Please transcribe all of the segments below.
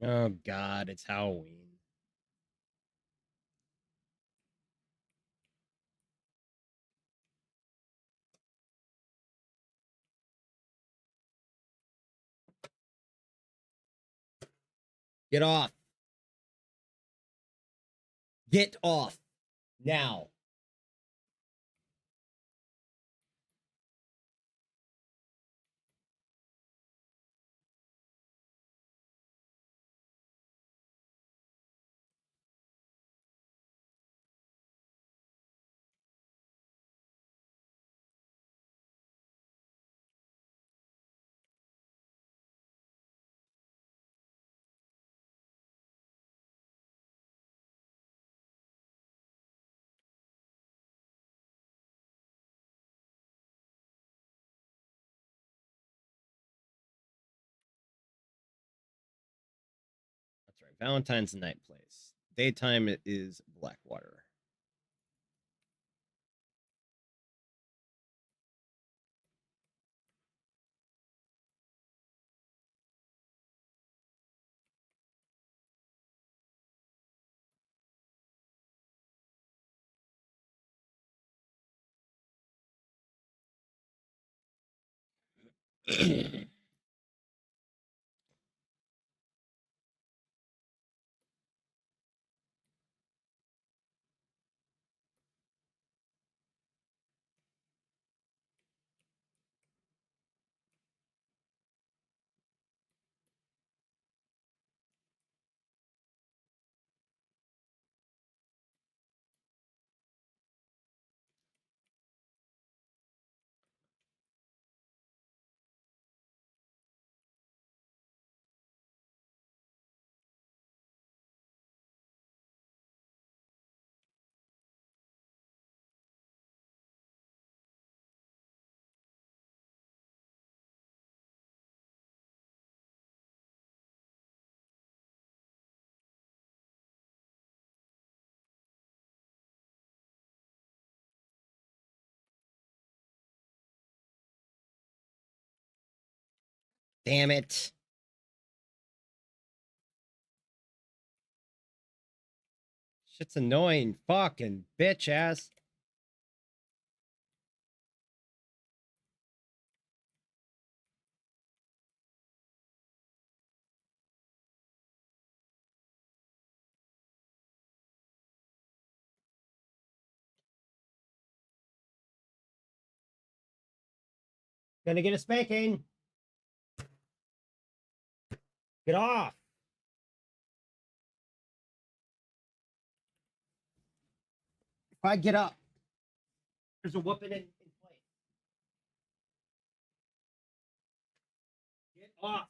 Oh God, it's Halloween. Get off. Get off. Now. That's right. Valentine's night place. Daytime is Blackwater. Damn it. Shit's annoying. Fucking bitch ass. Gonna get a spanking. Get off. If I get up, there's a whooping in place. Get off.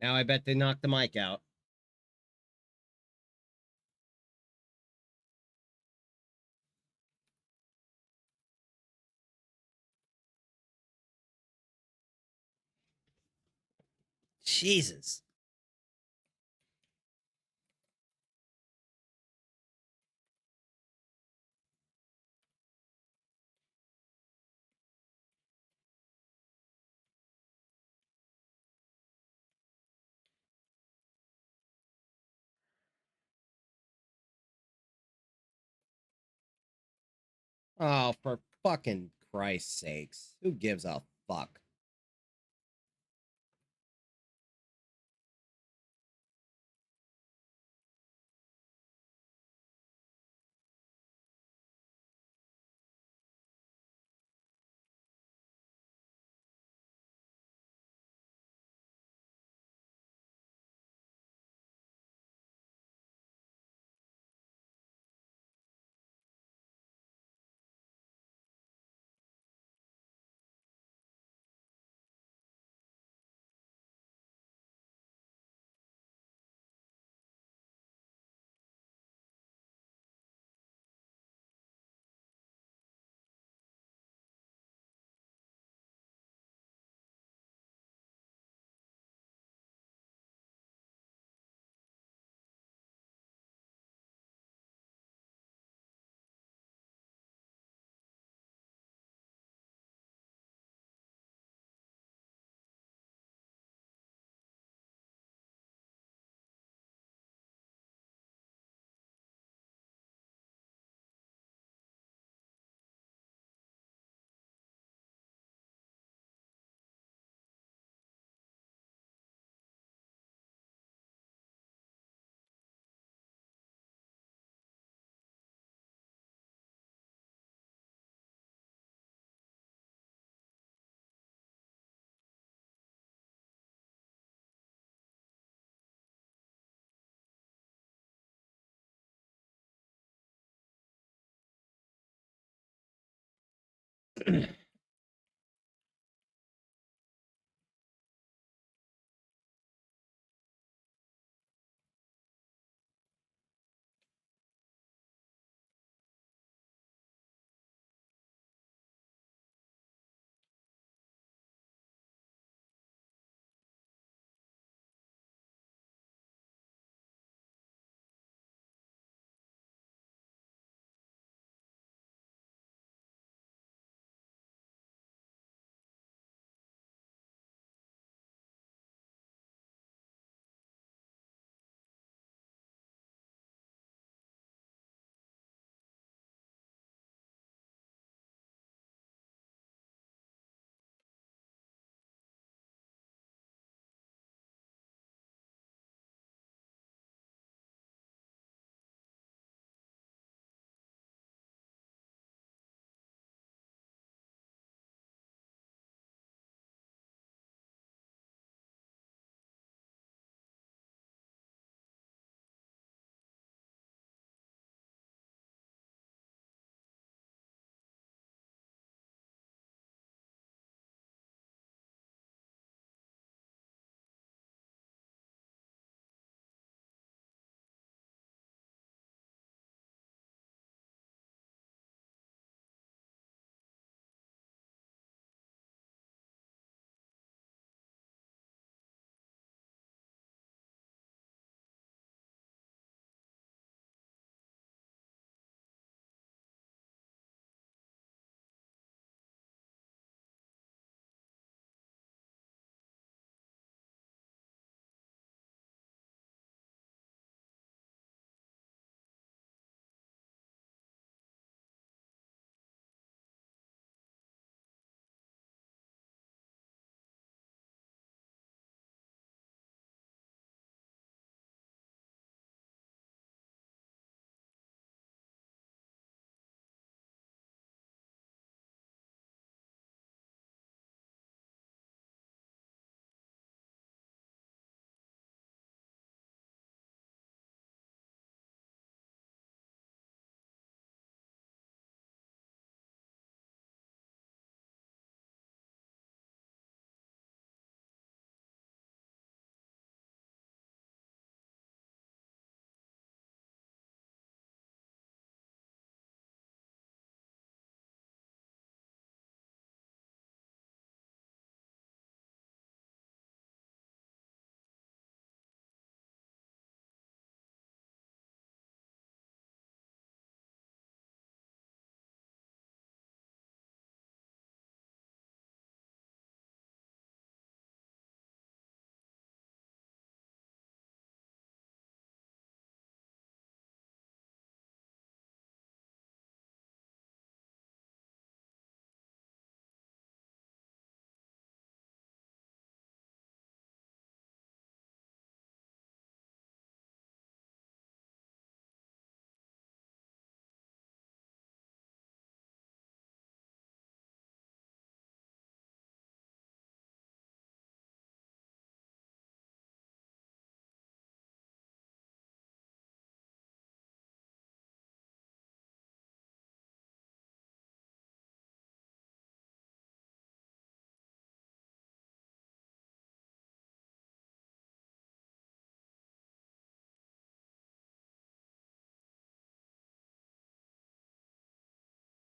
Now I bet they knocked the mic out. Jesus. Oh, for fucking Christ's sakes. Who gives a fuck?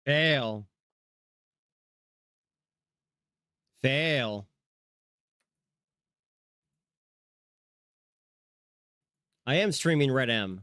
Fail. Fail. I am streaming Red M.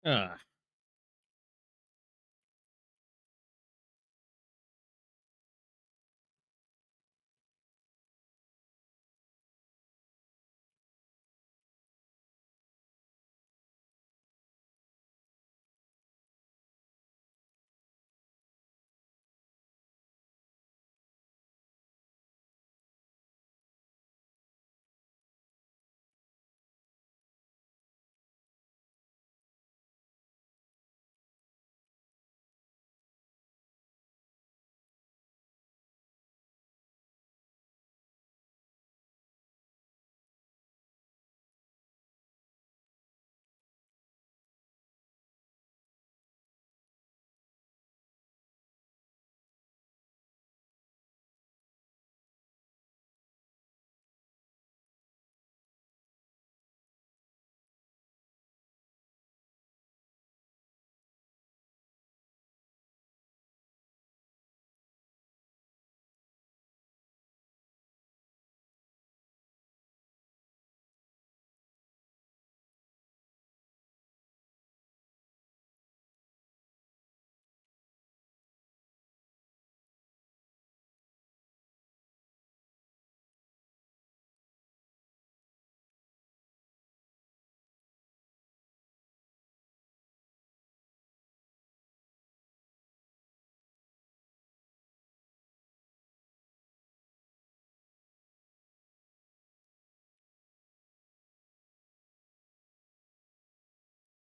Ugh.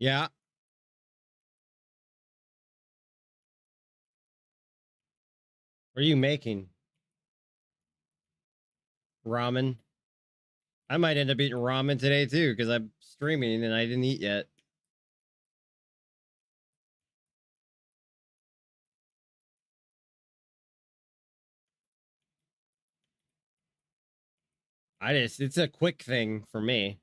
Yeah. What are you making? Ramen. I might end up eating ramen today too because I'm streaming and I didn't eat yet. It's a quick thing for me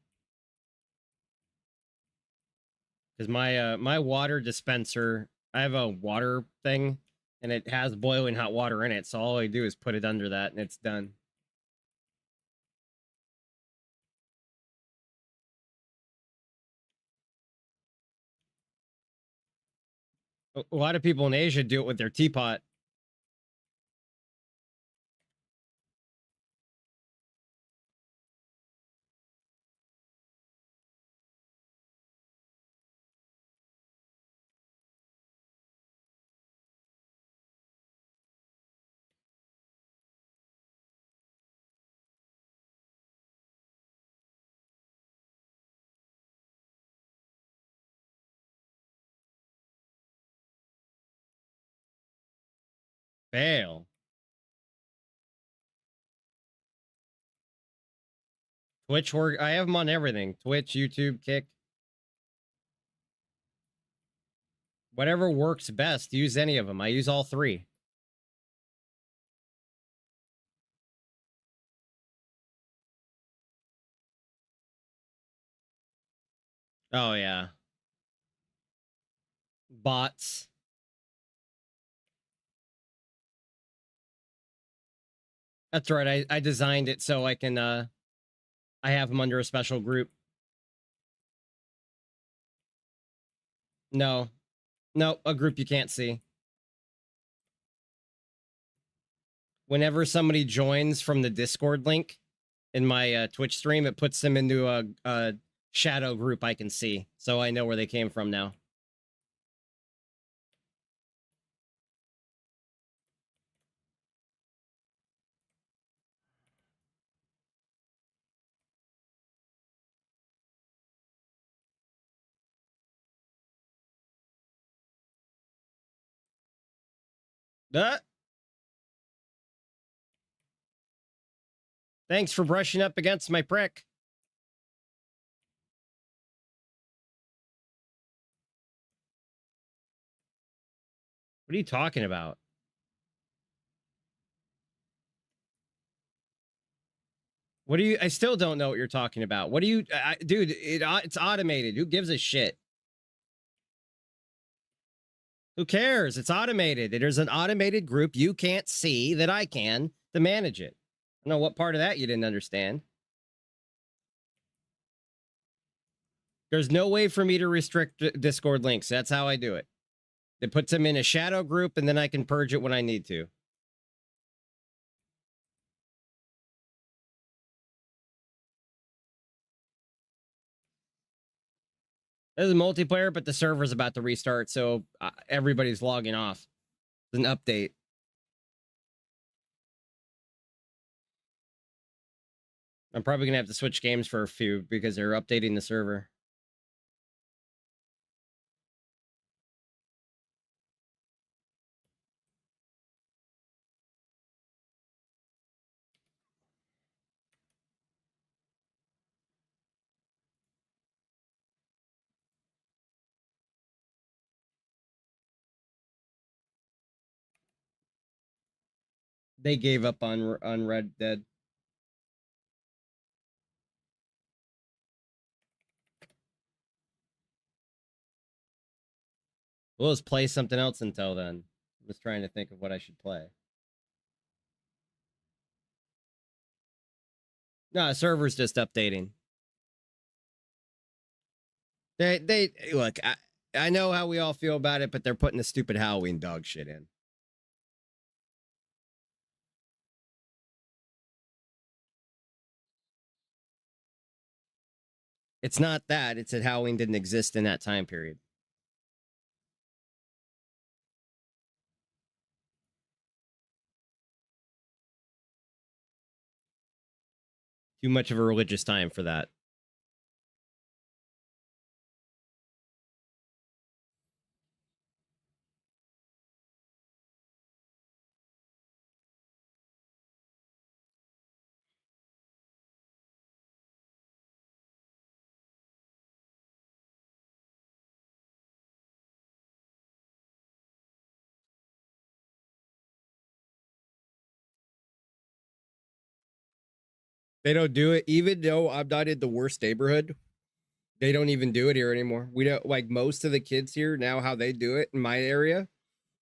because my water dispenser, I have a water thing and it has boiling hot water in it, so all I do is put it under that and it's done. A lot of people in Asia do it with their teapot. Fail. Twitch work. I have them on everything. Twitch, YouTube, Kick. Whatever works best. Use any of them. I use all three. Oh yeah. Bots. That's right. I designed it so I can I have them under a special group. No. No, a group you can't see. Whenever somebody joins from the Discord link in my Twitch stream, it puts them into a shadow group I can see. So I know where they came from now. Thanks for brushing up against my prick. What are you talking about? What do you? I still don't know what you're talking about. What do you, dude? It's automated. Who gives a shit? Who cares? It's automated. There's an automated group you can't see that I can to manage it. I don't know what part of that you didn't understand. There's no way for me to restrict Discord links. That's how I do it. It puts them in a shadow group, and then I can purge it when I need to. This is multiplayer, but the server's about to restart, so everybody's logging off. It's an update. I'm probably gonna have to switch games for a few because they're updating the server. They gave up on Red Dead. We'll just play something else until then. I'm just trying to think of what I should play. No, server's just updating. They look. I know how we all feel about it, but they're putting the stupid Halloween dog shit in. It's not that. It's that Halloween didn't exist in that time period. Too much of a religious time for that. They don't do it, even though I'm not in the worst neighborhood. They don't even do it here anymore. We don't like most of the kids here now. How they do it in my area,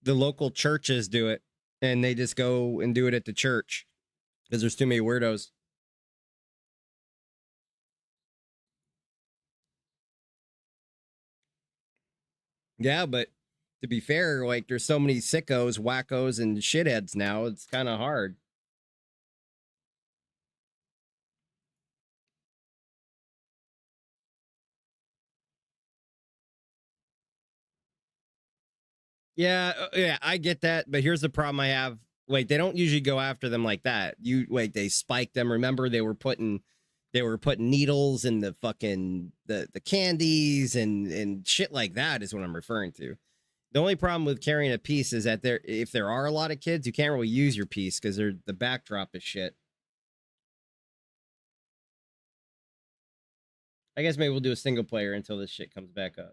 the local churches do it, and they just go and do it at the church because there's too many weirdos. Yeah, but to be fair, like there's so many sickos, wackos, and shitheads now. It's kind of hard. Yeah, I get that, but here's the problem I have. Like, they don't usually go after them like that. They spike them. Remember, they were putting needles in the fucking the candies and shit like that is what I'm referring to. The only problem with carrying a piece is that if there are a lot of kids, you can't really use your piece because the backdrop is shit. I guess maybe we'll do a single player until this shit comes back up.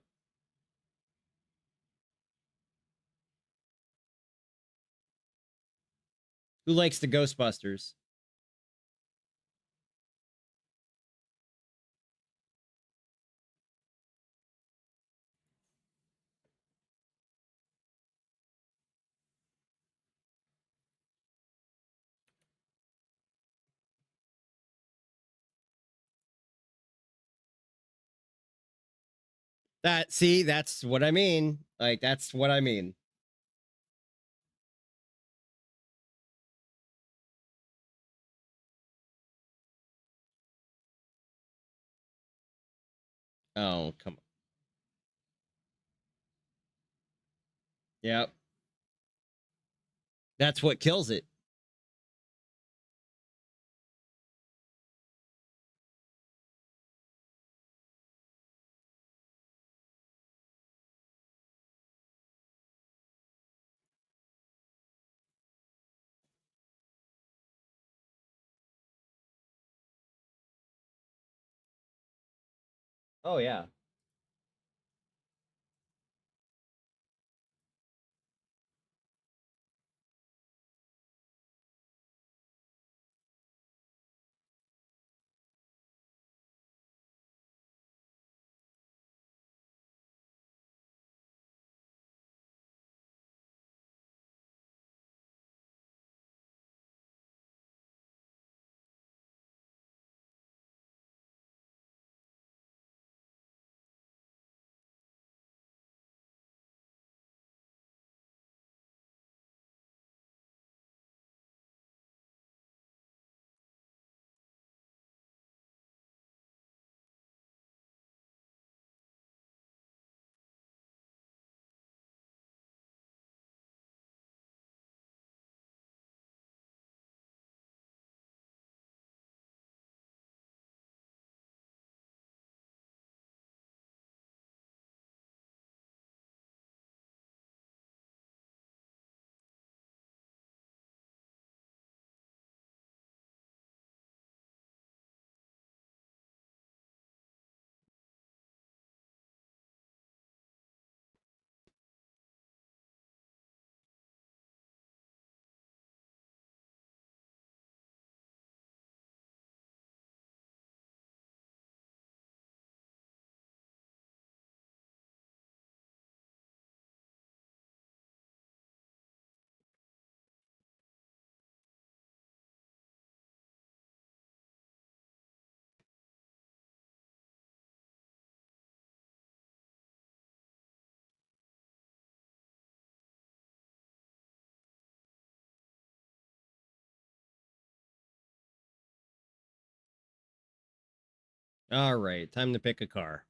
Who likes the Ghostbusters? That's what I mean. Like, that's what I mean. Oh, come on. Yep. That's what kills it. Oh yeah. All right, time to pick a car.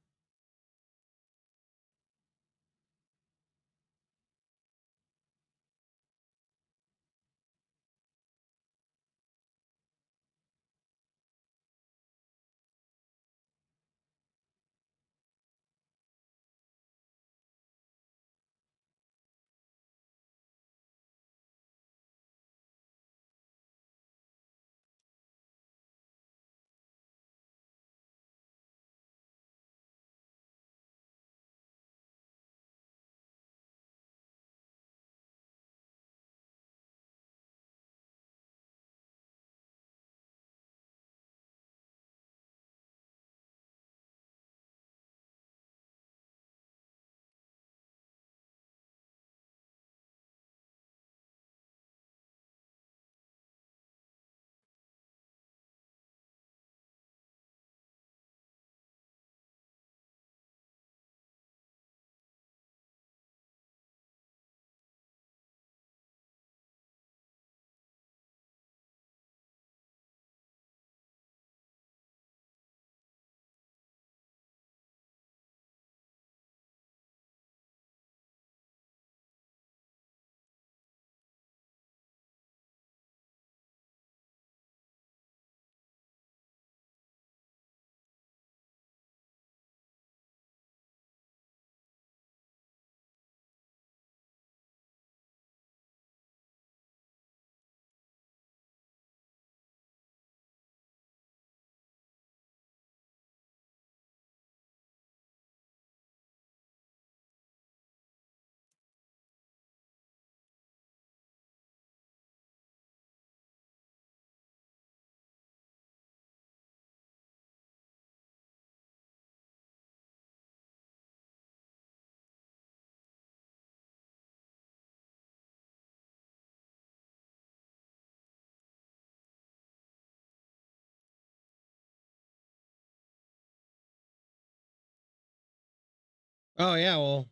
Oh yeah, well,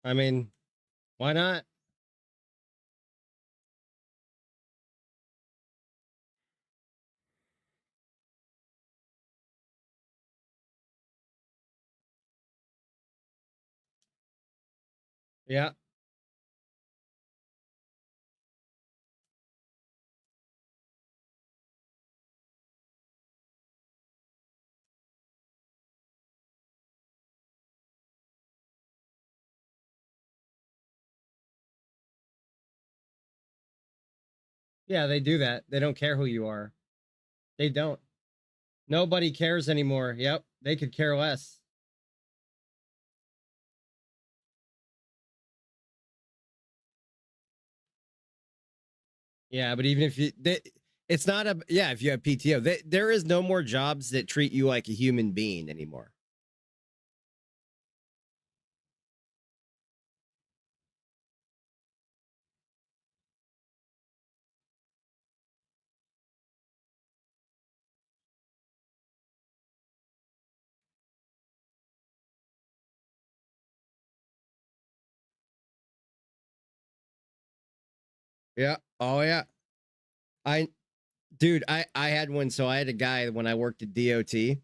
I mean, why not? Yeah. Yeah, they do that. They don't care who you are. They don't. Nobody cares anymore. Yep. They could care less. Yeah, but even if it's not a, yeah, if you have PTO, there is no more jobs that treat you like a human being anymore. Yeah. Oh yeah. I dude, I had one. So I had a guy when I worked at DOT.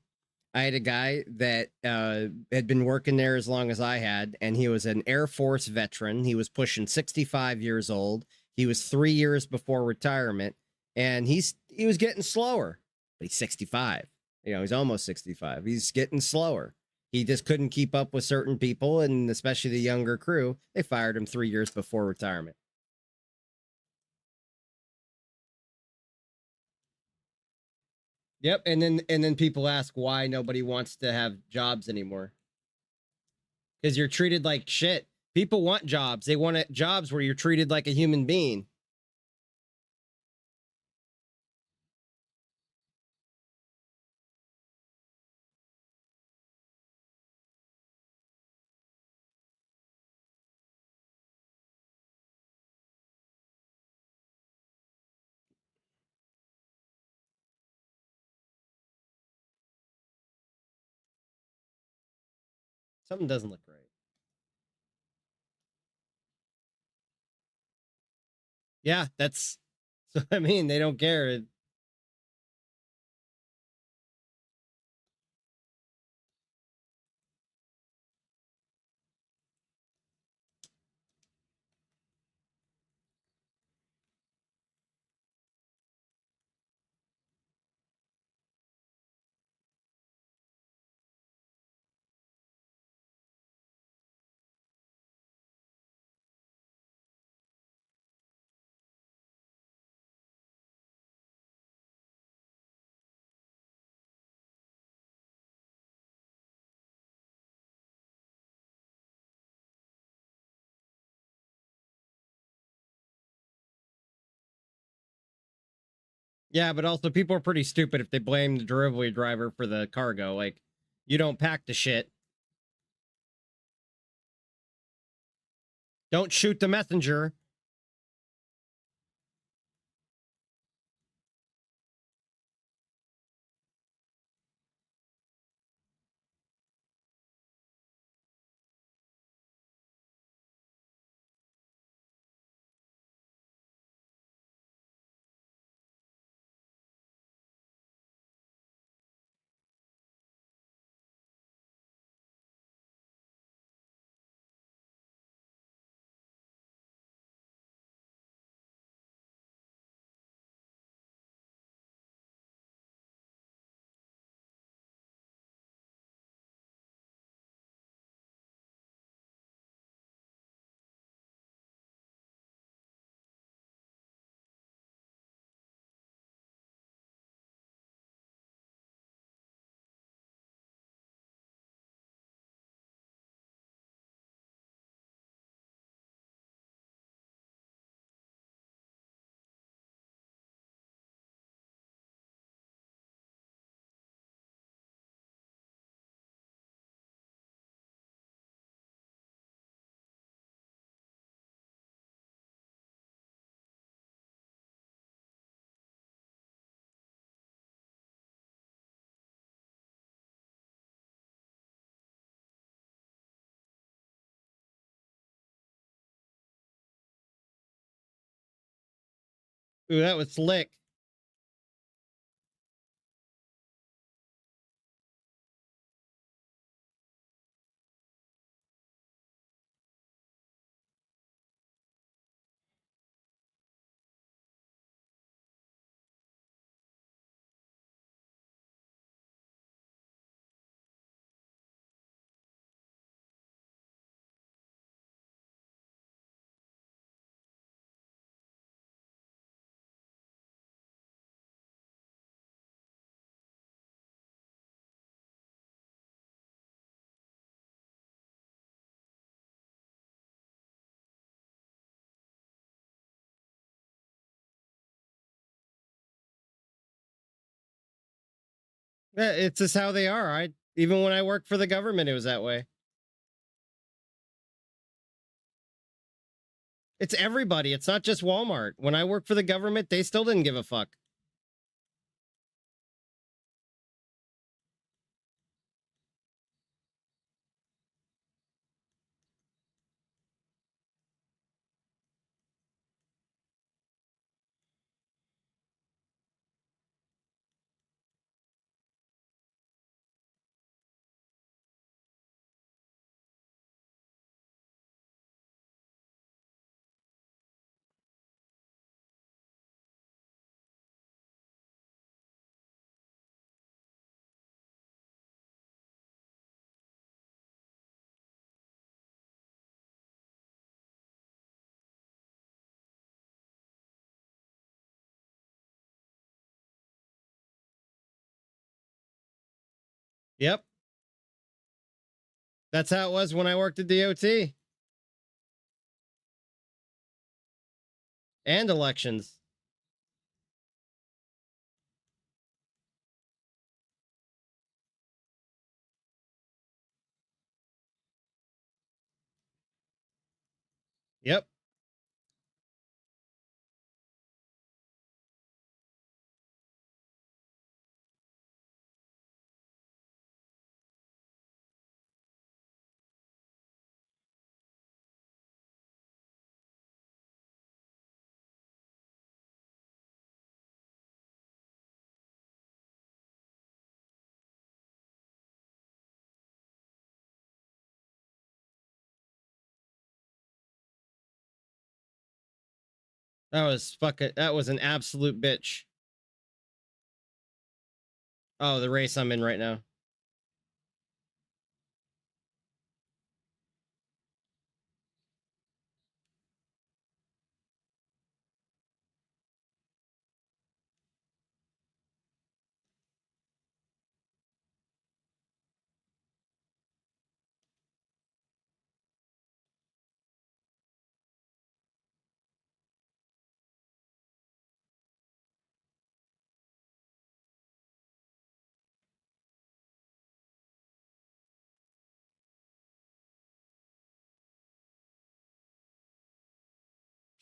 I had a guy that had been working there as long as I had, and he was an Air Force veteran. He was pushing 65 years old. He was 3 years before retirement, and he was getting slower. But he's 65. You know, he's almost 65. He's getting slower. He just couldn't keep up with certain people, and especially the younger crew. They fired him 3 years before retirement. Yep, and then people ask why nobody wants to have jobs anymore. Because you're treated like shit. People want jobs. They want jobs where you're treated like a human being. Something doesn't look right. Yeah, that's so. I mean, they don't care. Yeah, but also people are pretty stupid if they blame the delivery driver for the cargo. Like, you don't pack the shit. Don't shoot the messenger. Ooh, that was slick. Yeah, it's just how they are. I even when I worked for the government, it was that way. It's everybody. It's not just Walmart. When I worked for the government, they still didn't give a fuck. Yep. That's how it was when I worked at DOT and elections. Yep. That was an absolute bitch. Oh, the race I'm in right now.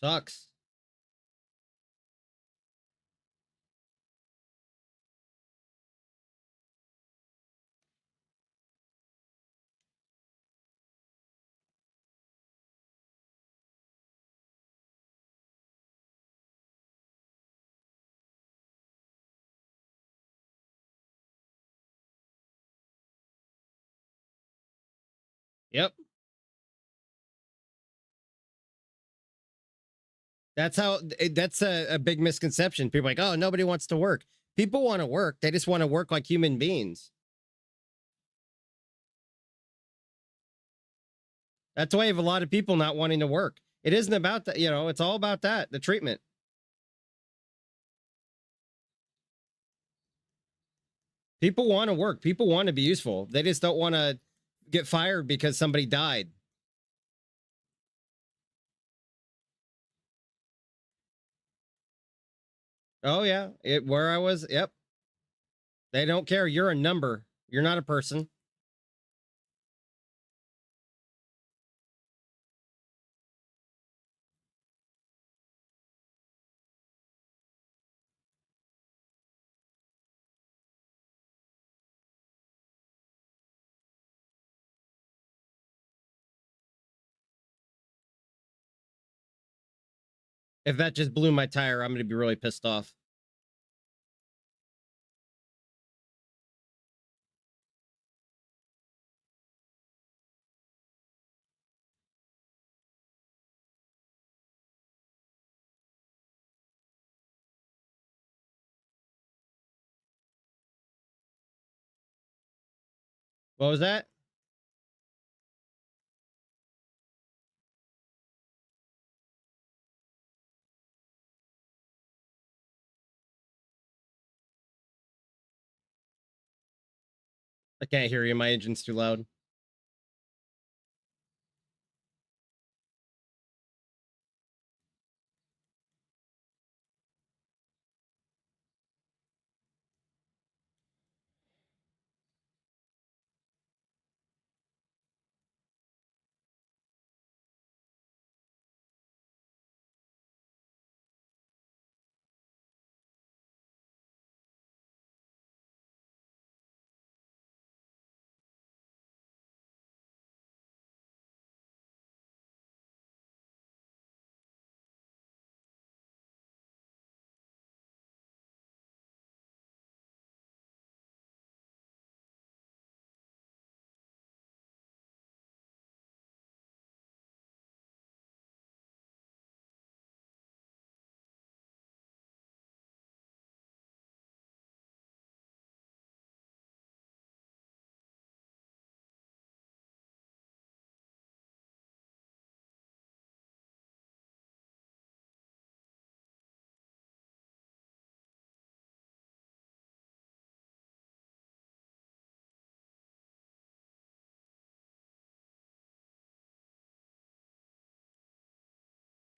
Sucks. Yep. That's how, that's a big misconception. People are like, oh, nobody wants to work. People want to work. They just want to work like human beings. That's why you have a lot of people not wanting to work. It isn't about that, you know, it's all about that, the treatment. People want to work. People want to be useful. They just don't want to get fired because somebody died. Oh yeah, where I was. Yep. They don't care. You're a number. You're not a person. If that just blew my tire, I'm going to be really pissed off. What was that? I can't hear you. My engine's too loud.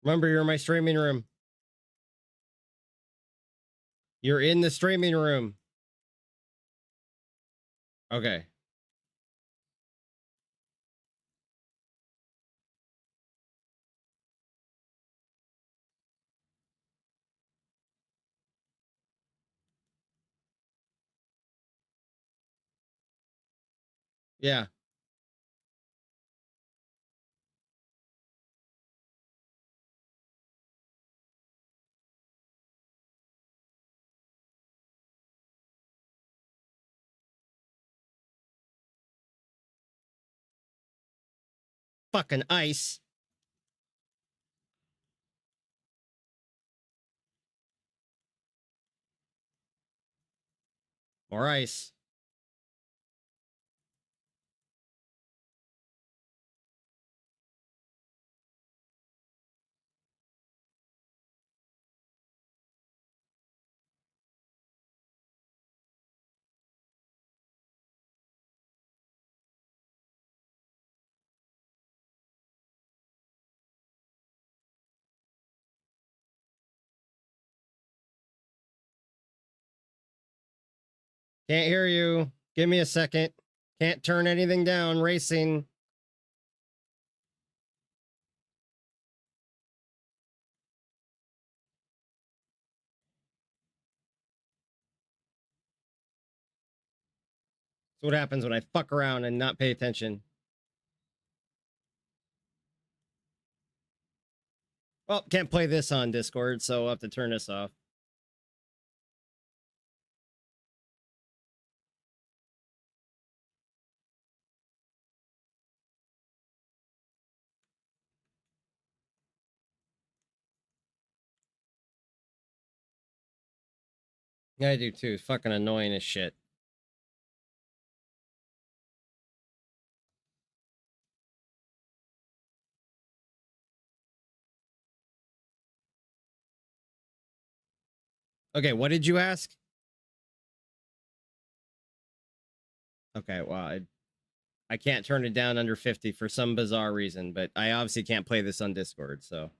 Remember, you're in my streaming room. You're in the streaming room. Okay. Yeah. Fucking ice. Or ice. Can't hear you. Give me a second. Can't turn anything down. Racing. That's what happens when I fuck around and not pay attention. Well, can't play this on Discord, so I'll have to turn this off. Yeah, I do too. It's fucking annoying as shit. Okay, what did you ask? Okay, well, I can't turn it down under 50 for some bizarre reason, but I obviously can't play this on Discord, so.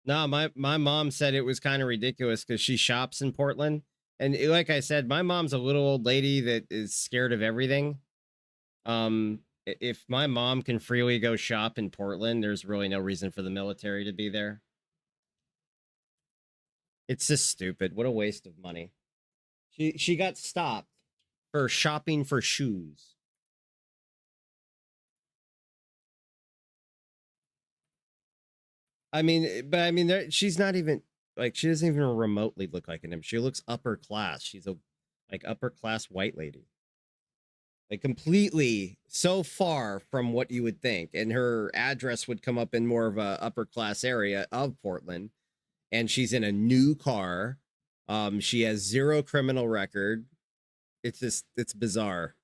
No, my mom said it was kind of ridiculous because she shops in Portland. And like I said, my mom's a little old lady that is scared of everything. If my mom can freely go shop in Portland, there's really no reason for the military to be there. It's just stupid. What a waste of money. She got stopped for shopping for shoes. I mean, but I mean, she's not even like she doesn't even remotely look like an. She looks upper class. She's a like upper class white lady. Like completely so far from what you would think. And her address would come up in more of a upper class area of Portland. And she's in a new car. She has zero criminal record. It's just it's bizarre.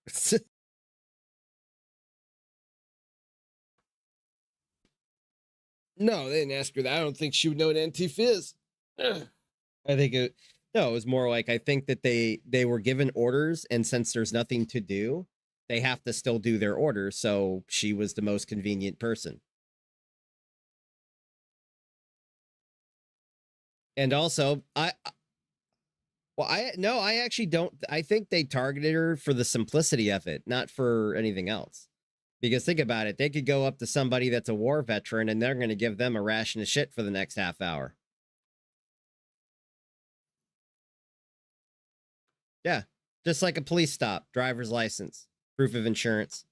No, they didn't ask her that. I don't think she would know what Antifa is. I think it no, it was more like I think that they were given orders, and since there's nothing to do, they have to still do their orders. So she was the most convenient person. And also, I actually don't. I think they targeted her for the simplicity of it, not for anything else. Because think about it, they could go up to somebody that's a war veteran and they're going to give them a ration of shit for the next half hour. Yeah, just like a police stop, driver's license, proof of insurance,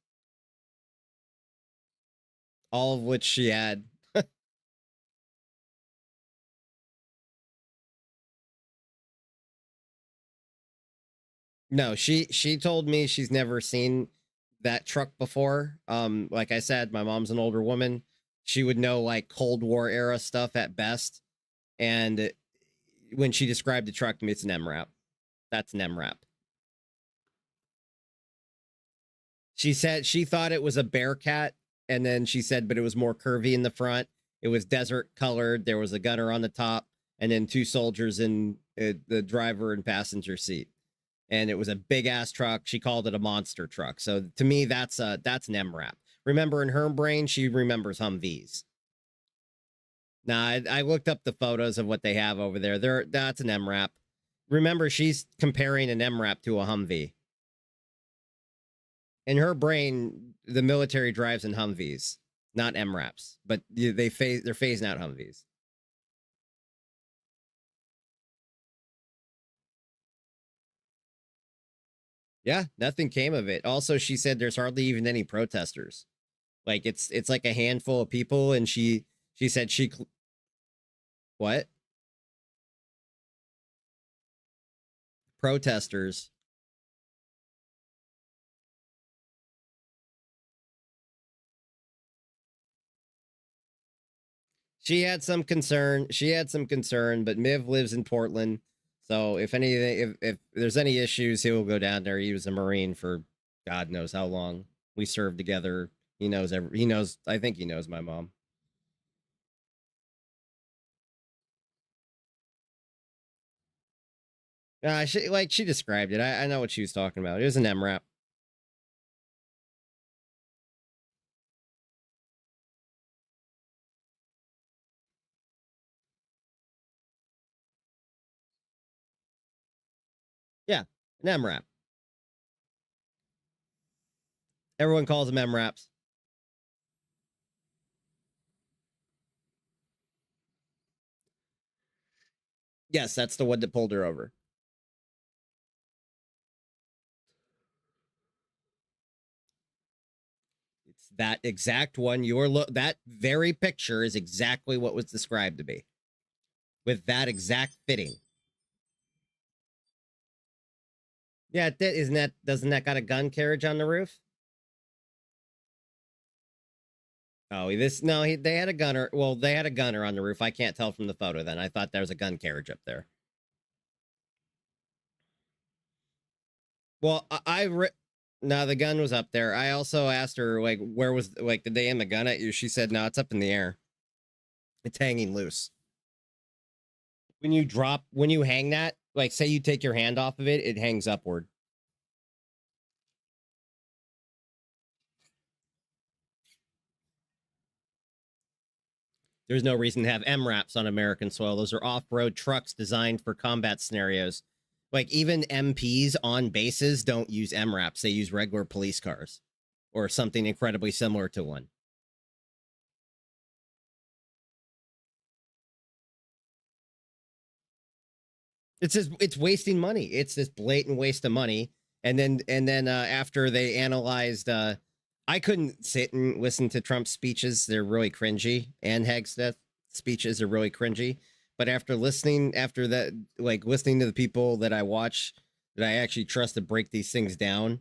all of which she had. No, she told me she's never seen that truck before. Like I said, my mom's an older woman. She would know like Cold War era stuff at best. And when she described the truck to me, it's an MRAP. That's an MRAP. She said she thought it was a Bearcat, and then she said, but it was more curvy in the front. It was desert colored. There was a gunner on the top, and then two soldiers in the driver and passenger seat. And it was a big ass truck. She called it a monster truck. So to me, that's an MRAP. Remember, in her brain, she remembers Humvees. Now, I looked up the photos of what they have over there. That's an MRAP. Remember, she's comparing an MRAP to a Humvee. In her brain, the military drives in Humvees, not MRAPs, but they're phasing out Humvees. Yeah, nothing came of it. Also, she said there's hardly even any protesters. Like it's like a handful of people, and she said what protesters. She had some concern. She had some concern, but Miv lives in Portland, so if anything, if there's any issues, he will go down there. He was a Marine for God knows how long. We served together. He knows he knows. I think he knows my mom. She described it. I know what she was talking about. It was an MRAP. Yeah, an MRAP. Everyone calls them MRAPs. Yes, that's the one that pulled her over. It's that exact one. That very picture is exactly what was described to be, with that exact fitting. Yeah, doesn't that got a gun carriage on the roof? Oh, they had a gunner. Well, they had a gunner on the roof. I can't tell from the photo then. I thought there was a gun carriage up there. Well, no, the gun was up there. I also asked her, like, where was, like, did they aim the gun at you? She said, no, it's up in the air. It's hanging loose. When you hang that, like, say you take your hand off of it, it hangs upward. There's no reason to have MRAPs on American soil. Those are off-road trucks designed for combat scenarios. Like, even MPs on bases don't use MRAPs. They use regular police cars or something incredibly similar to one. It's wasting money. It's this blatant waste of money. And then after they analyzed, I couldn't sit and listen to Trump's speeches. They're really cringy. And Hagstead speeches are really cringy. But after that, like listening to the people that I watch, that I actually trust to break these things down,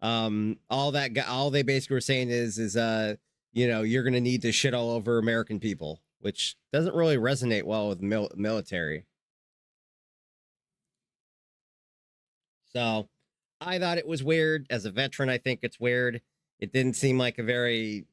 all they basically were saying is you're going to need to shit all over American people, which doesn't really resonate well with military. So I thought it was weird. As a veteran, I think it's weird. It didn't seem like I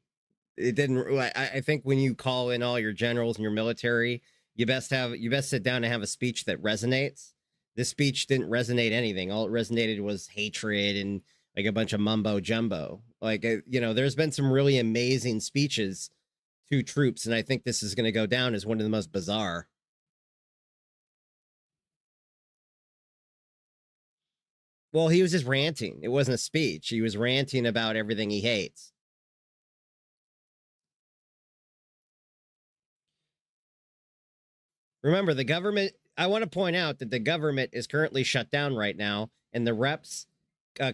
think when you call in all your generals and your military, you best sit down and have a speech that resonates. This speech didn't resonate anything. All it resonated was hatred and like a bunch of mumbo jumbo. Like, there's been some really amazing speeches to troops, and I think this is going to go down as one of the most bizarre. Well, he was just ranting. It wasn't a speech. He was ranting about everything he hates. Remember, the government, I want to point out that the government is currently shut down right now, and the reps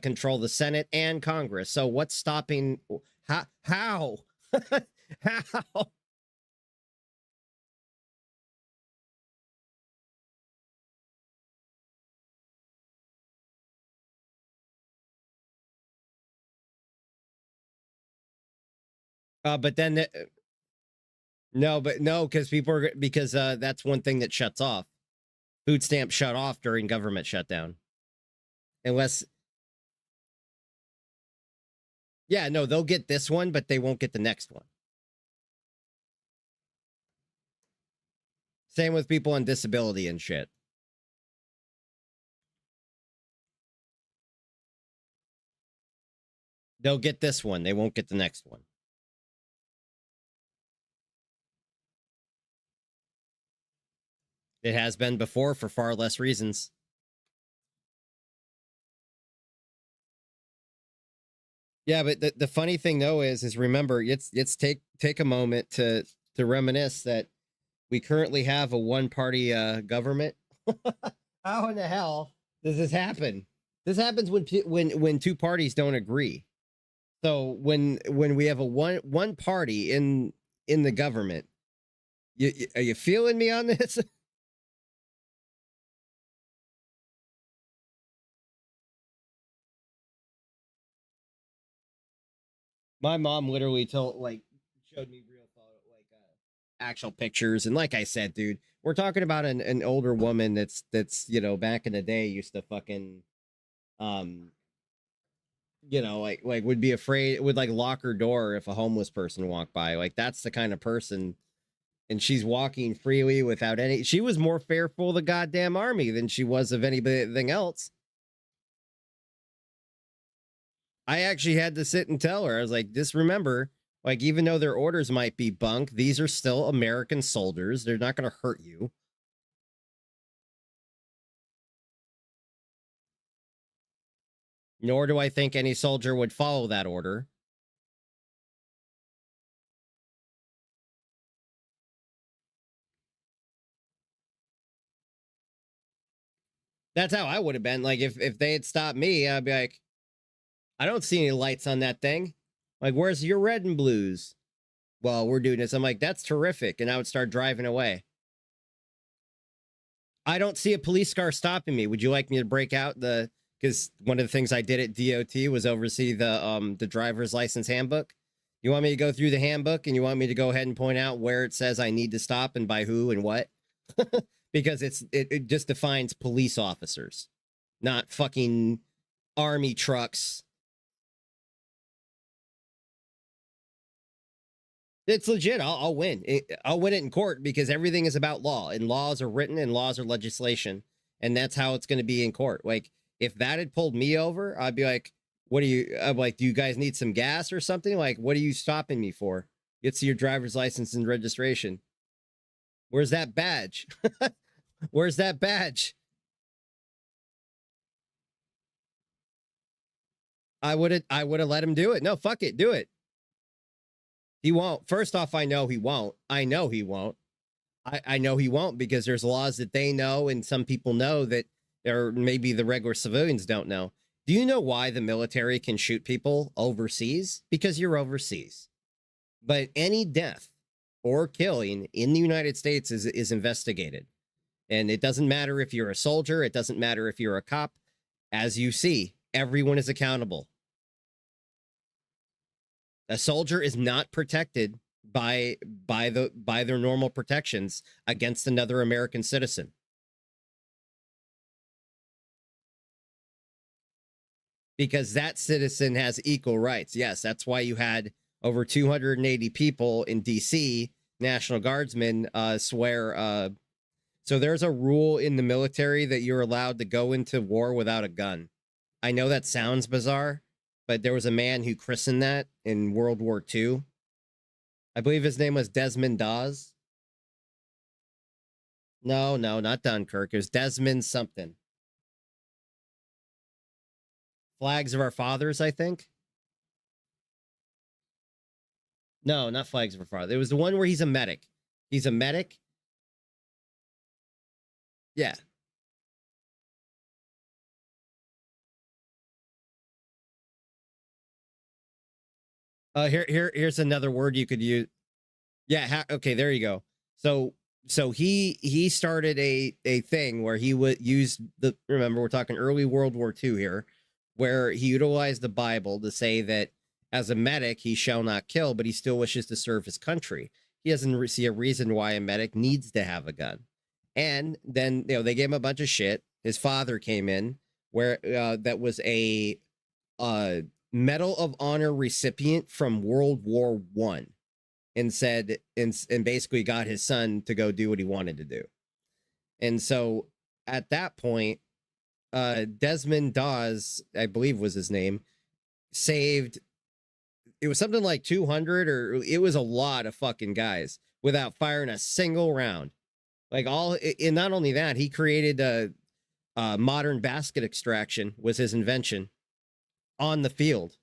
control the Senate and Congress. So what's stopping? How? How? But then no, because that's one thing that shuts off. Food stamps shut off during government shutdown. Unless, yeah, no, they'll get this one, but they won't get the next one. Same with people on disability and shit. They'll get this one. They won't get the next one. It has been before for far less reasons. Yeah, but the funny thing though is remember, it's take a moment to reminisce that we currently have a one-party government. How in the hell does this happen? This happens when two parties don't agree. So when we have a one party in the government, are you feeling me on this? My mom literally showed me real photo, actual pictures, and like I said, dude, we're talking about an older woman that's back in the day used to fucking would be afraid, would like lock her door if a homeless person walked by. Like that's the kind of person, and she's walking freely without any. She was more fearful of the goddamn army than she was of anything else. I actually had to sit and tell her, I was like, just remember, like, even though their orders might be bunk, these are still American soldiers. They're not going to hurt you. Nor do I think any soldier would follow that order. That's how I would have been. Like if they had stopped me, I'd be like, I don't see any lights on that thing. Like, where's your red and blues? Well, we're doing this. I'm like, that's terrific. And I would start driving away. I don't see a police car stopping me. Would you like me to break out because one of the things I did at DOT was oversee the driver's license handbook. You want me to go through the handbook and you want me to go ahead and point out where it says I need to stop and by who and what? Because it just defines police officers, not fucking army trucks. It's legit. I'll win. I'll win it in court because everything is about law, and laws are written and laws are legislation, and that's how it's going to be in court. Like if that had pulled me over, I'd be like, "What do you?" I'm like, "Do you guys need some gas or something? Like, what are you stopping me for? Get to your driver's license and registration. Where's that badge? Where's that badge?" I would have let him do it. No, fuck it, do it. He won't. First off, I know he won't. I know he won't. I know he won't because there's laws that they know and some people know that, or maybe the regular civilians don't know. Do you know why the military can shoot people overseas? Because you're overseas. But any death or killing in the United States is investigated. And it doesn't matter if you're a soldier. It doesn't matter if you're a cop. As you see, everyone is accountable. A soldier is not protected by their normal protections against another American citizen. Because that citizen has equal rights. Yes, that's why you had over 280 people in DC, National Guardsmen, swear. So there's a rule in the military that you're allowed to go into war without a gun. I know that sounds bizarre, but there was a man who christened that in World War II. I believe his name was Desmond Dawes. No, not Dunkirk. It was Desmond something. Flags of Our Fathers, I think. No, not Flags of Our Fathers. It was the one where he's a medic. He's a medic. Yeah. Here's another word you could use. Yeah. Okay. There you go. So he started a thing where he would use the. Remember, we're talking early World War II here, where he utilized the Bible to say that as a medic he shall not kill, but he still wishes to serve his country. He doesn't see a reason why a medic needs to have a gun. And then they gave him a bunch of shit. His father came in where that was a Medal of Honor recipient from World War I, and said and basically got his son to go do what he wanted to do. And so at that point, Desmond Dawes, I believe was his name, saved, it was something like 200, or it was a lot of fucking guys without firing a single round. Like and not only that, he created a modern basket extraction was his invention on the field.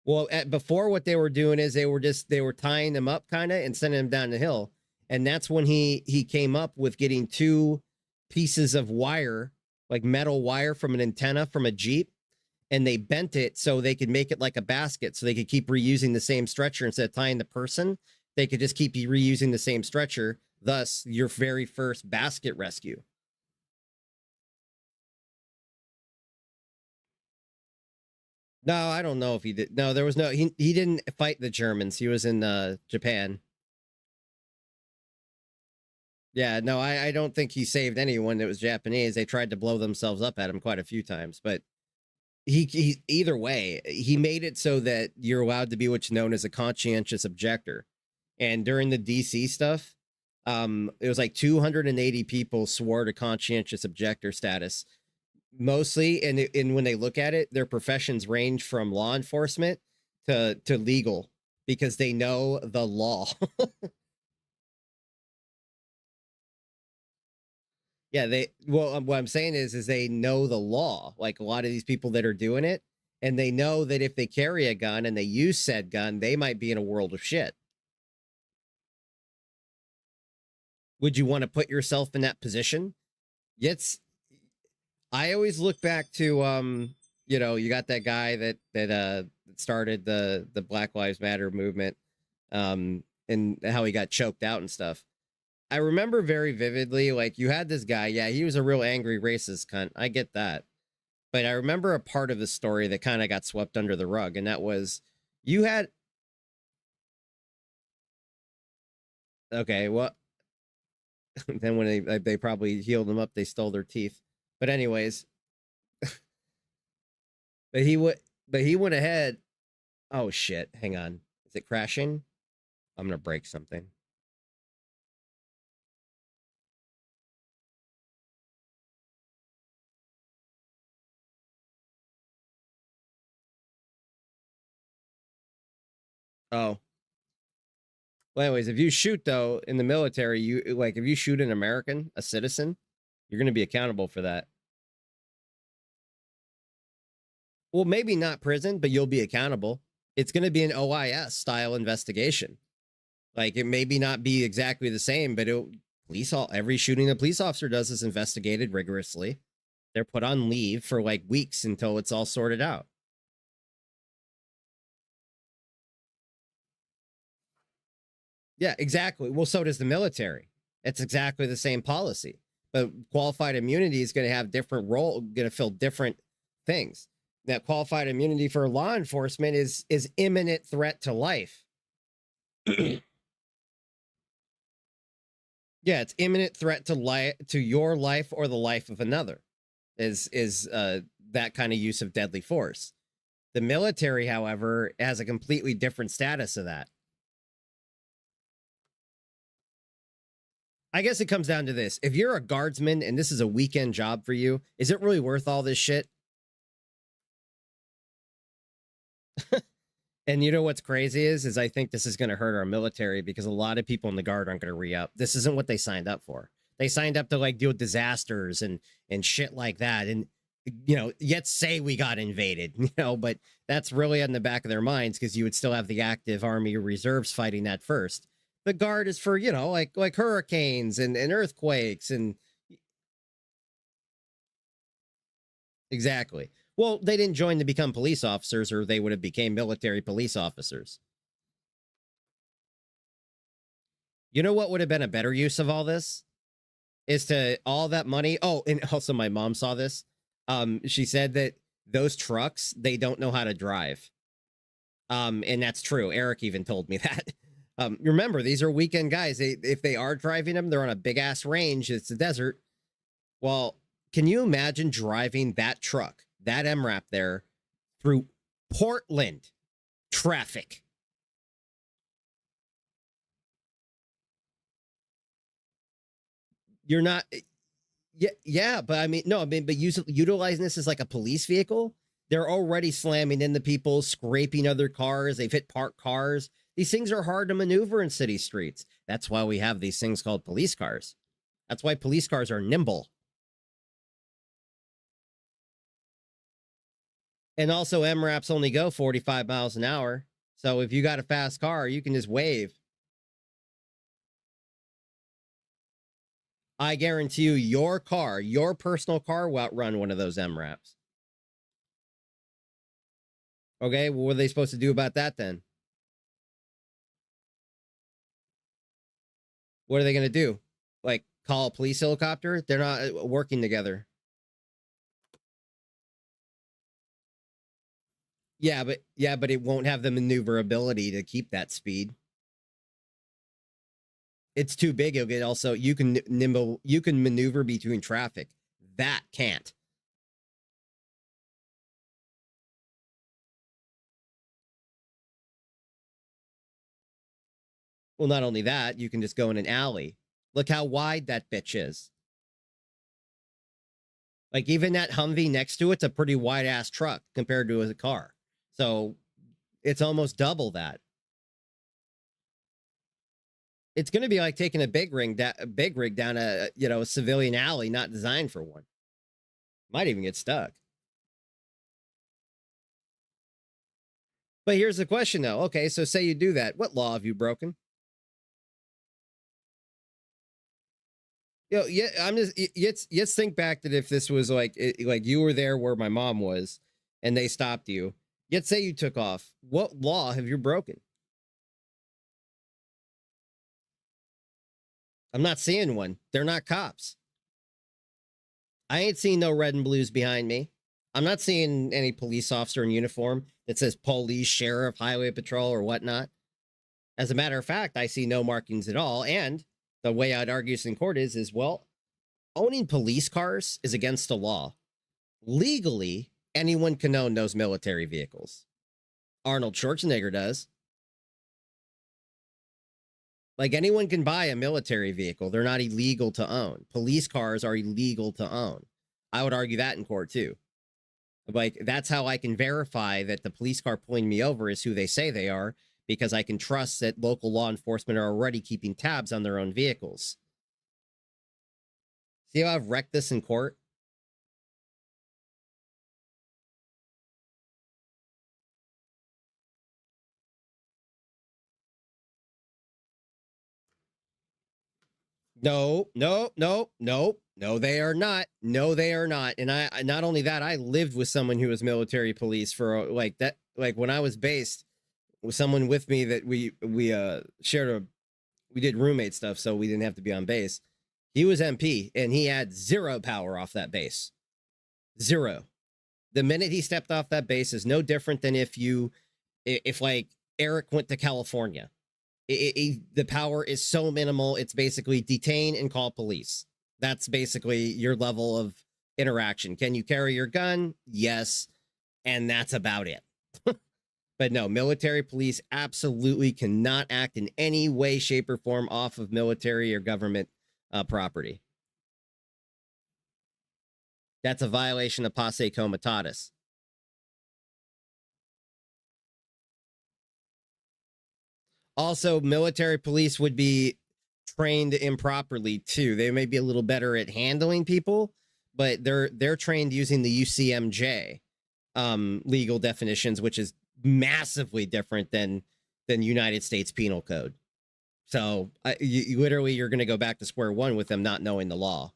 Well, before what they were doing is they were tying them up kind of and sending them down the hill. And that's when he came up with getting 2 pieces of wire, like metal wire from an antenna from a Jeep, and they bent it so they could make it like a basket, so they could keep reusing the same stretcher instead of tying the person. They could just keep reusing the same stretcher. Thus, your very first basket rescue. No, I don't know if he did. No, there was no. He didn't fight the Germans. He was in Japan. Yeah, no, I don't think he saved anyone that was Japanese. They tried to blow themselves up at him quite a few times, but he either way, he made it so that you're allowed to be what's known as a conscientious objector. And during the DC stuff, it was like 280 people swore to conscientious objector status. Mostly, and when they look at it, their professions range from law enforcement to legal because they know the law. Yeah, what I'm saying is they know the law. Like a lot of these people that are doing it, and they know that if they carry a gun and they use said gun, they might be in a world of shit. Would you want to put yourself in that position? It's I always look back to you got that guy that started the Black Lives Matter movement, and how he got choked out and stuff. I remember very vividly, like you had this guy, yeah, he was a real angry racist cunt. I get that. But I remember a part of the story that kind of got swept under the rug, and that was you had okay, well then when they probably healed him up, they stole their teeth. But anyways, but he went ahead. Oh shit, hang on. Is it crashing? I'm gonna break something. Oh. Well, anyways, if you shoot though in the military, you like if you shoot an American, a citizen, you're gonna be accountable for that. Well, maybe not prison, but you'll be accountable. It's gonna be an OIS style investigation. Like it maybe not be exactly the same, but every shooting a police officer does is investigated rigorously. They're put on leave for like weeks until it's all sorted out. Yeah, exactly. Well, so does the military. It's exactly the same policy. But qualified immunity is going to have different role, going to fill different things. That qualified immunity for law enforcement is imminent threat to life. Yeah, it's imminent threat to your life or the life of another. Is that kind of use of deadly force. The military, however, has a completely different status of that. I guess it comes down to this. If you're a guardsman and this is a weekend job for you, is it really worth all this shit? And you know what's crazy is I think this is going to hurt our military because a lot of people in the guard aren't going to re-up. This isn't what they signed up for. They signed up to like deal with disasters and shit like that. And yet say we got invaded, but that's really on the back of their minds because you would still have the active Army reserves fighting that first. The guard is for, like hurricanes and earthquakes and exactly. Well, they didn't join to become police officers or they would have became military police officers. You know what would have been a better use of all this? Is to all that money. Oh, and also my mom saw this. She said that those trucks, they don't know how to drive. And that's true. Eric even told me that. Remember, these are weekend guys. If they are driving them, they're on a big ass range. It's the desert. Well, can you imagine driving that truck, that MRAP there, through Portland traffic? You're not. Yeah, but but utilizing this as like a police vehicle, they're already slamming into people, scraping other cars. They've hit parked cars. These things are hard to maneuver in city streets. That's why we have these things called police cars. That's why police cars are nimble. And also, MRAPs only go 45 miles an hour. So if you got a fast car, you can just wave. I guarantee you, your personal car will outrun one of those MRAPs. Okay, well, what are they supposed to do about that then? What are they going to do? Like call a police helicopter? They're not working together. Yeah, but it won't have the maneuverability to keep that speed. It's too big. It'll get also you can maneuver between traffic. That can't. Well, not only that, you can just go in an alley. Look how wide that bitch is. Like even that Humvee next to it's a pretty wide ass truck compared to a car. So it's almost double that. It's going to be like taking a big rig down a a civilian alley not designed for one. Might even get stuck. But here's the question, though. Okay, so say you do that. What law have you broken? Yeah, I'm just let's think back that if this was like you were there where my mom was, and they stopped you. Yet say you took off. What law have you broken? I'm not seeing one. They're not cops. I ain't seeing no red and blues behind me. I'm not seeing any police officer in uniform that says police, sheriff, highway patrol, or whatnot. As a matter of fact, I see no markings at all. And the way I'd argue this in court is, well, owning police cars is against the law. Legally, anyone can own those military vehicles. Arnold Schwarzenegger does. Like, anyone can buy a military vehicle. They're not illegal to own. Police cars are illegal to own. I would argue that in court too. Like, that's how I can verify that the police car pulling me over is who they say they are, because I can trust that local law enforcement are already keeping tabs on their own vehicles. See how I've wrecked this in court? No, they are not. No, they are not. And I not only that, I lived with someone who was military police for like that. Like when I was based with someone with me that we shared we did roommate stuff, so we didn't have to be on base. He was MP and he had zero power off that base. Zero. The minute he stepped off that base is no different than if like Eric went to California. The power is so minimal. It's basically detain and call police. That's basically your level of interaction. Can you carry your gun? Yes. And that's about it. But no, military police absolutely cannot act in any way, shape, or form off of military or government property. That's a violation of posse comitatus. Also, military police would be trained improperly too. They may be a little better at handling people, but they're trained using the UCMJ legal definitions, which is massively different than United States Penal Code. So you're going to go back to square one with them not knowing the law.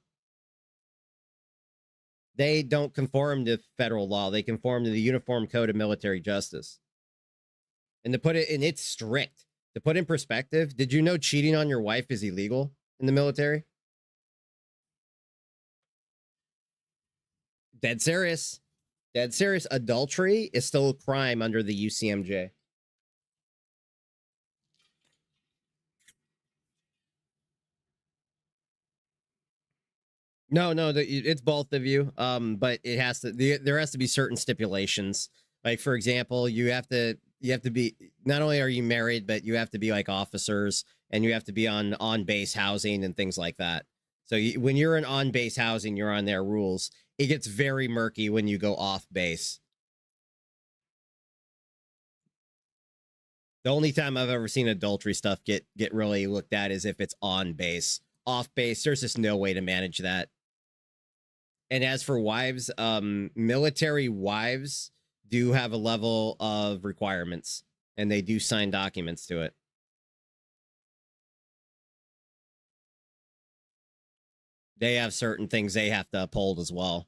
They don't conform to federal law. They conform to the Uniform Code of Military Justice. And to put it in, it's strict. To put in perspective, did you know cheating on your wife is illegal in the military? Dead serious. Dead serious. Adultery is still a crime under the UCMJ. No, it's both of you. But it has to. There has to be certain stipulations. Like, for example, you have to be, not only are you married, but you have to be like officers, and you have to be on base housing and things like that. So when you're in on base housing, you're on their rules. It gets very murky when you go off base. The only time I've ever seen adultery stuff get really looked at is if it's on base. Off base, there's just no way to manage that. And as for wives, military wives do have a level of requirements, and they do sign documents to it. They have certain things they have to uphold as well.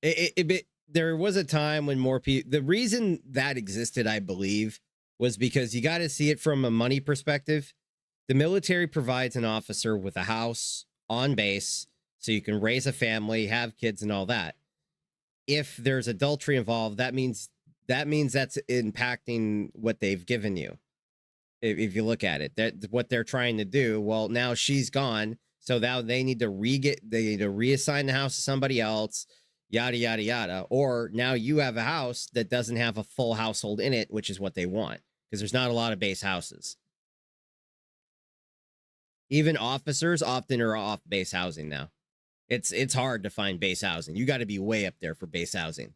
There was a time when more people, the reason that existed, I believe, was because you got to see it from a money perspective. The military provides an officer with a house on base so you can raise a family, have kids, and all that. If there's adultery involved, that means that's impacting what they've given you. If you look at it, that what they're trying to do. Well, now she's gone, so now they need to reassign the house to somebody else, yada yada yada. Or now you have a house that doesn't have a full household in it, which is what they want, because there's not a lot of base houses. Even officers often are off base housing now. It's hard to find base housing. You got to be way up there for base housing.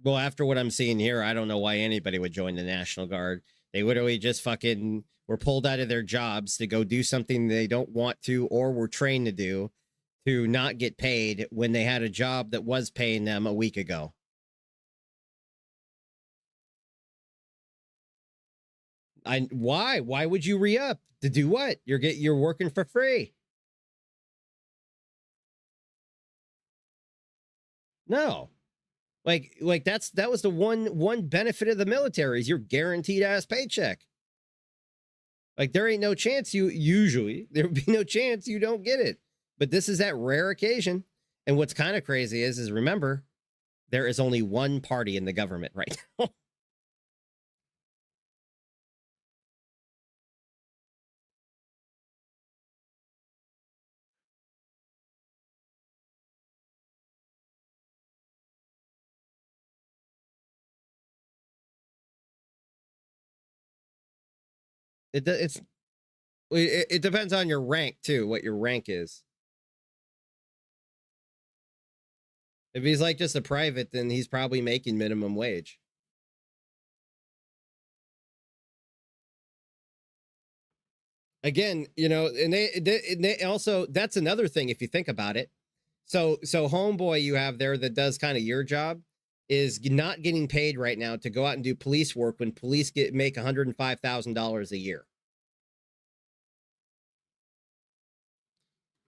Well, after what I'm seeing here, I don't know why anybody would join the National Guard. They literally just fucking were pulled out of their jobs to go do something they don't want to or were trained to do to not get paid when they had a job that was paying them a week ago. Why would you re-up to do what? You're working for free. No. Like that was the one benefit of the military is your guaranteed ass paycheck. Like there ain't no chance there would be no chance you don't get it. But this is that rare occasion. And what's kind of crazy is remember, there is only one party in the government right now. It depends on your rank too, what your rank is. If he's like just a private, then he's probably making minimum wage. Again, you know, and they also, that's another thing if you think about it. So homeboy you have there that does kind of your job is not getting paid right now to go out and do police work when police make $105,000 a year.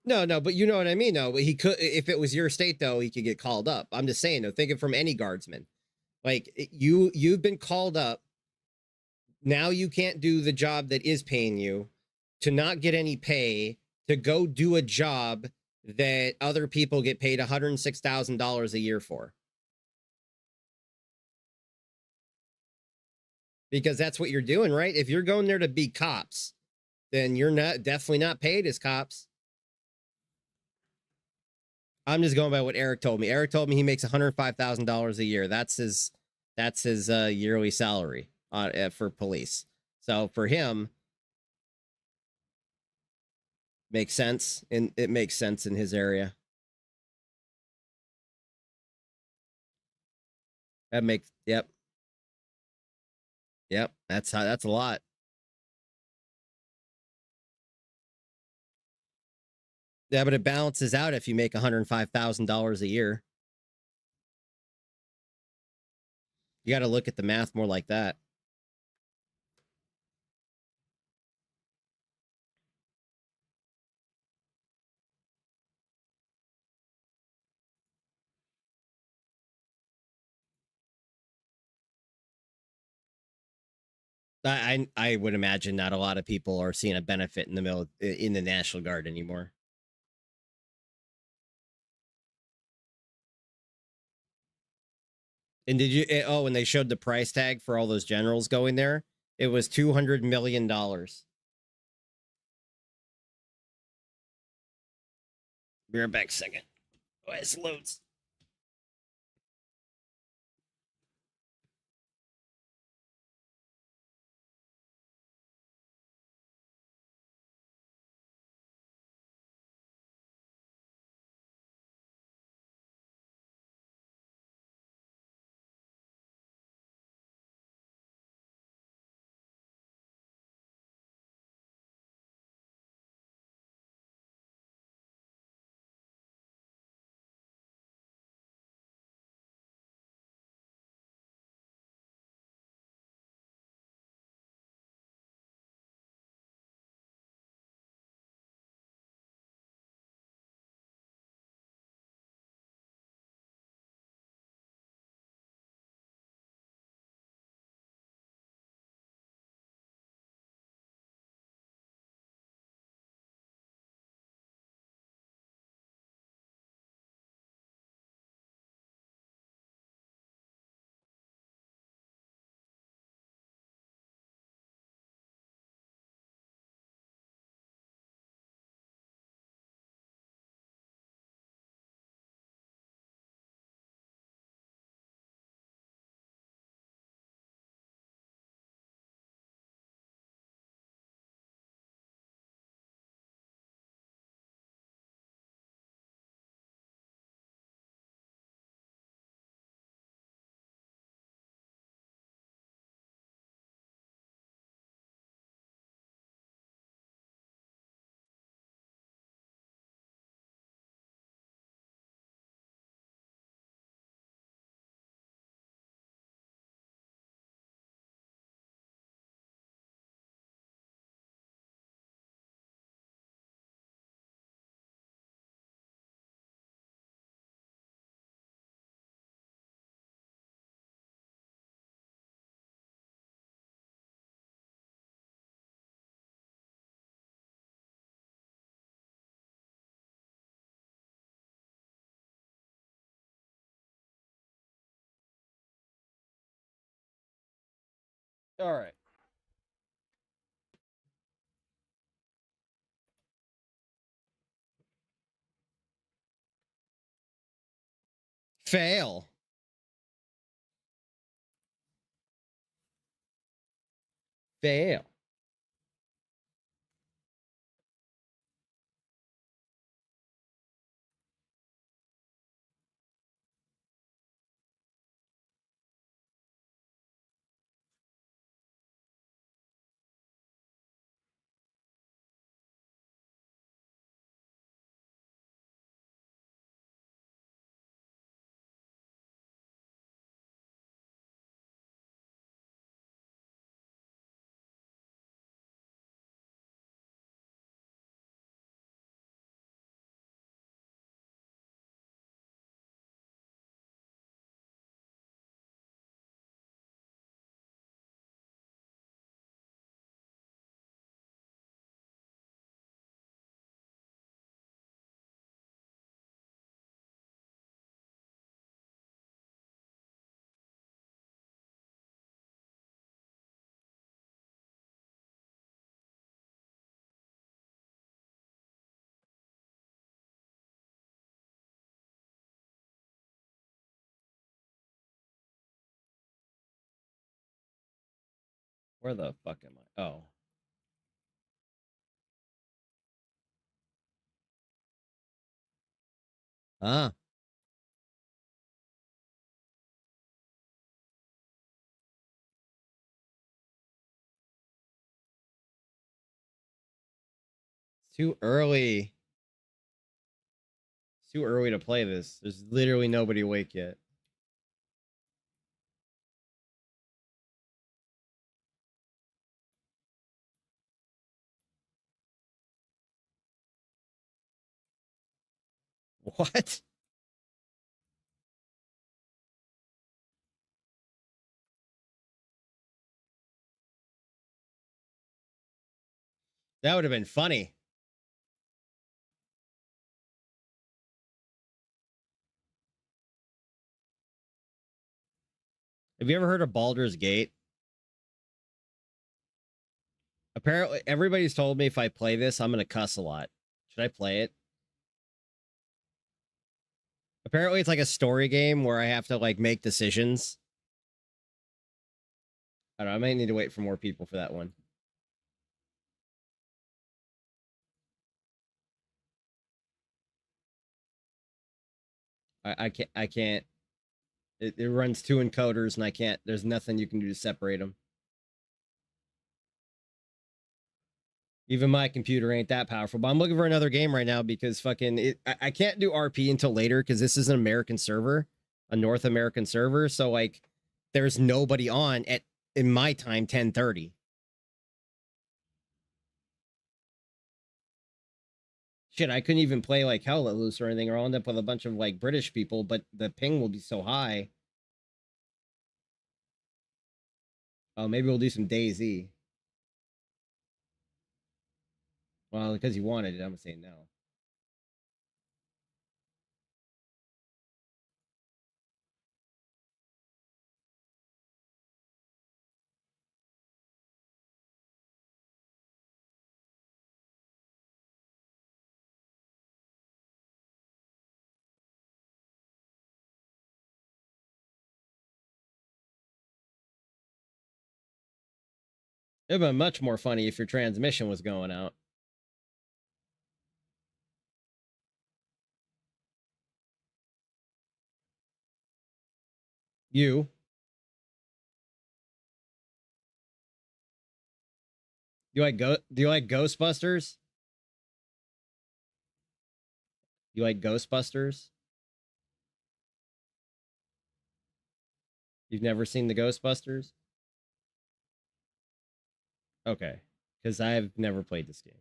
No, but you know what I mean. No, but he could, if it was your state though, he could get called up. I'm just saying, though, thinking from any guardsman, like you've been called up. Now you can't do the job that is paying you, to not get any pay, to go do a job that other people get paid $106,000 a year for. Because that's what you're doing, right? If you're going there to be cops, then you're definitely not paid as cops. I'm just going by what Eric told me. Eric told me he makes $105,000 a year. That's his yearly salary for police. So for him, makes sense, and it makes sense in his area. That makes yep. That's a lot. Yeah, but it balances out if you make $105,000 a year. You got to look at the math more like that. I would imagine not a lot of people are seeing a benefit in the National Guard anymore. And did you? Oh, when they showed the price tag for all those generals going there, it was $200 million. Be right back. Second. Oh, it loads. All right. Fail. Fail. Where the fuck am I? Oh. Ah. It's too early. It's too early to play this. There's literally nobody awake yet. What? That would have been funny. Have you ever heard of Baldur's Gate? Apparently, everybody's told me if I play this, I'm going to cuss a lot. Should I play it? Apparently, it's like a story game where I have to like make decisions. I don't know. I might need to wait for more people for that one. I can't. I can't. It runs two encoders, and I can't. There's nothing you can do to separate them. Even my computer ain't that powerful. But I'm looking for another game right now because fucking I can't do RP until later because this is an American server, a North American server. So like, there's nobody on at in my time 10:30. Shit, I couldn't even play like Hell Let Loose or anything, or I'll end up with a bunch of like British people, but the ping will be so high. Oh, maybe we'll do some DayZ. Well, because you wanted it, I'm saying no. It'd been much more funny if your transmission was going out. You. Do you like Ghostbusters? You like Ghostbusters? You've never seen the Ghostbusters? Okay. Because I've never played this game.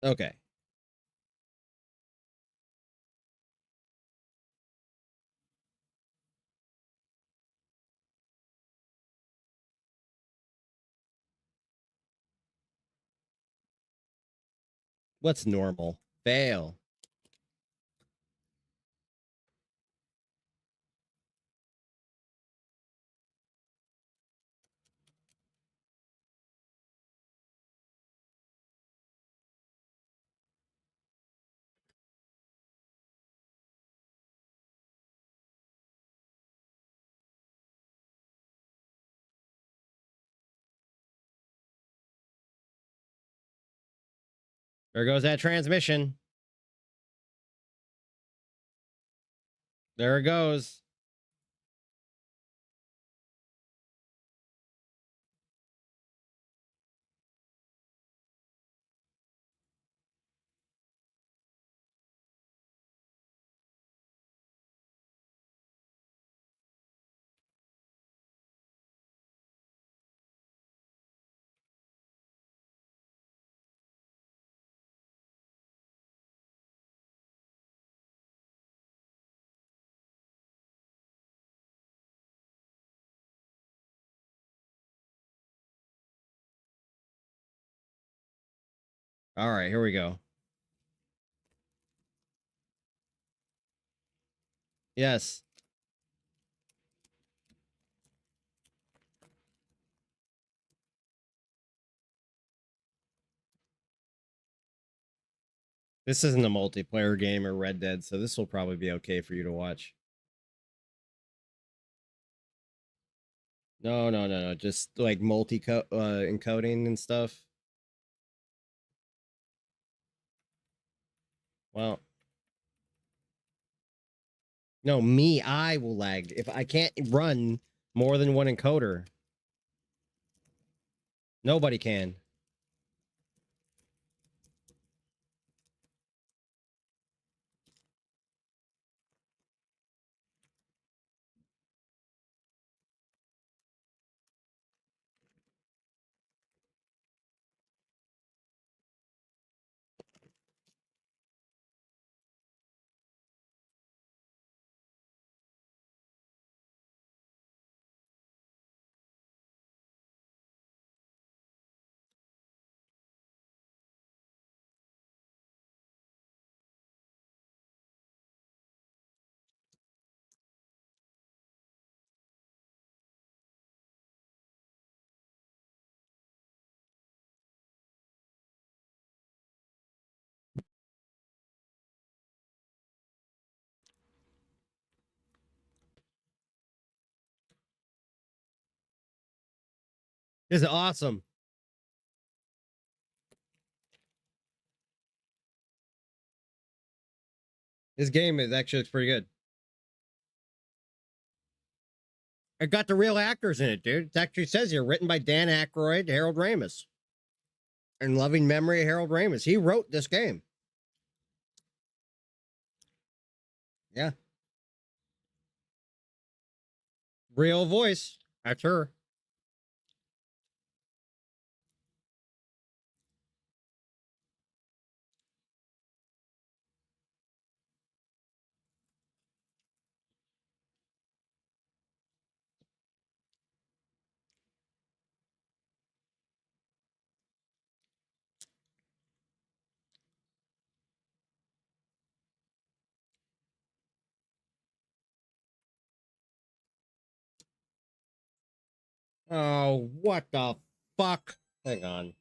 Okay. What's normal? Fail. There goes that transmission. There it goes. All right, here we go. Yes. This isn't a multiplayer game or Red Dead, so this will probably be okay for you to watch. No, no, no, no. Just like encoding and stuff. Well, no, I will lag if I can't run more than one encoder. Nobody can. This is awesome. This game is actually looks pretty good. It got the real actors in it, dude. It actually says here, written by Dan Aykroyd, Harold Ramis. In loving memory of Harold Ramis. He wrote this game. Yeah. Real voice. That's her. Oh, what the fuck? Hang on.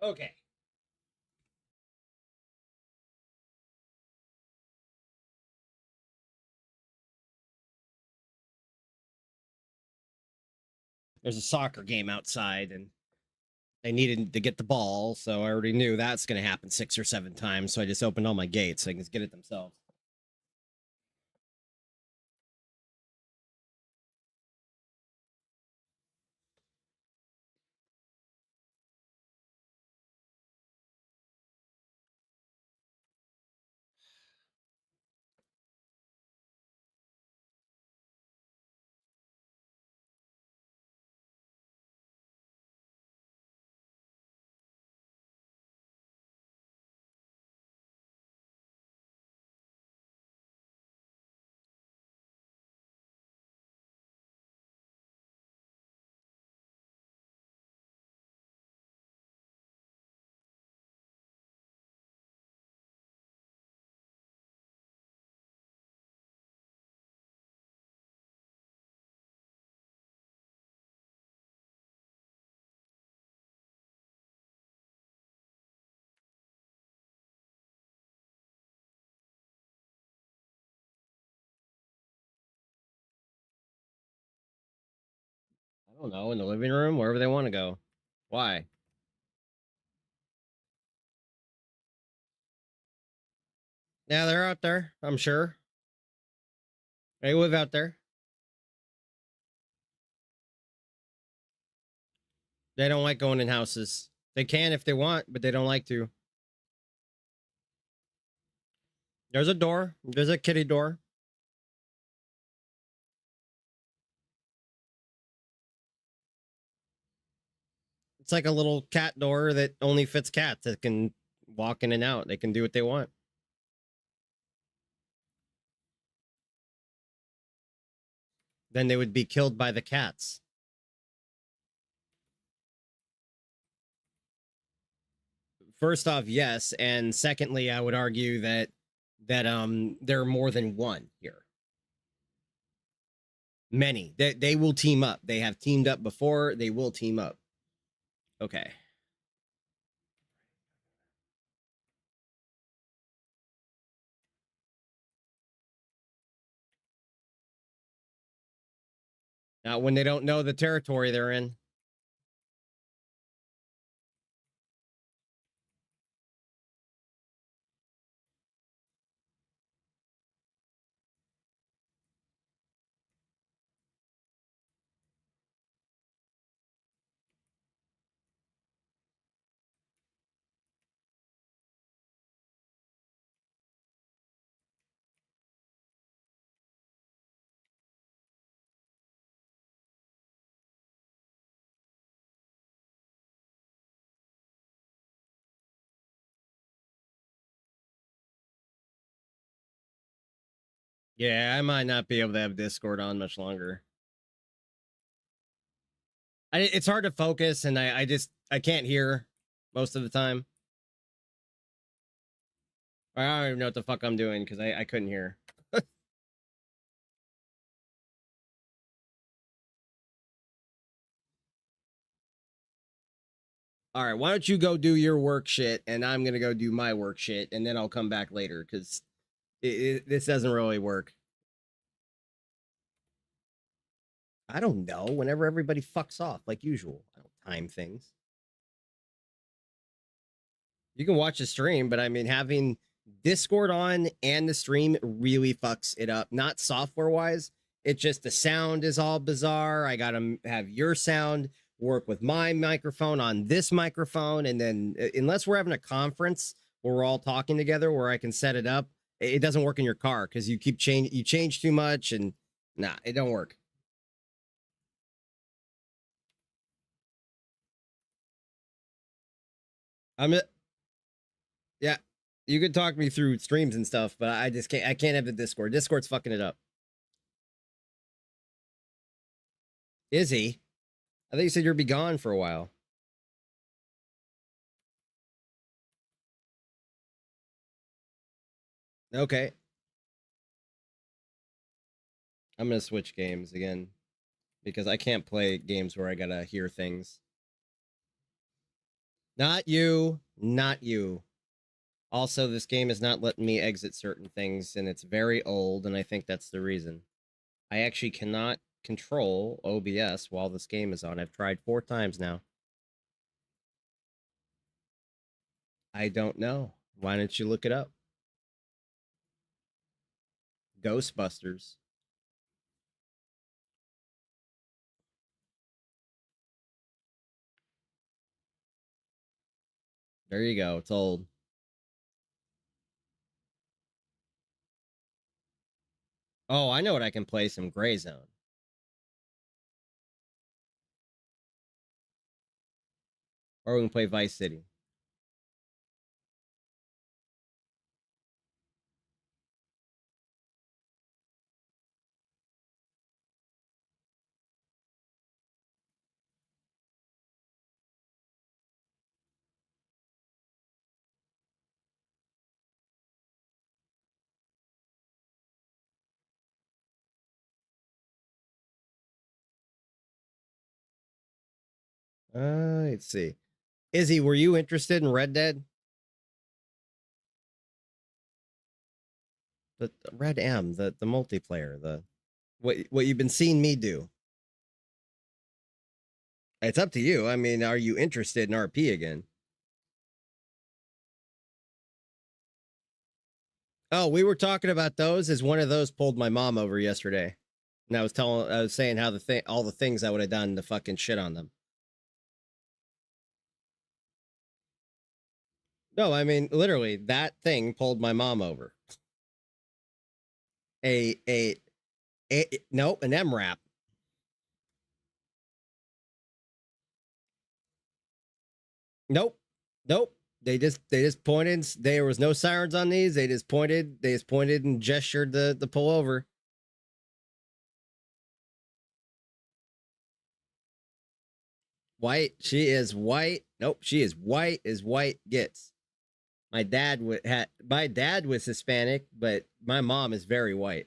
Okay. There's a soccer game outside, and they needed to get the ball, so I already knew that's going to happen 6 or 7 times. So I just opened all my gates so they can get it themselves. I don't know, in the living room, wherever they want to go. Why? Yeah, they're out there, I'm sure. They live out there. They don't like going in houses. They can if they want, but they don't like to. There's a door. There's a kitty door. It's like a little cat door that only fits cats that can walk in and out. They can do what they want. Then they would be killed by the cats. First off, yes, and secondly, I would argue that there are more than one here. Many. They will team up. They have teamed up before. They will team up. Okay. Now, when they don't know the territory they're in. Yeah, I might not be able to have Discord on much longer. It's hard to focus, and I can't hear most of the time. I don't even know what the fuck I'm doing because I couldn't hear. All right, why don't you go do your work shit, and I'm gonna go do my work shit, and then I'll come back later because this doesn't really work. I don't know. Whenever everybody fucks off, like usual, I don't time things. You can watch the stream, but I mean, having Discord on and the stream really fucks it up. Not software wise, it's just the sound is all bizarre. I gotta have your sound work with my microphone on this microphone, and then unless we're having a conference where we're all talking together, where I can set it up, it doesn't work in your car because you keep you change too much, and nah, it don't work. I'm Yeah, you could talk me through streams and stuff, but I just can't. I can't have the Discord. Discord's fucking it up. Is he? I think you said you'd be gone for a while. Okay. I'm gonna switch games again because I can't play games where I gotta hear things. Not you. Not you. Also, this game is not letting me exit certain things, and it's very old, and I think that's the reason. I actually cannot control OBS while this game is on. I've tried 4 times now. I don't know. Why don't you look it up? Ghostbusters. There you go. It's old. Oh, I know what I can play, some Gray Zone. Or we can play Vice City. Let's see. Izzy, were you interested in Red Dead? The Red M, the multiplayer, the what you've been seeing me do. It's up to you. I mean, are you interested in RP again? Oh, we were talking about those as one of those pulled my mom over yesterday. And I was saying how all the things I would have done to fucking shit on them. No, I mean, literally, that thing pulled my mom over. A nope, an MRAP. Nope. Nope. They just pointed. There was no sirens on these. They just pointed. They just pointed and gestured the pull over. White. She is white. Nope. She is white as white gets. My dad was Hispanic, but my mom is very white.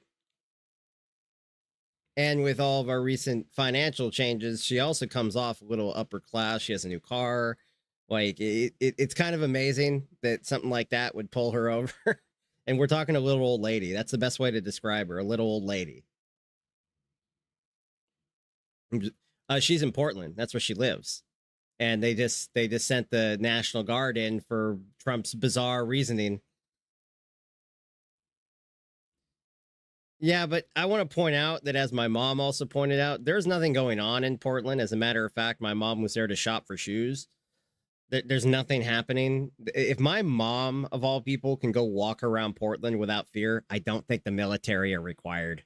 And with all of our recent financial changes, she also comes off a little upper class. She has a new car. Like it's kind of amazing that something like that would pull her over. And we're talking a little old lady. That's the best way to describe her, a little old lady. She's in Portland. That's where she lives. And they just sent the National Guard in for Trump's bizarre reasoning. Yeah, but I want to point out that, as my mom also pointed out, there's nothing going on in Portland. As a matter of fact, my mom was there to shop for shoes. There's nothing happening. If my mom, of all people, can go walk around Portland without fear, I don't think the military are required.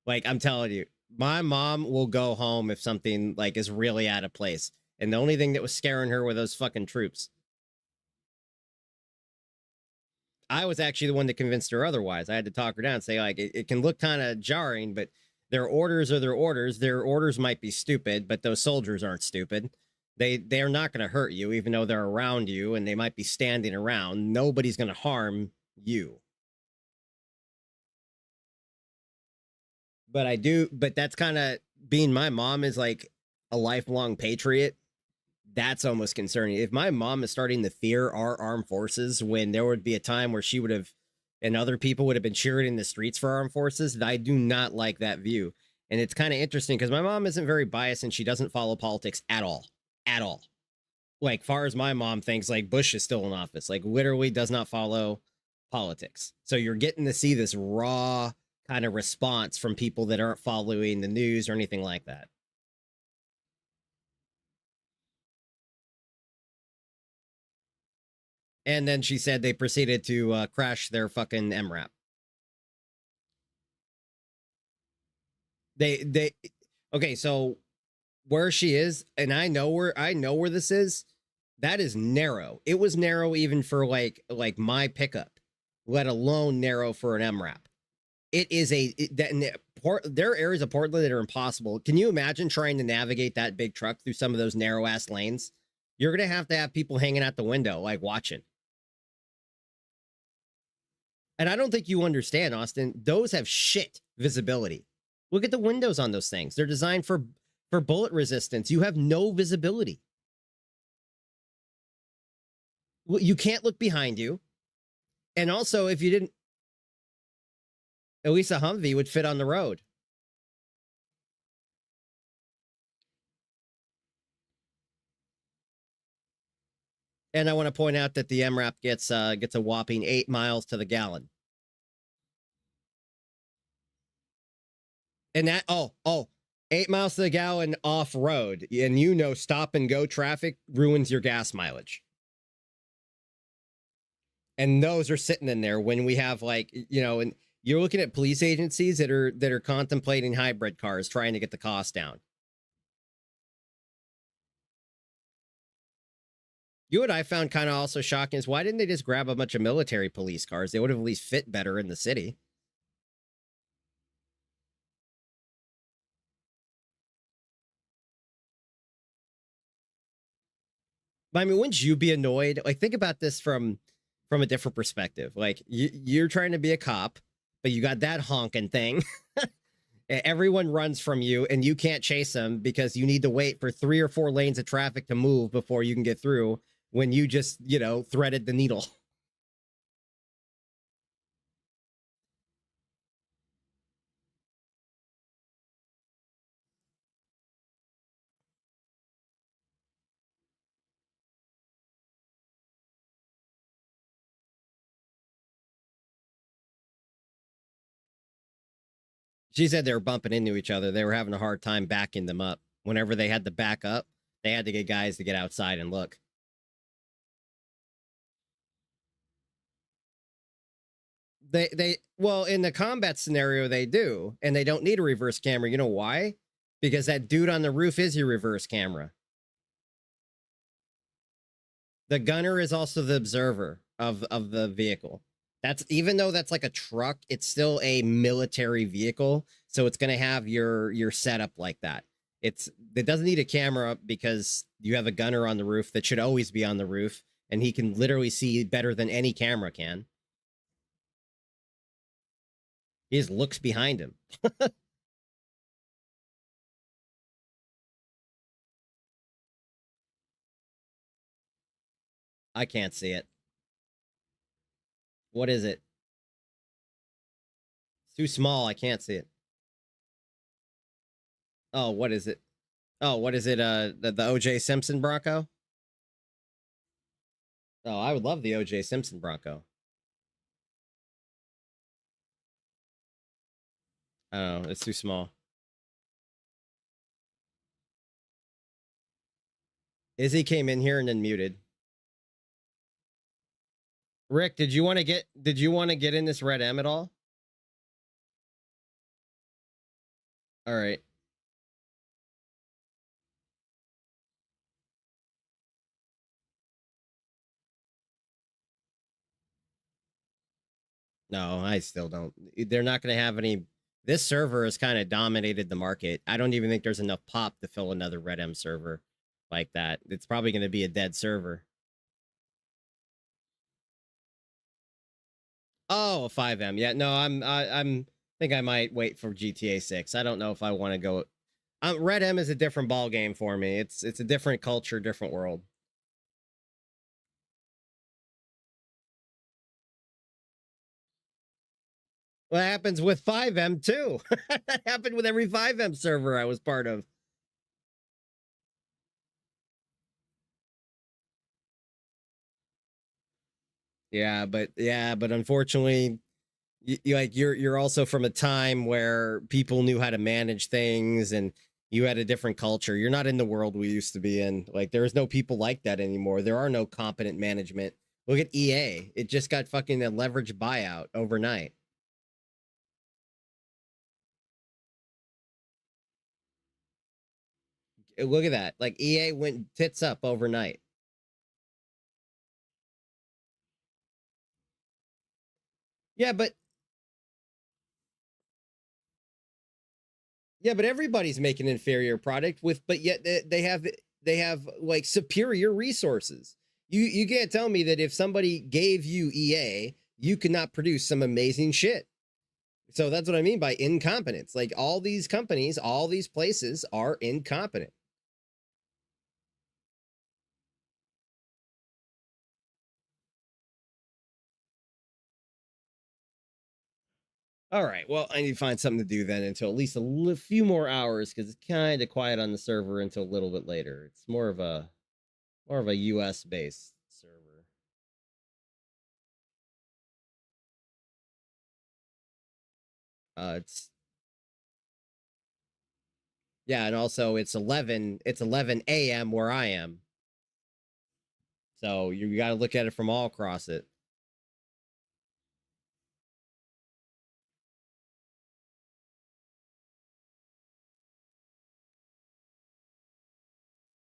Like, I'm telling you, my mom will go home if something like is really out of place. And the only thing that was scaring her were those fucking troops. I was actually the one that convinced her otherwise. I had to talk her down and say, like, it can look kind of jarring, but their orders are their orders. Their orders might be stupid, but those soldiers aren't stupid. They're not going to hurt you, even though they're around you and they might be standing around. Nobody's going to harm you. But that's kind of, being my mom is like a lifelong patriot. That's almost concerning. If my mom is starting to fear our armed forces, when there would be a time where she would have, and other people would have been cheering in the streets for armed forces, I do not like that view. And it's kind of interesting because my mom isn't very biased and she doesn't follow politics at all. At all. Like, far as my mom thinks, like, Bush is still in office, like, literally does not follow politics. So you're getting to see this raw kind of response from people that aren't following the news or anything like that. And then she said they proceeded to crash their fucking MRAP. They okay, so where she is, and I know where this is, that is narrow. It was narrow even for like my pickup, let alone narrow for an MRAP. It is there are areas of Portland that are impossible. Can you imagine trying to navigate that big truck through some of those narrow ass lanes? You're gonna have to have people hanging out the window, like, watching. And I don't think you understand, Austin. Those have shit visibility. Look at the windows on those things. They're designed for bullet resistance. You have no visibility. Well, you can't look behind you. And also, if you didn't, at least a Humvee would fit on the road. And I want to point out that the MRAP gets a whopping 8 miles to the gallon. And that 8 miles to the gallon off road, and you know, stop and go traffic ruins your gas mileage. And those are sitting in there when we have, like, you know, and you're looking at police agencies that are contemplating hybrid cars, trying to get the cost down. You know what I found kind of also shocking is, why didn't they just grab a bunch of military police cars? They would have at least fit better in the city. I mean, wouldn't you be annoyed? Like, think about this from a different perspective. Like, you're trying to be a cop, but you got that honking thing. Everyone runs from you, and you can't chase them because you need to wait for 3 or 4 lanes of traffic to move before you can get through, when you just, you know, threaded the needle. She said they were bumping into each other. They were having a hard time backing them up. Whenever they had to back up, they had to get guys to get outside and look. Well, in the combat scenario, they do, and they don't need a reverse camera. You know why? Because that dude on the roof is your reverse camera. The gunner is also the observer of the vehicle. That's, even though that's like a truck, it's still a military vehicle, so it's going to have your setup like that. It doesn't need a camera because you have a gunner on the roof that should always be on the roof, and he can literally see better than any camera can. He just looks behind him. I can't see it. What is it? It's too small. I can't see it. Oh, what is it? Oh, what is it? The OJ Simpson Bronco? Oh, I would love the OJ Simpson Bronco. I don't know. It's too small. Izzy came in here and then muted. Rick, did you want to get in this Red M at all? All right. No, I still don't. They're not going to have any. This server has kind of dominated the market. I don't even think there's enough pop to fill another Red M server like that. It's probably going to be a dead server. Oh, 5M. Yeah, no, I'm think I might wait for GTA 6. I don't know if I want to go. Red M is a different ball game for me. It's a different culture, different world. What happens with 5M too? That happened with every 5M server I was part of. Yeah, but unfortunately, you're also from a time where people knew how to manage things, and you had a different culture. You're not in the world we used to be in. Like, there's no people like that anymore. There are no competent management. Look at EA. It just got fucking a leverage buyout overnight. Look at that. Like, EA went tits up overnight. Yeah, but everybody's making an inferior product but yet they have like superior resources. You can't tell me that if somebody gave you EA, you could not produce some amazing shit. So that's what I mean by incompetence. Like all these companies, all these places are incompetent. All right. Well, I need to find something to do then until at least few more hours because it's kind of quiet on the server until a little bit later. It's more of a US based server. It's yeah, and also it's 11 a.m. where I am. So you got to look at it from all across it.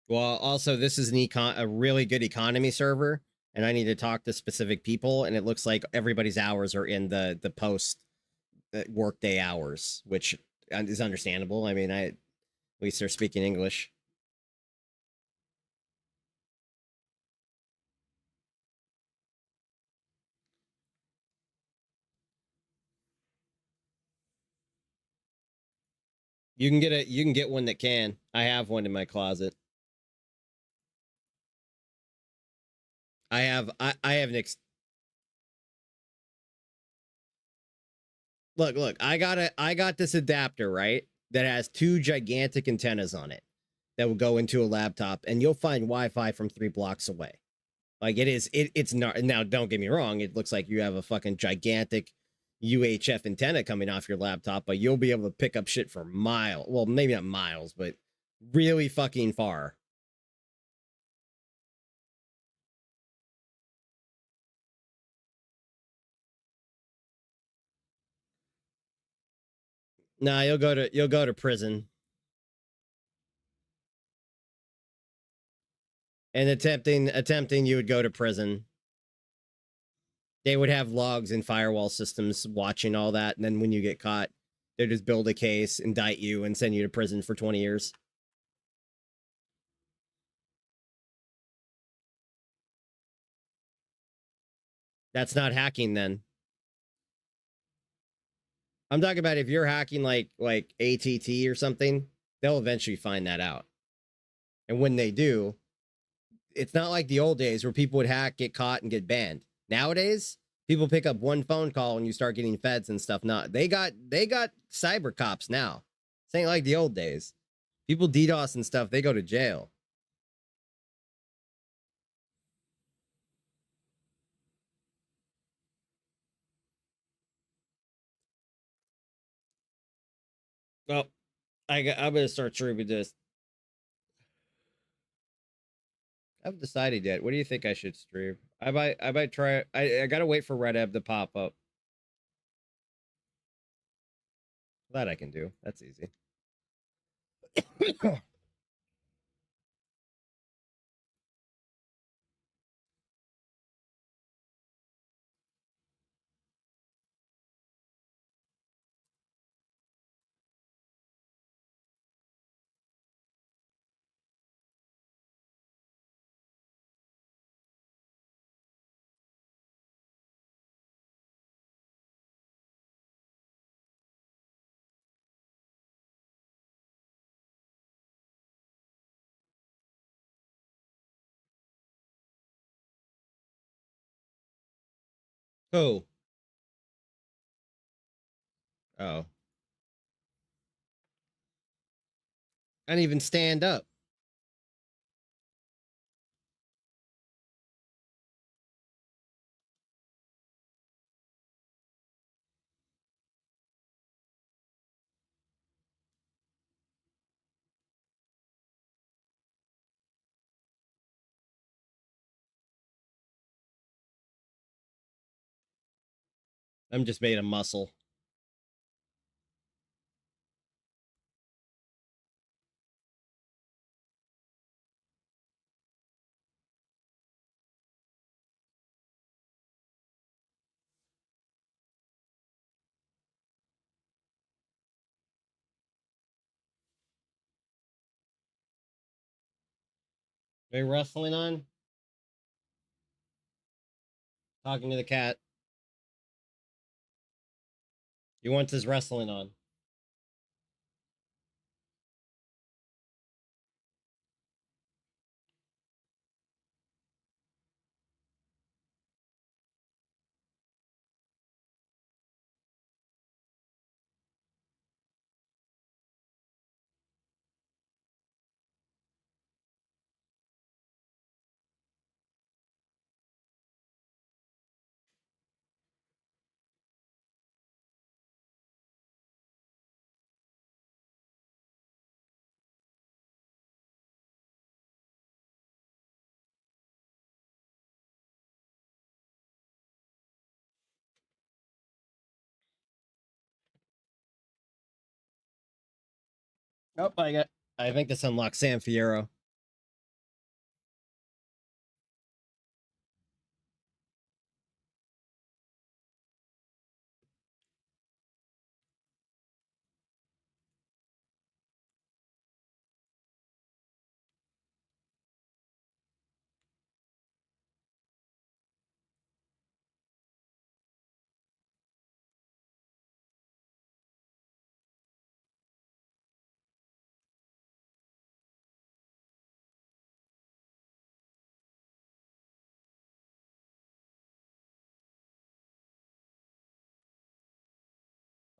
Well, also this is a really good economy server, and I need to talk to specific people, and it looks like everybody's hours are in the post workday hours, which is understandable. I mean, I at least they're speaking English. You can get one that can. I have one in my closet. I have an look, I got this adapter, right? That has two gigantic antennas on it that will go into a laptop, and you'll find Wi-Fi from 3 blocks away. Like it's not now, don't get me wrong, it looks like you have a fucking gigantic UHF antenna coming off your laptop, but you'll be able to pick up shit for miles. Well, maybe not miles, but really fucking far. Nah, you'll go to prison. And attempting you would go to prison. They would have logs and firewall systems watching all that, and then when you get caught, they just build a case, indict you, and send you to prison for 20 years. That's not hacking then. I'm talking about if you're hacking like ATT or something, they'll eventually find that out. And when they do, it's not like the old days where people would hack, get caught, and get banned. Nowadays, people pick up one phone call and you start getting feds and stuff. Not they got cyber cops now. This ain't like the old days. People DDoS and stuff, they go to jail. Well, I'm gonna start streaming this. I haven't decided yet. What do you think I should stream? I might try. I gotta wait for Red Ebb to pop up. That I can do. That's easy. Oh, oh, I didn't even stand up. I'm just made of muscle. Are you wrestling on? Talking to the cat. He wants his wrestling on. Oh, I think this unlocks San Fierro.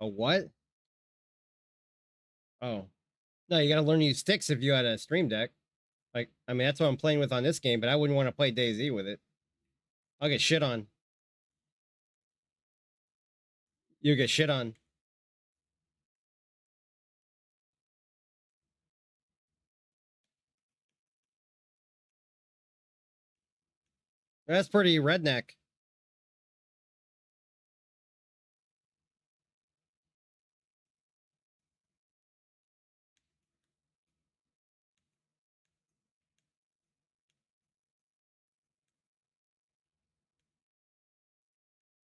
A what? Oh. No, you gotta learn to use sticks if you had a stream deck. Like, I mean, that's what I'm playing with on this game, but I wouldn't want to play DayZ with it. I'll get shit on. You get shit on. That's pretty redneck.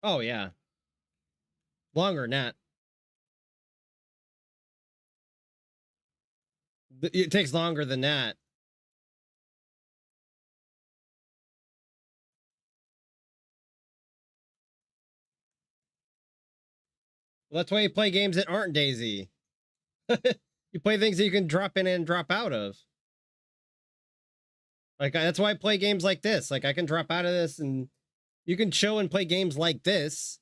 Oh, yeah. Longer than that. It takes longer than that. Well, that's why you play games that aren't DayZ. You play things that you can drop in and drop out of. Like, that's why I play games like this. Like, I can drop out of this and you can chill and play games like this.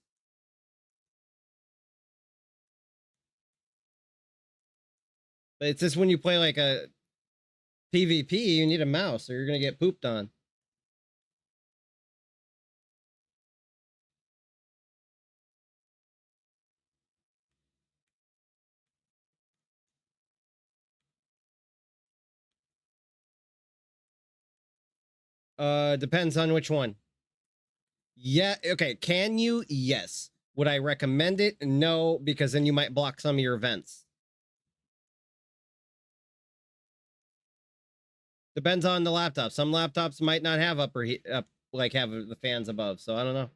But it's just when you play like a PvP, you need a mouse or you're going to get pooped on. Depends on which one. Yeah, okay. Can you? Yes. Would I recommend it? No, because then you might block some of your events. Depends on the laptop. Some laptops might not have upper heat, like have the fans above. So I don't know.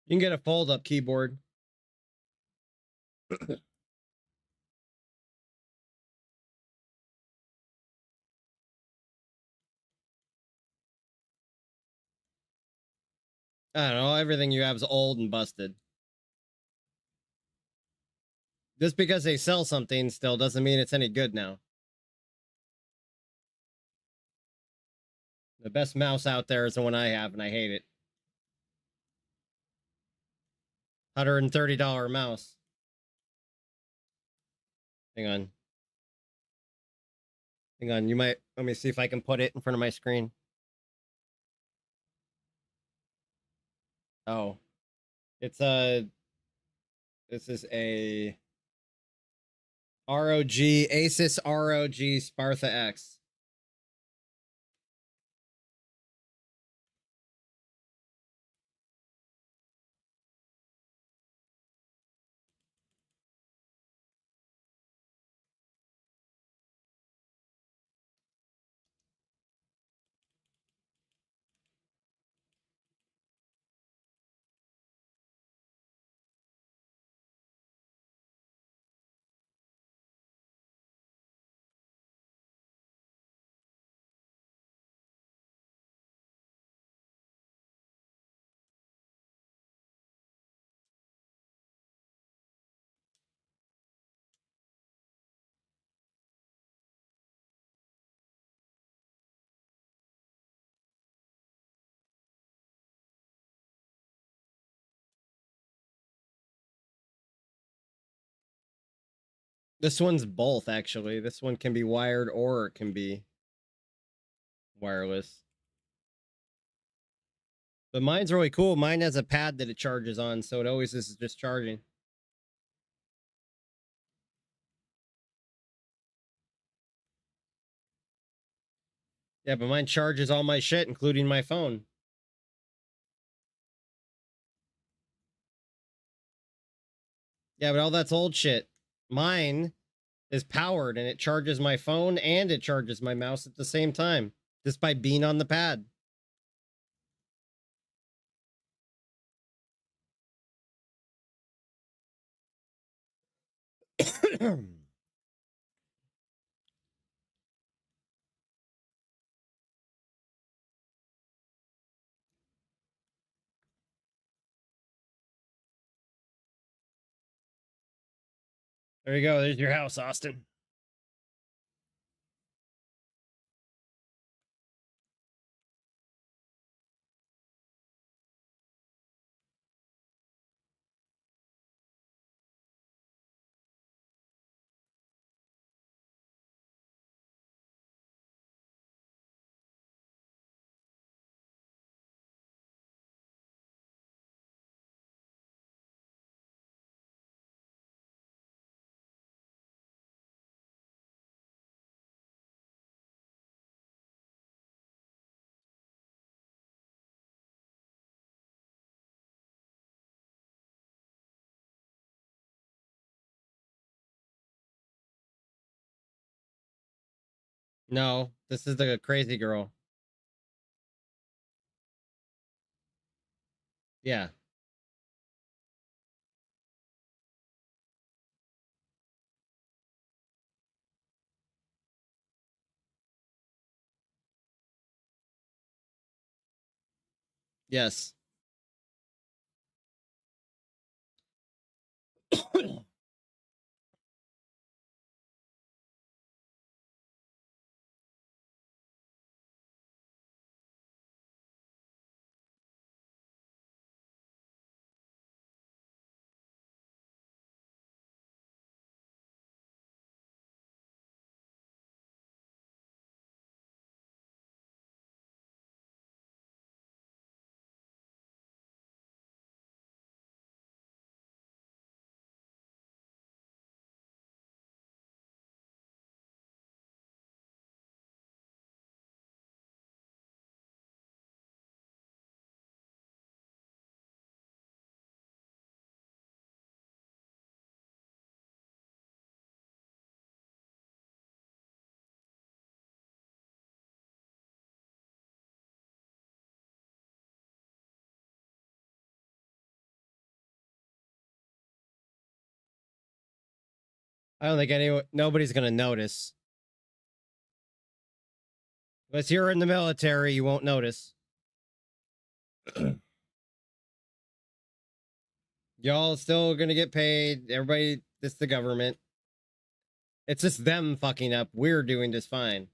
You can get a fold-up keyboard. I don't know. Everything you have is old and busted. Just because they sell something still doesn't mean it's any good now. The best mouse out there is the one I have, and I hate it. $130 mouse. Hang on. Hang on. You might let me see if I can put it in front of my screen. Oh. It's a this is a ROG Asus ROG Sparta X. This one's both, actually. This one can be wired or it can be wireless. But mine's really cool. Mine has a pad that it charges on, so it always is just charging. Yeah, but mine charges all my shit, including my phone. Yeah, but all that's old shit. Mine is powered and it charges my phone and it charges my mouse at the same time, just by being on the pad. There you go. There's your house, Austin. No, this is the crazy girl. Yeah. Yes. I don't think nobody's gonna notice. Unless you're in the military, you won't notice. Y'all still gonna get paid. Everybody, it's the government. It's just them fucking up. We're doing just fine.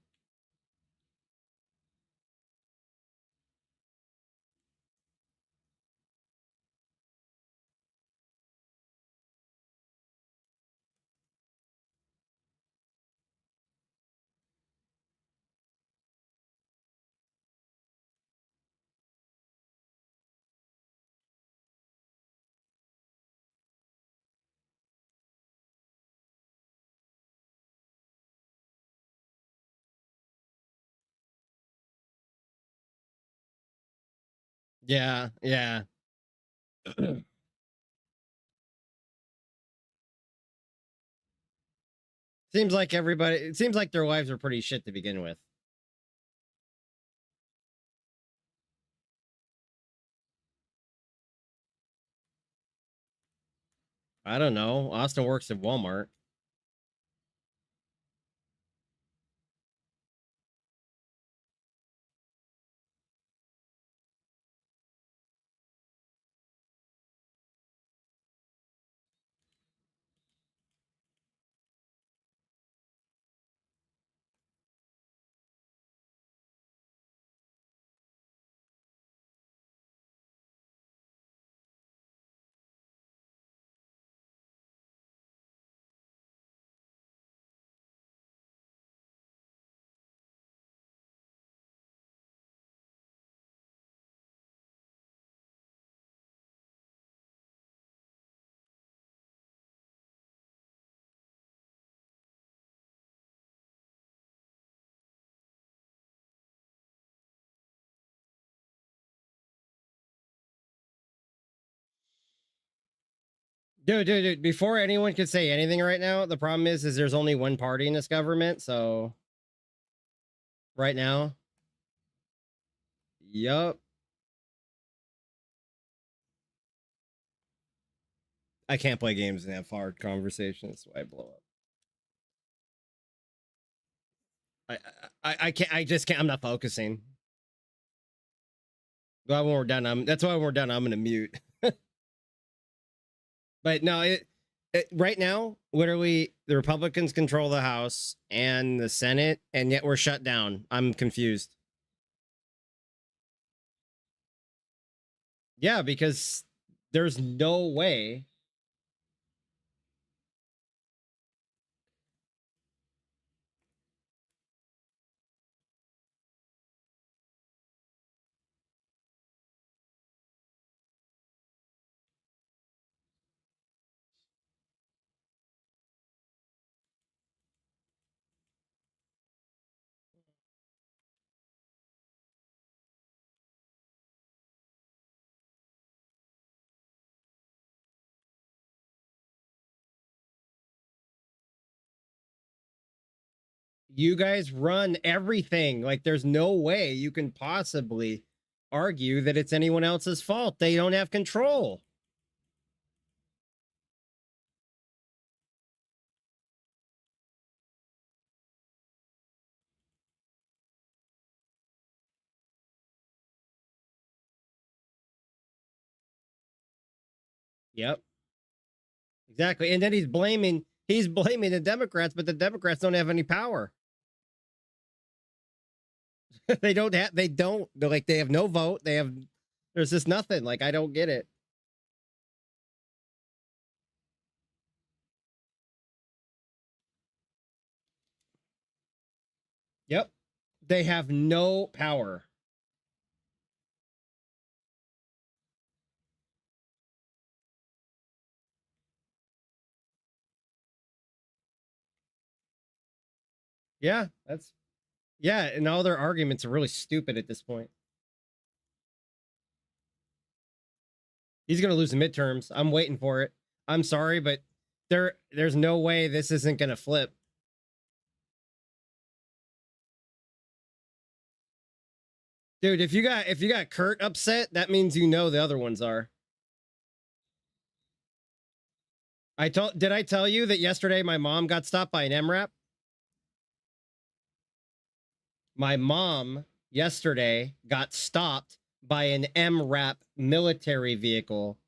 Yeah, yeah. Seems like everybody. It seems like their lives are pretty shit to begin with. I don't know. Austin works at Walmart. Dude, before anyone could say anything right now, the problem is there's only one party in this government, so right now. Yup. I can't play games and have hard conversations, so I blow up. I can't. I just can't. I'm not focusing. Well, when we're done, that's why when we're done, I'm gonna mute. But no, right now, literally, the Republicans control the House and the Senate, and yet we're shut down. I'm confused. Yeah, because there's no way. You guys run everything. Like, there's no way you can possibly argue that it's anyone else's fault. They don't have control. Yep. Exactly. And then he's blaming the Democrats, but the Democrats don't have any power. They don't. They're like, they have no vote. There's just nothing. Like, I don't get it. Yep. They have no power. Yeah, and all their arguments are really stupid at this point. He's gonna lose the midterms. I'm waiting for it. I'm sorry, but there's no way this isn't gonna flip. Dude, if you got Kurt upset, that means you know the other ones are. Did I tell you that yesterday my mom got stopped by an MRAP? My mom yesterday got stopped by an MRAP military vehicle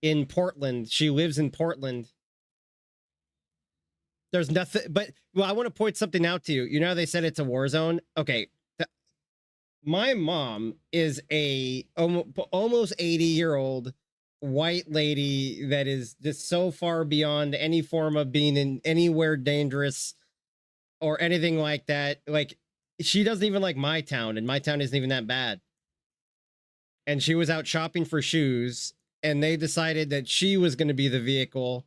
in Portland. She lives in Portland. There's nothing, but well, I want to point something out to you. You know how they said it's a war zone? Okay. My mom is a almost 80-year-old white lady that is just so far beyond any form of being in anywhere dangerous or anything like that. Like, she doesn't even like my town, and my town isn't even that bad. And she was out shopping for shoes, and they decided that she was going to be the vehicle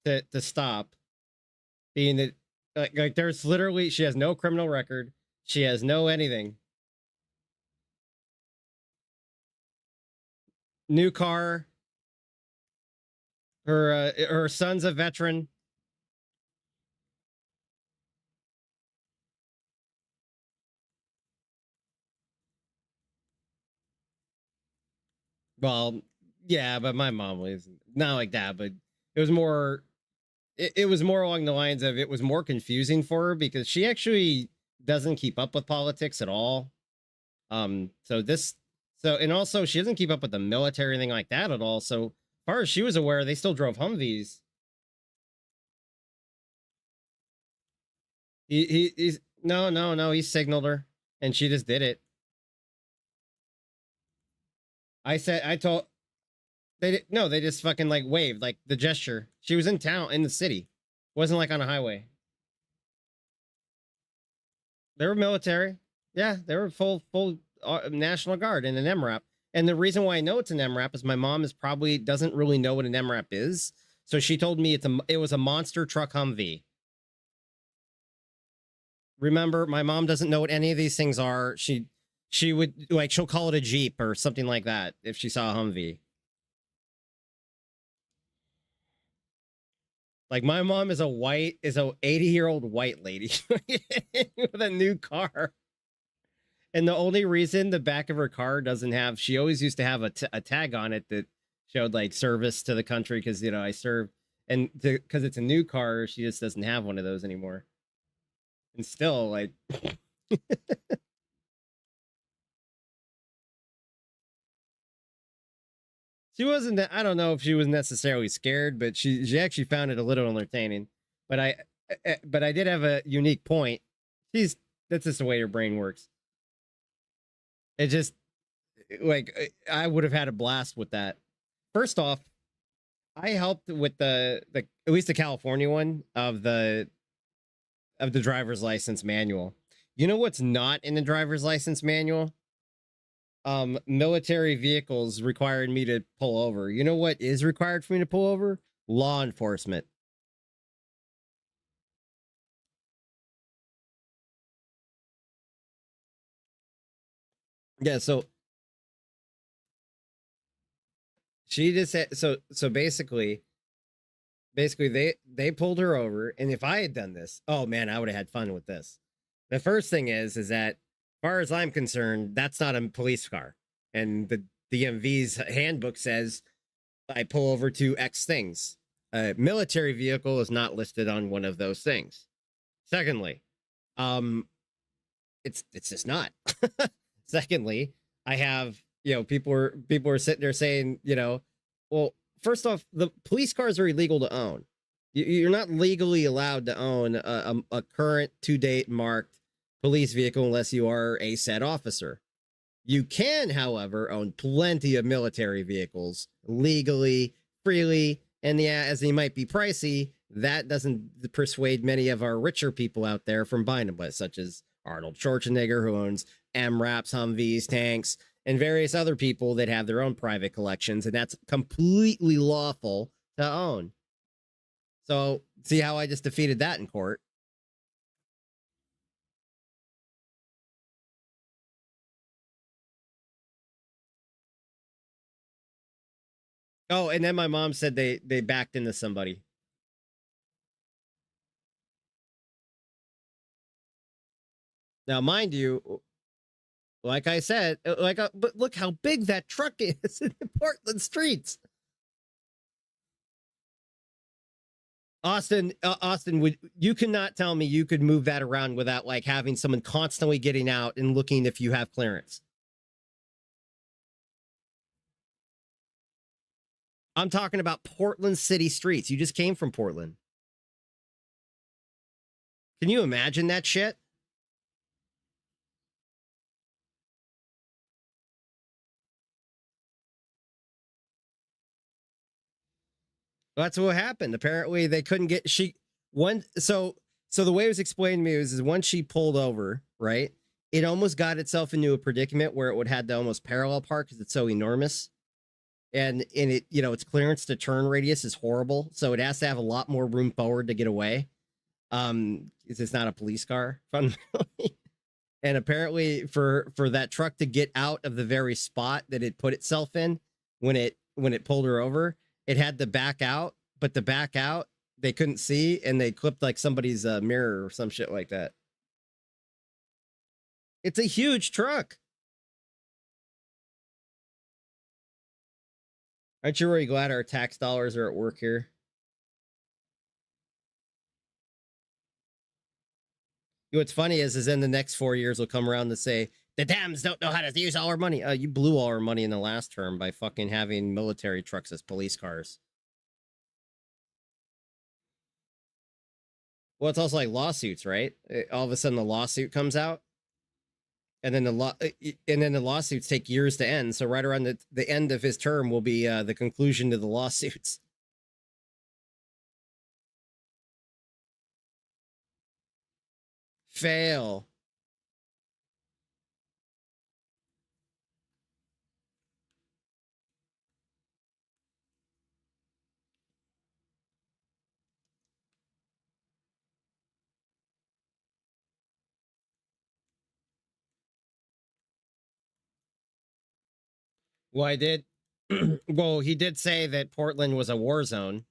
to stop. Being that, like there's literally, she has no criminal record, she has no anything. New car. Her son's a veteran. Well, yeah, but my mom was not like that, but it was more it was more along the lines of, it was more confusing for her because she actually doesn't keep up with politics at all. And also she doesn't keep up with the military or anything like that at all. So far as she was aware, they still drove Humvees. He's no, he signaled her and she just did it. I told they just fucking like waved, like the gesture. She was in town, in the city. Wasn't like on a highway. They were military. Yeah, they were full National Guard in an MRAP. And the reason why I know it's an MRAP is my mom probably doesn't really know what an MRAP is. So she told me it was a monster truck Humvee. Remember, my mom doesn't know what any of these things are. She would, like, she'll call it a Jeep or something like that if she saw a Humvee. Like my mom is a 80-year-old white lady with a new car. And the only reason the back of her car doesn't have, she always used to have a tag on it that showed like service to the country because, you know, I served. And because it's a new car, she just doesn't have one of those anymore. And still, like, she wasn't, I don't know if she was necessarily scared, but she actually found it a little entertaining. But I did have a unique point. That's just the way her brain works. It just, like, I would have had a blast with that. First off, I helped with the at least the California one of the driver's license manual. You know what's not in the driver's license manual? Military vehicles required me to pull over. You know what is required for me to pull over? Law enforcement. Yeah, so she just said so basically they pulled her over, and if I had done this, oh man, I would have had fun with this. The first thing is that, as far as I'm concerned, that's not a police car, and the DMV's handbook says I pull over to X things. A military vehicle is not listed on one of those things. Secondly, it's just not. Secondly, I have, you know, people are sitting there saying, you know, well, first off, the police cars are illegal to own. You're not legally allowed to own a current to date marked police vehicle unless you are a said officer. You can, however, own plenty of military vehicles legally, freely, and yeah, as they might be pricey, that doesn't persuade many of our richer people out there from buying them, such as Arnold Schwarzenegger, who owns MRAPs, Humvees, tanks, and various other people that have their own private collections, and that's completely lawful to own. So, see how I just defeated that in court? Oh, and then my mom said they backed into somebody. Now, mind you, like I said, but look how big that truck is in the Portland streets. Austin, you cannot tell me you could move that around without like having someone constantly getting out and looking if you have clearance. I'm talking about Portland city streets. You just came from Portland. Can you imagine that shit? That's what happened. Apparently, they couldn't get so the way it was explained to me is once she pulled over, right? It almost got itself into a predicament where it would have to almost parallel park because it's so enormous. And in it, you know, its clearance to turn radius is horrible. So it has to have a lot more room forward to get away. It's not a police car, fundamentally. And apparently for that truck to get out of the very spot that it put itself in when it pulled her over, it had to back out, but the back out they couldn't see, and they clipped like somebody's mirror or some shit like that. It's a huge truck. Aren't you really glad our tax dollars are at work here? What's funny is in the next 4 years will come around to say the Dems don't know how to use all our money. You blew all our money in the last term by fucking having military trucks as police cars. Well, it's also like lawsuits, right? All of a sudden, the lawsuit comes out, and then the lawsuits take years to end. So right around the end of his term will be the conclusion to the lawsuits. Fail. Well, I did. Well, he did say that Portland was a war zone.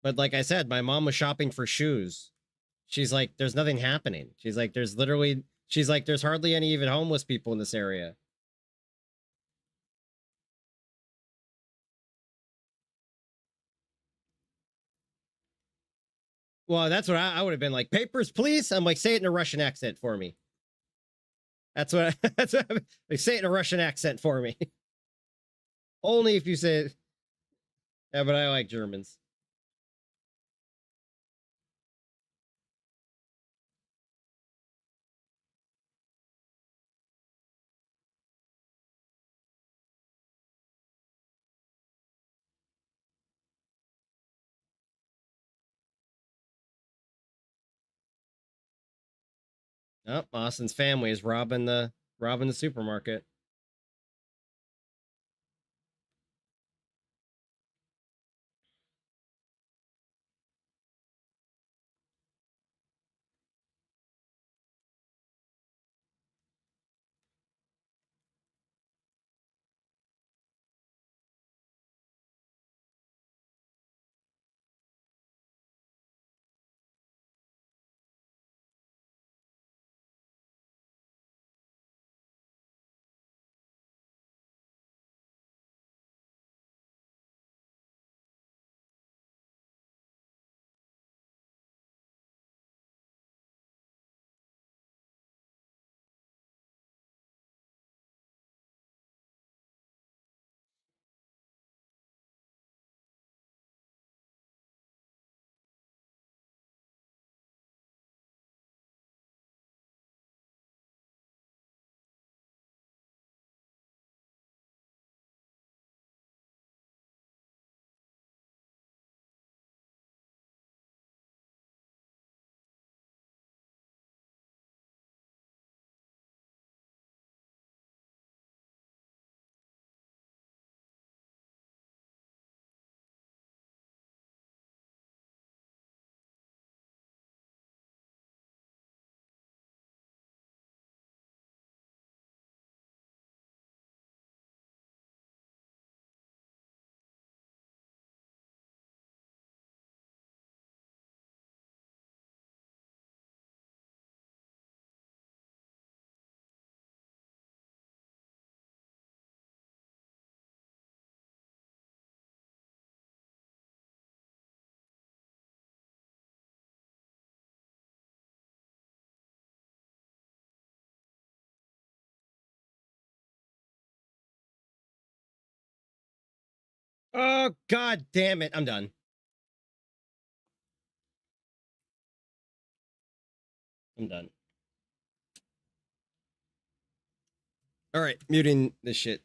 But like I said, my mom was shopping for shoes. She's like, there's nothing happening. She's like, there's hardly any even homeless people in this area. Well, that's what I would have been like. Papers, please. I'm like, say it in a Russian accent for me. That's what. That's what like, say it in a Russian accent for me. Only if you say it. Yeah, but I like Germans. Oh, Austin's family is robbing the supermarket. Oh god damn it! I'm done. I'm done. All right, muting this shit.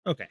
Okay.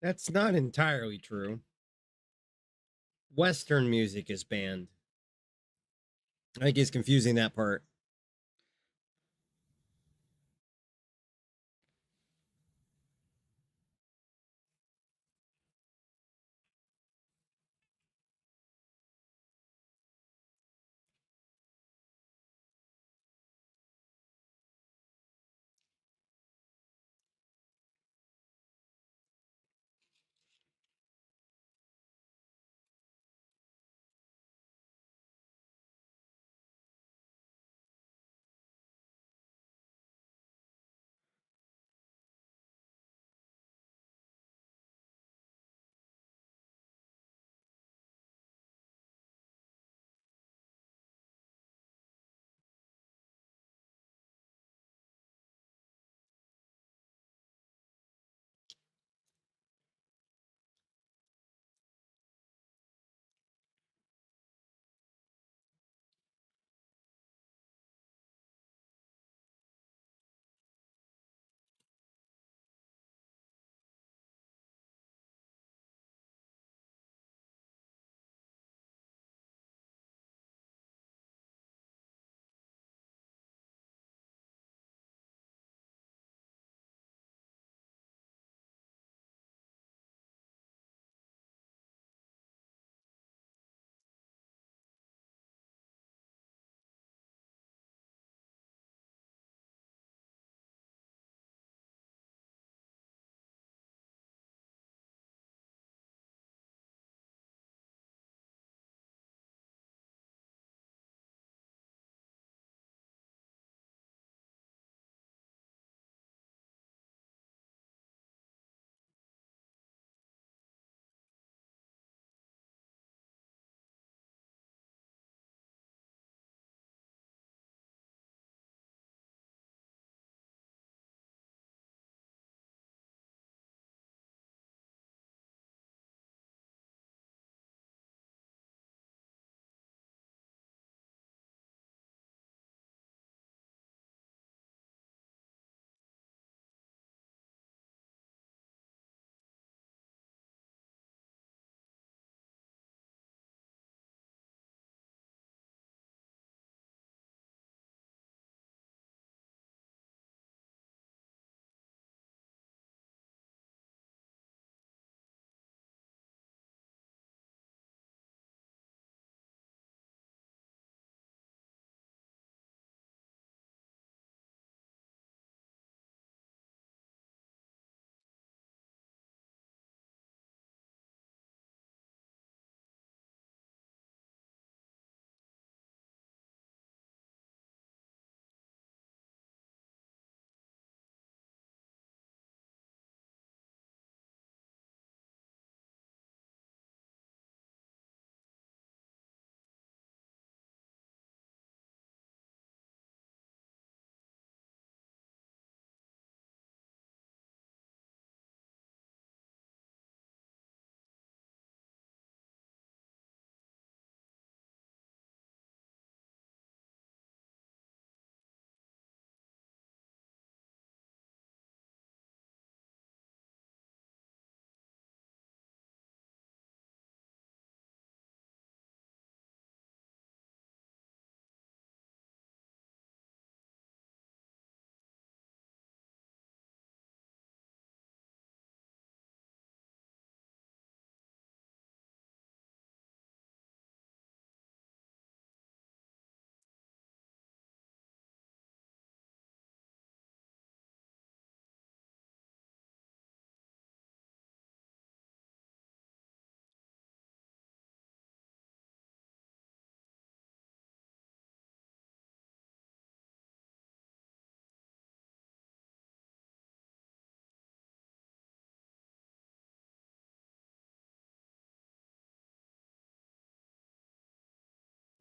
That's not entirely true. Western music is banned. I think he's confusing that part.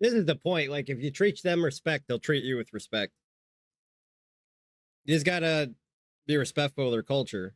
This is the point. Like, if you treat them respect, they'll treat you with respect. You just gotta be respectful of their culture.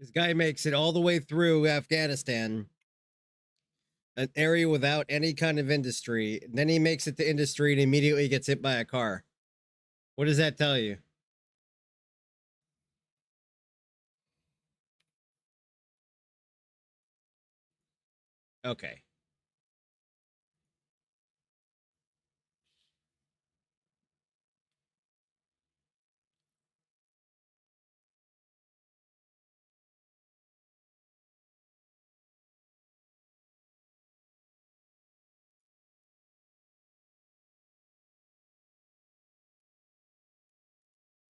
This guy makes it all the way through Afghanistan, an area without any kind of industry. Then he makes it to industry and immediately gets hit by a car. What does that tell you? Okay.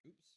Oops.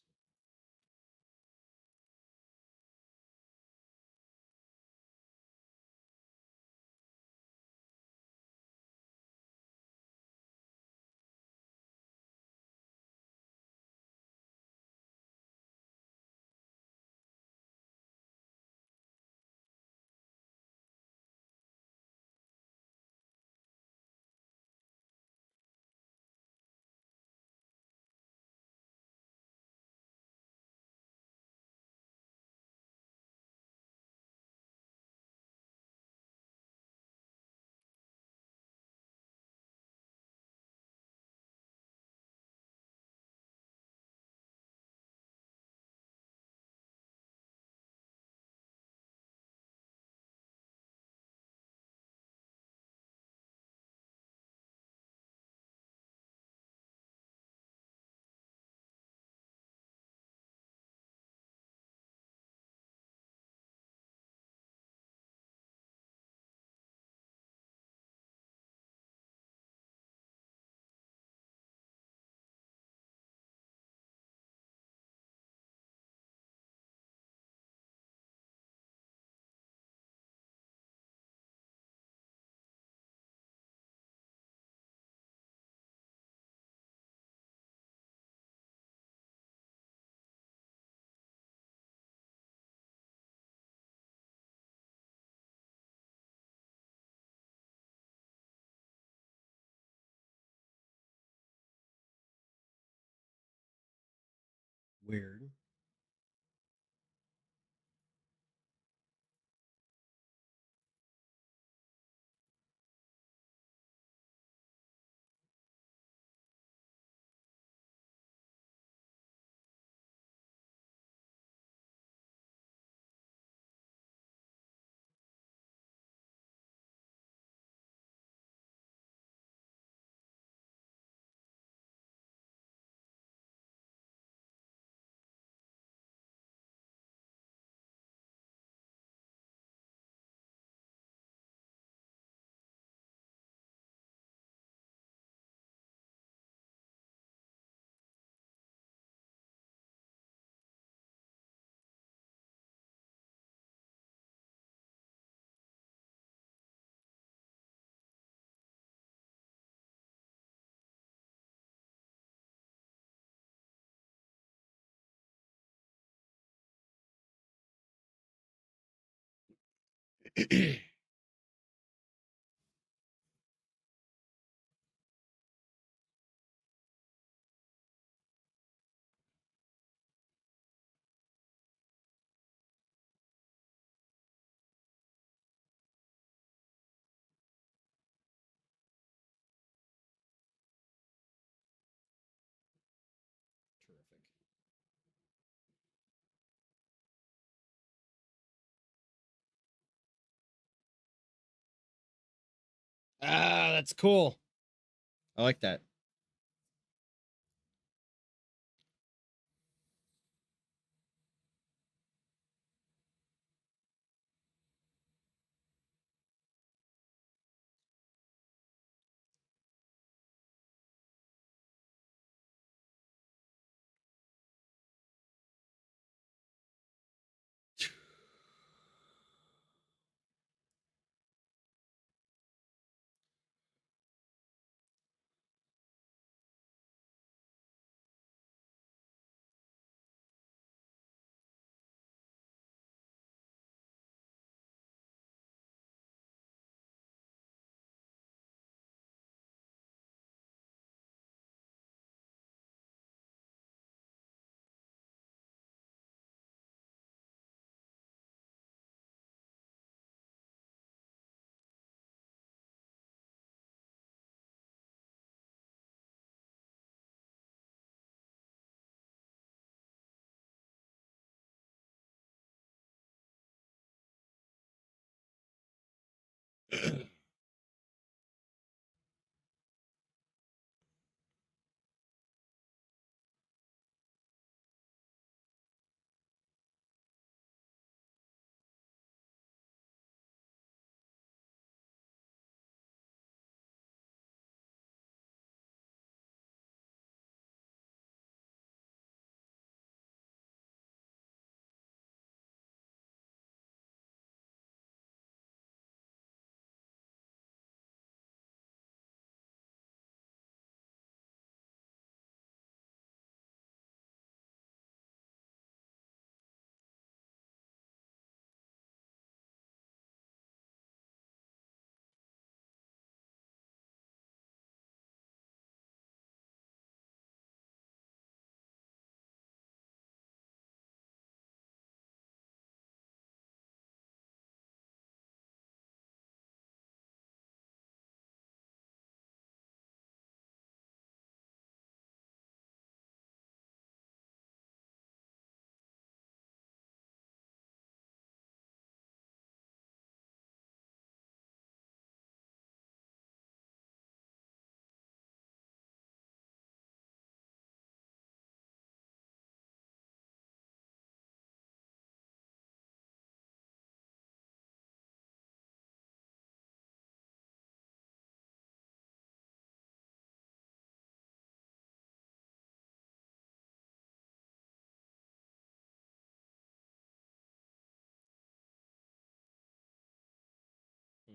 Weird. Terrific. Ah, that's cool. I like that.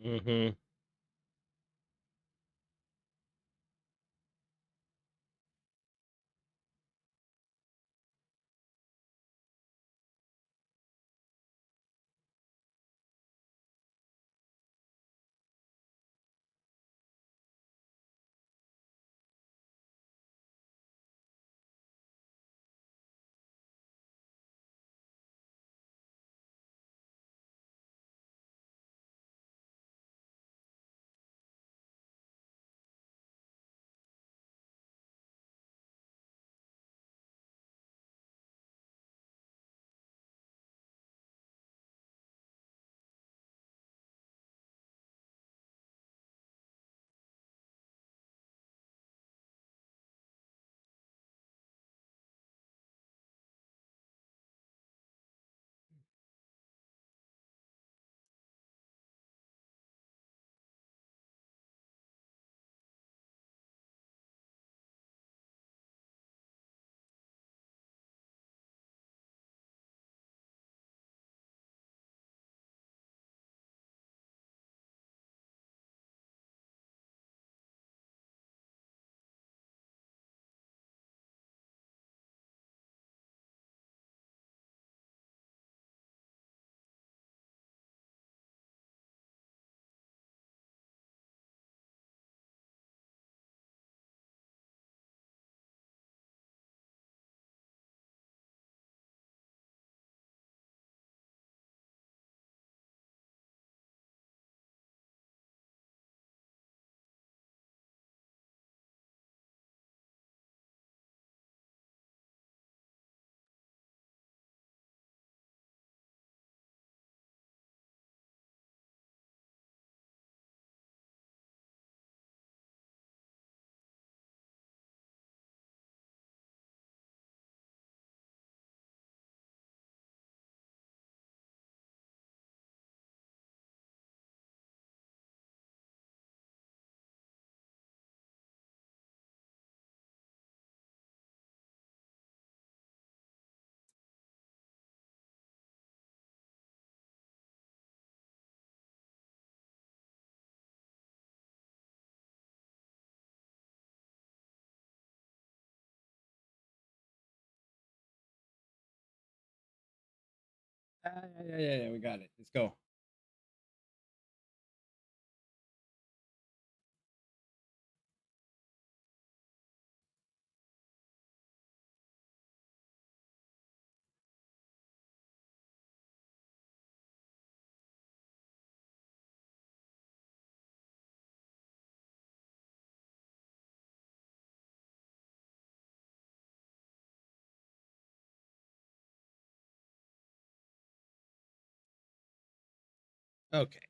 Mm-hmm. Yeah. We got it. Let's go. Okay.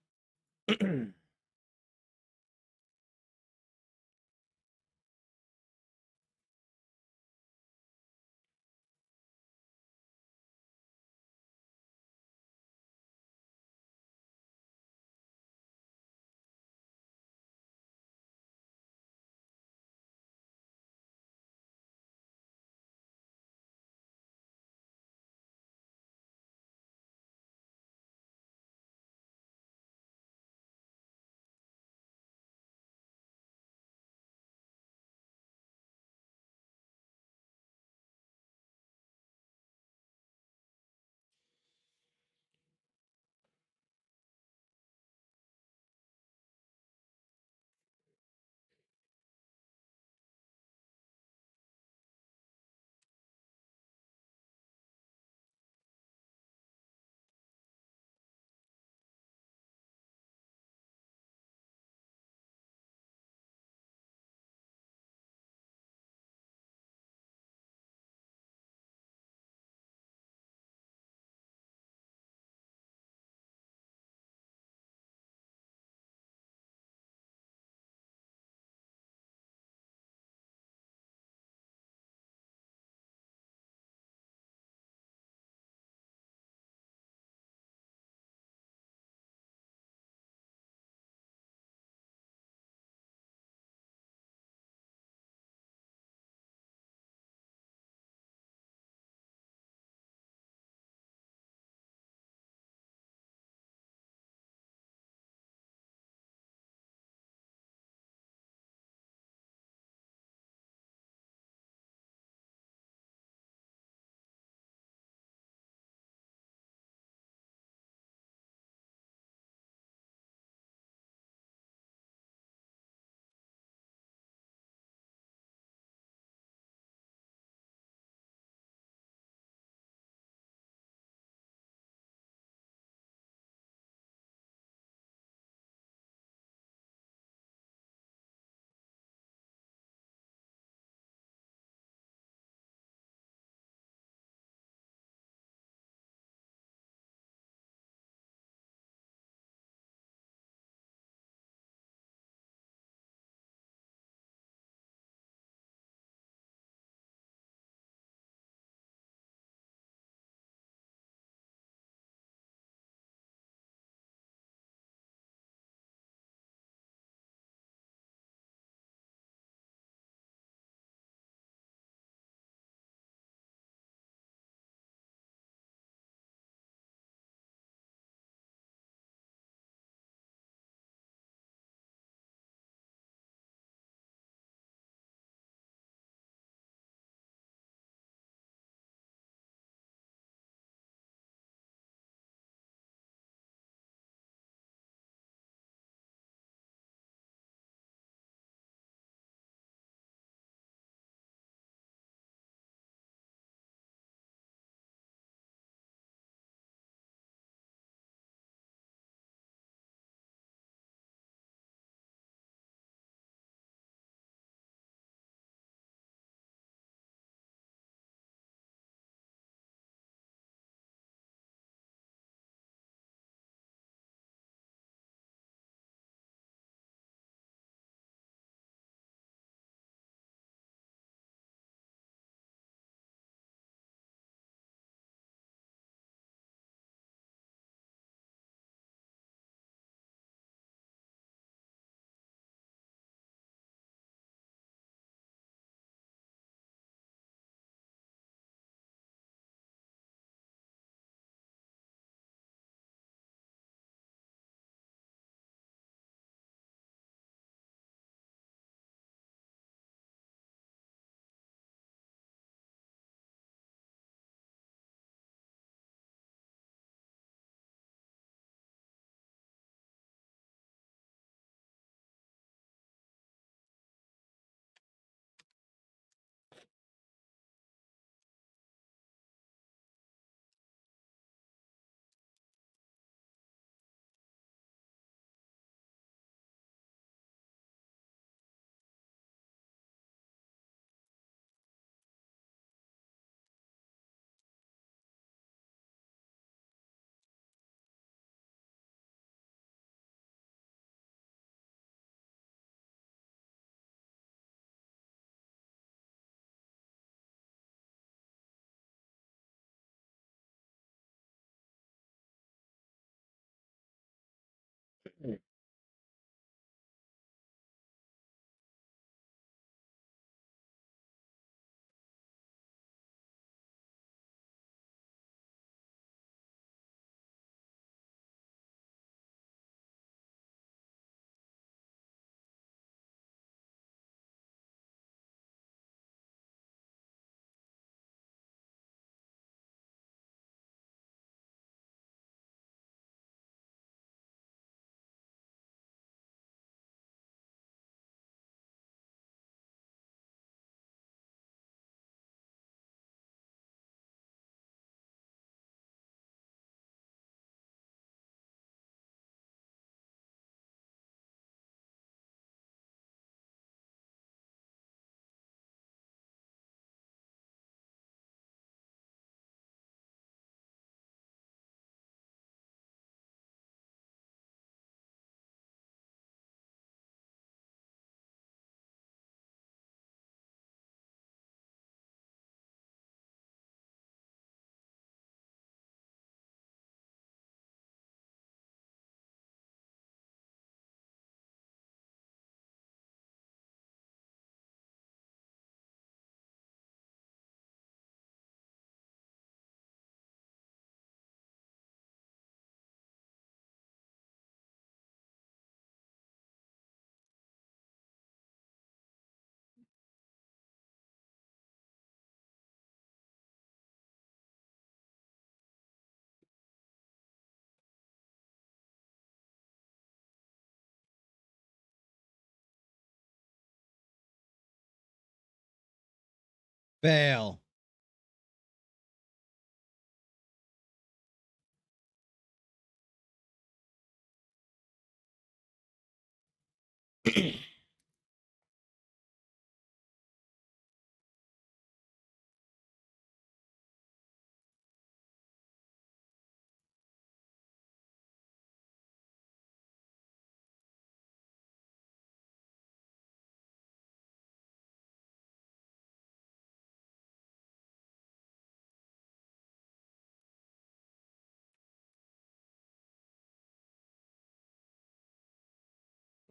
Fail.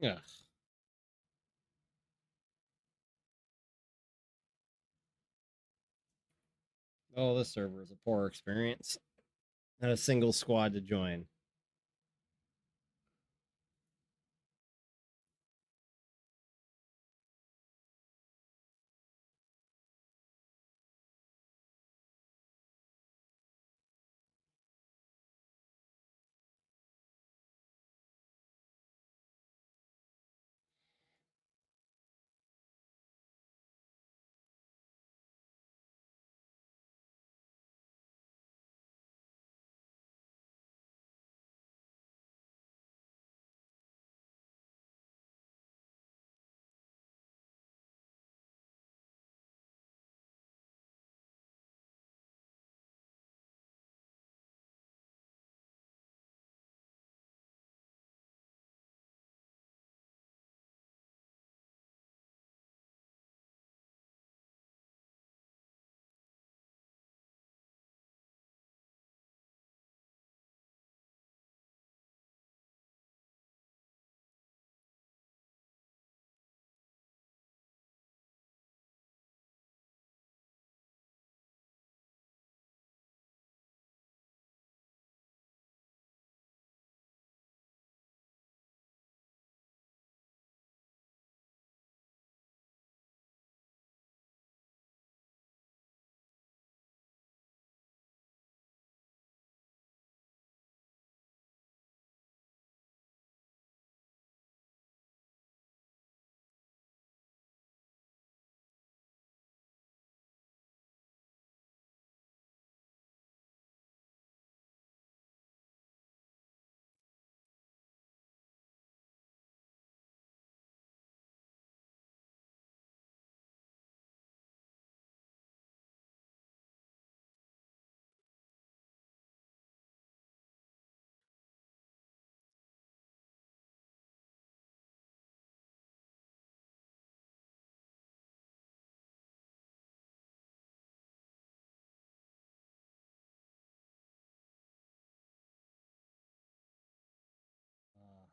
Ugh. Oh, this server is a poor experience. Not a single squad to join.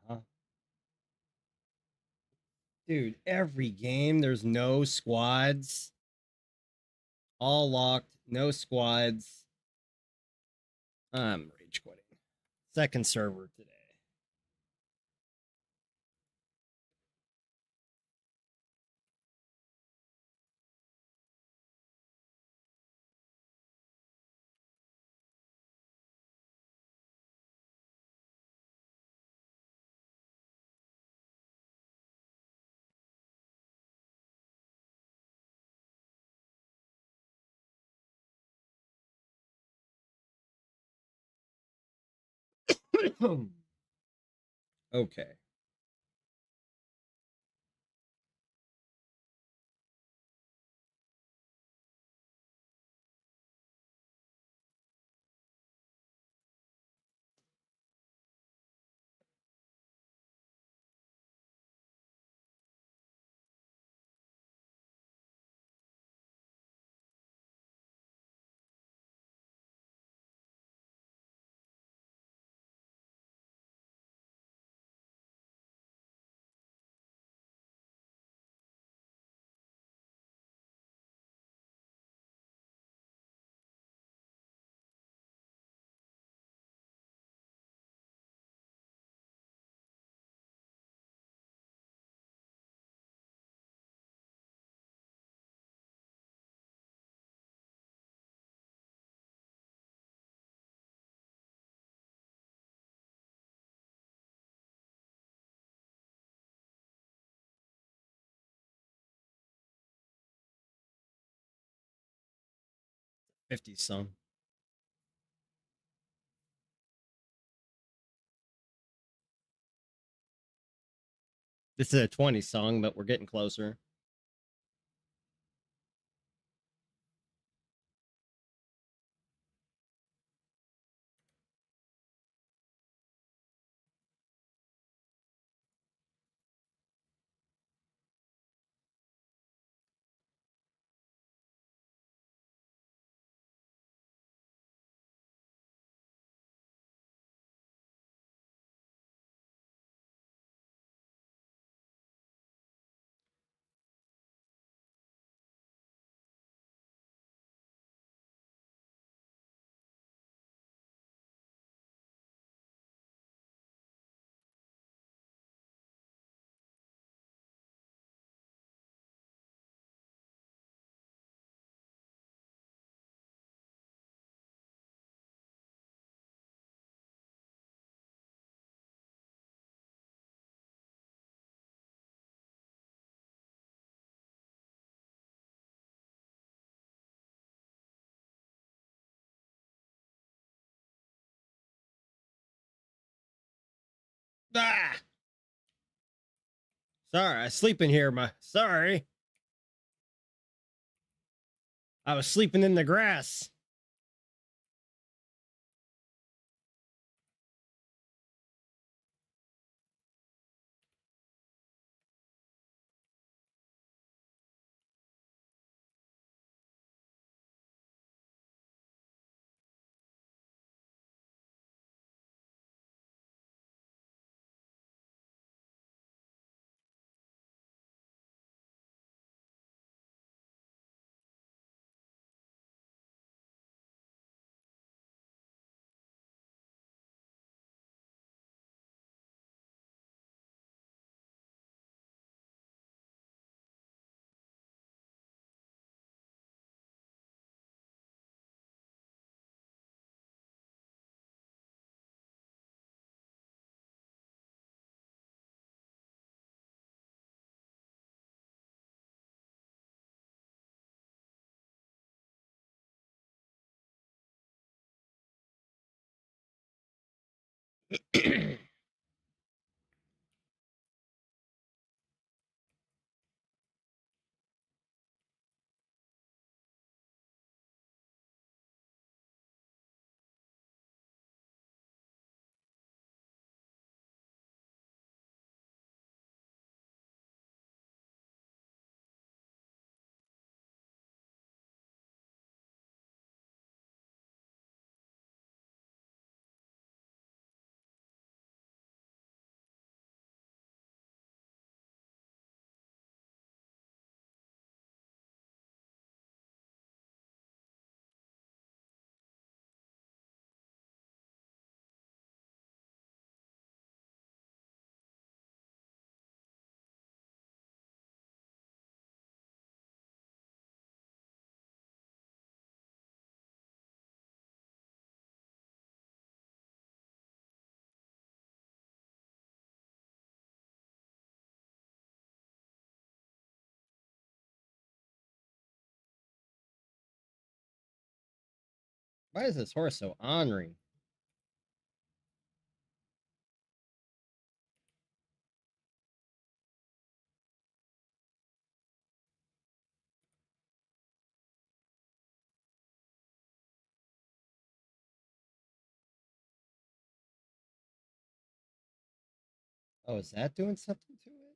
Uh-huh. Dude, every game there's no squads. All locked, no squads. I'm rage quitting. Second server today. Okay. 50s song. This is a 20s song, but we're getting closer. Ah! Sorry, I sleep in here. Sorry. I was sleeping in the grass. Why is this horse so ornery? Oh, is that doing something to it?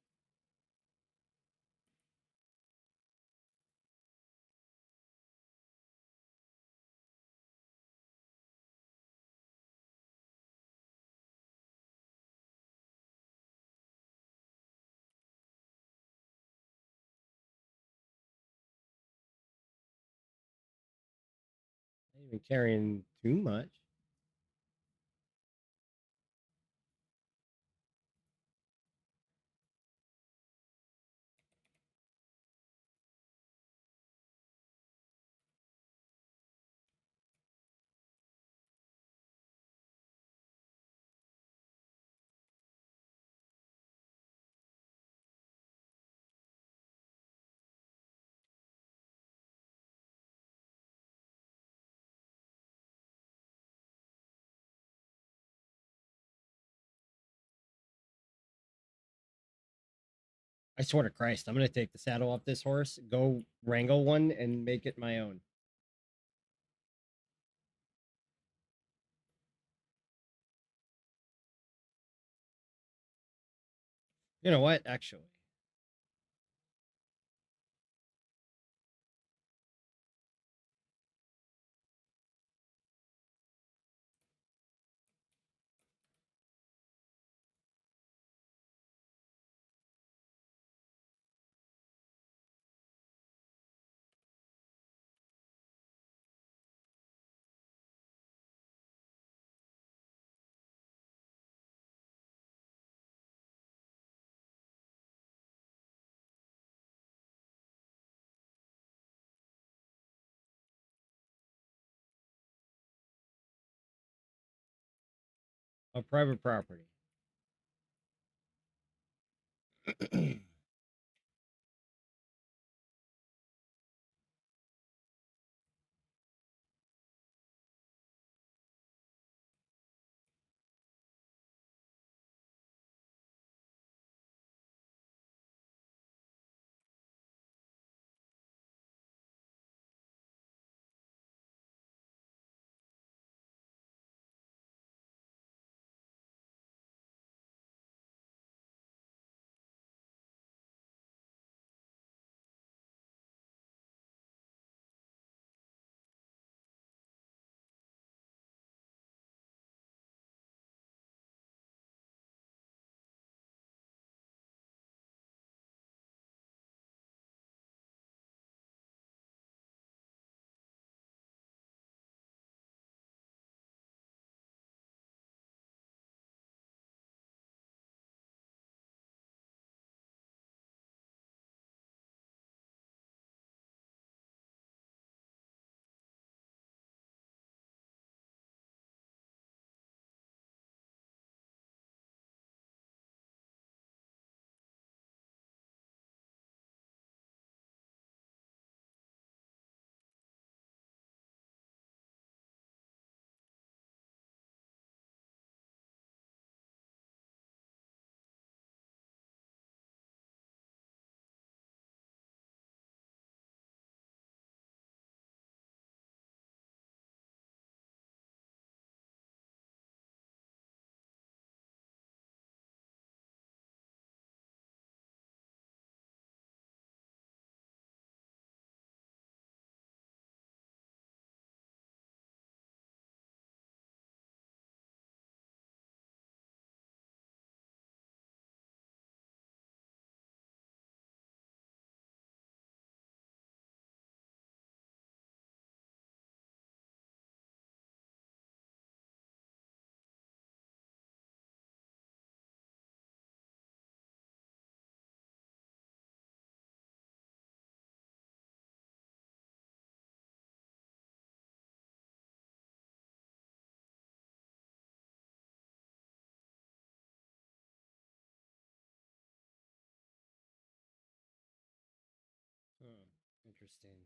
Not even carrying too much. I swear to Christ, I'm gonna take the saddle off this horse, go wrangle one, and make it my own. You know what? Actually, a private property. Interesting.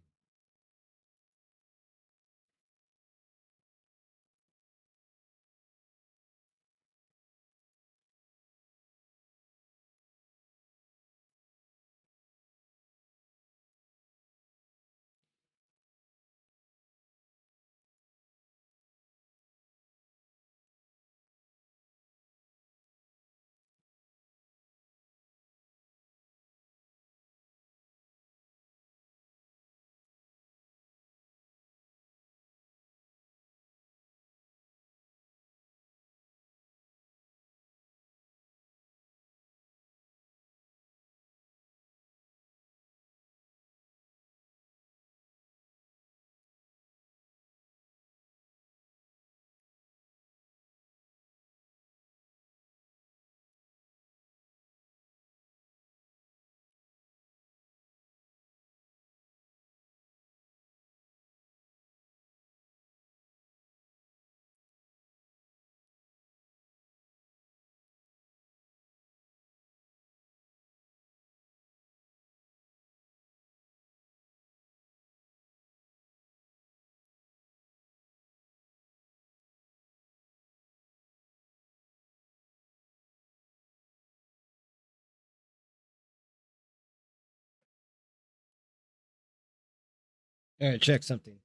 All right, check something.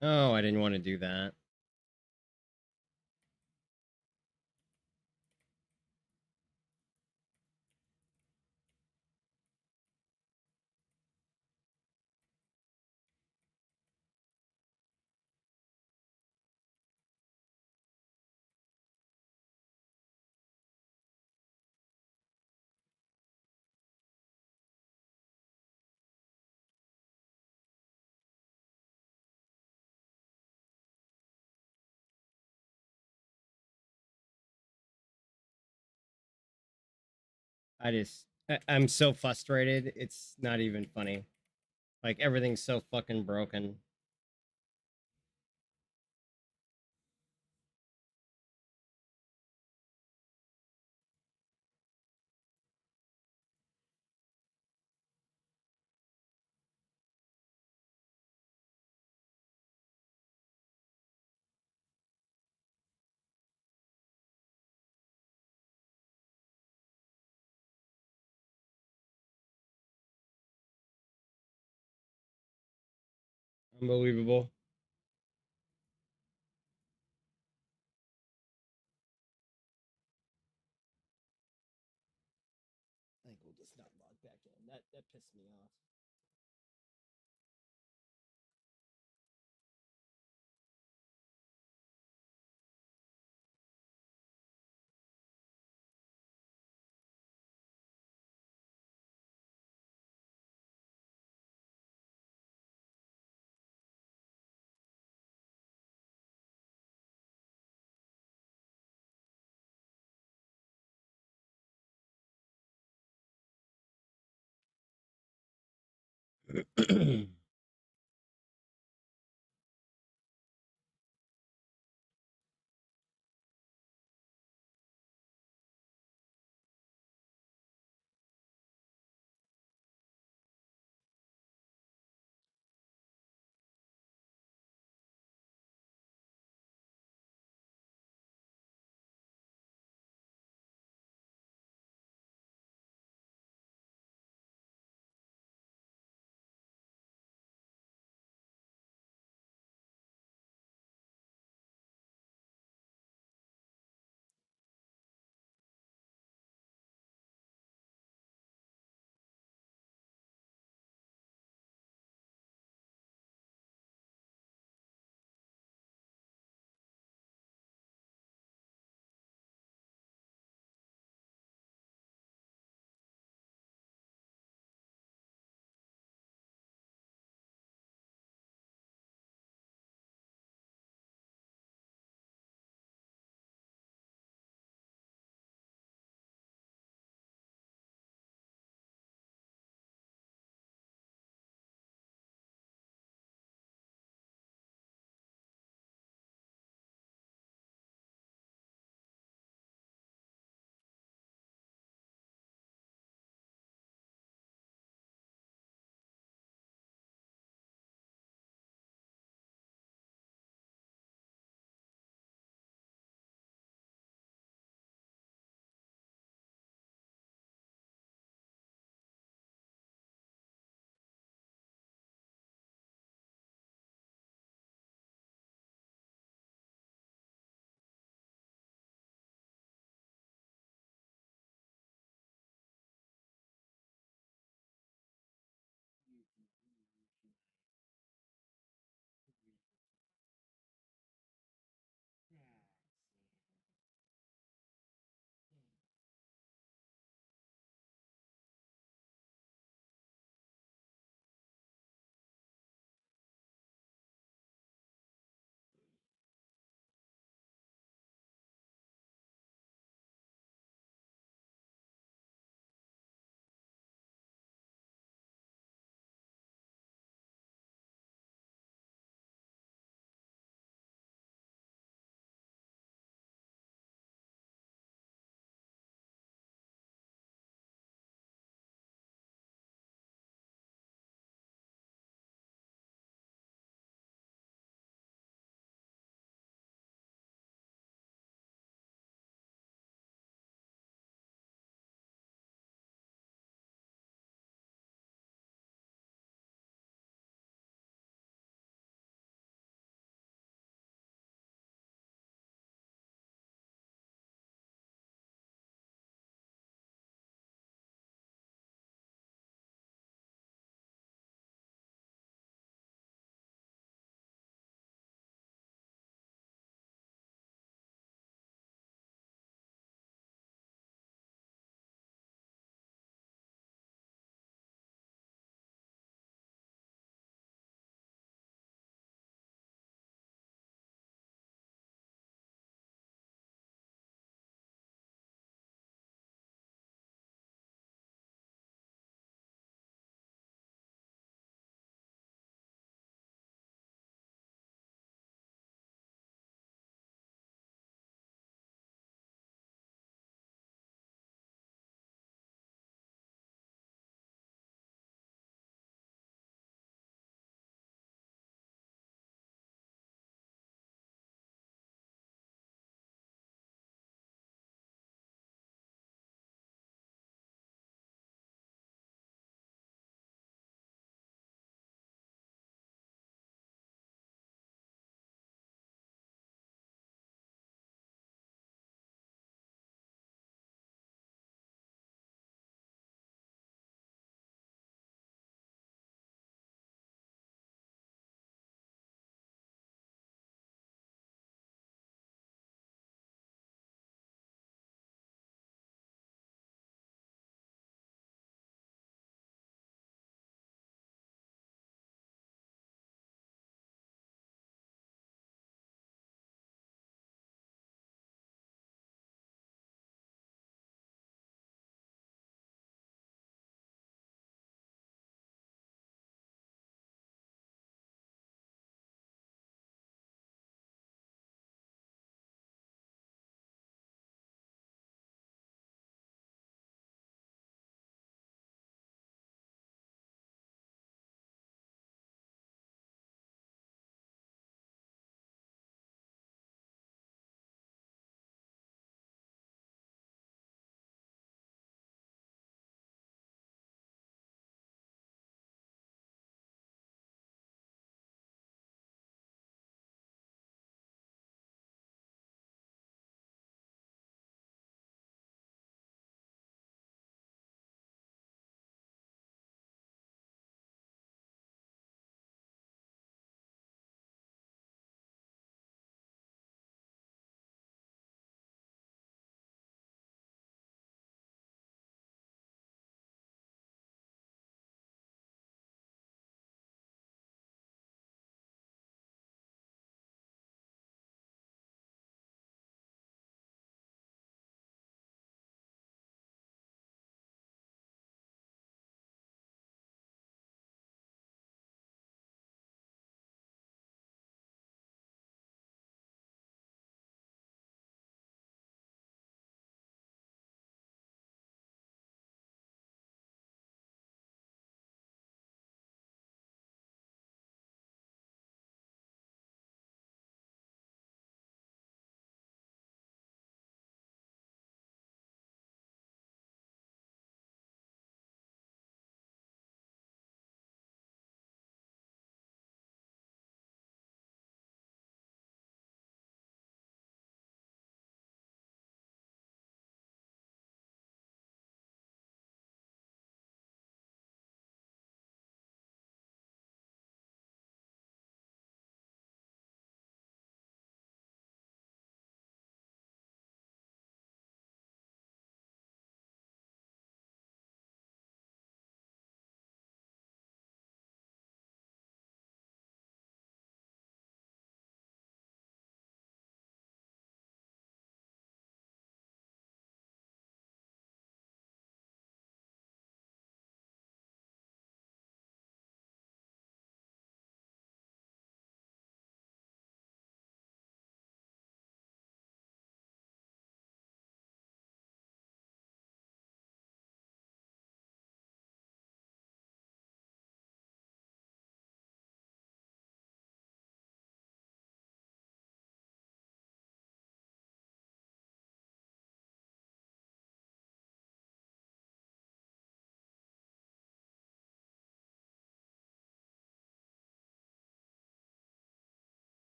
Oh, I didn't want to do that. I'm so frustrated. It's not even funny. Like everything's so fucking broken. Unbelievable. I think we'll just not log back in. That pissed me off.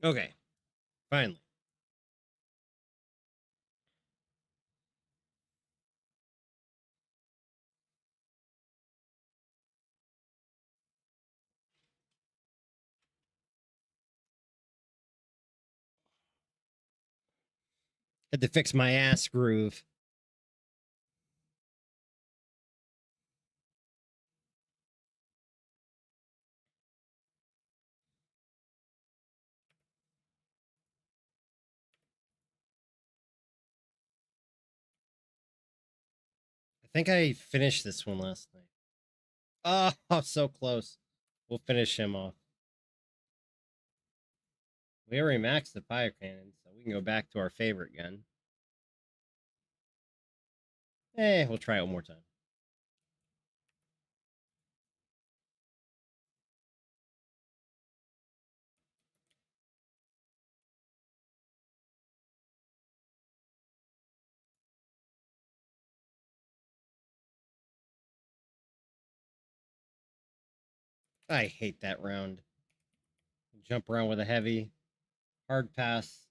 Okay, finally. Had to fix my ass groove. I think I finished this one last night. Oh, so close. We'll finish him off. We already maxed the fire cannon, so we can go back to our favorite gun. We'll try it one more time. I hate that round. Jump around with a heavy. Hard pass.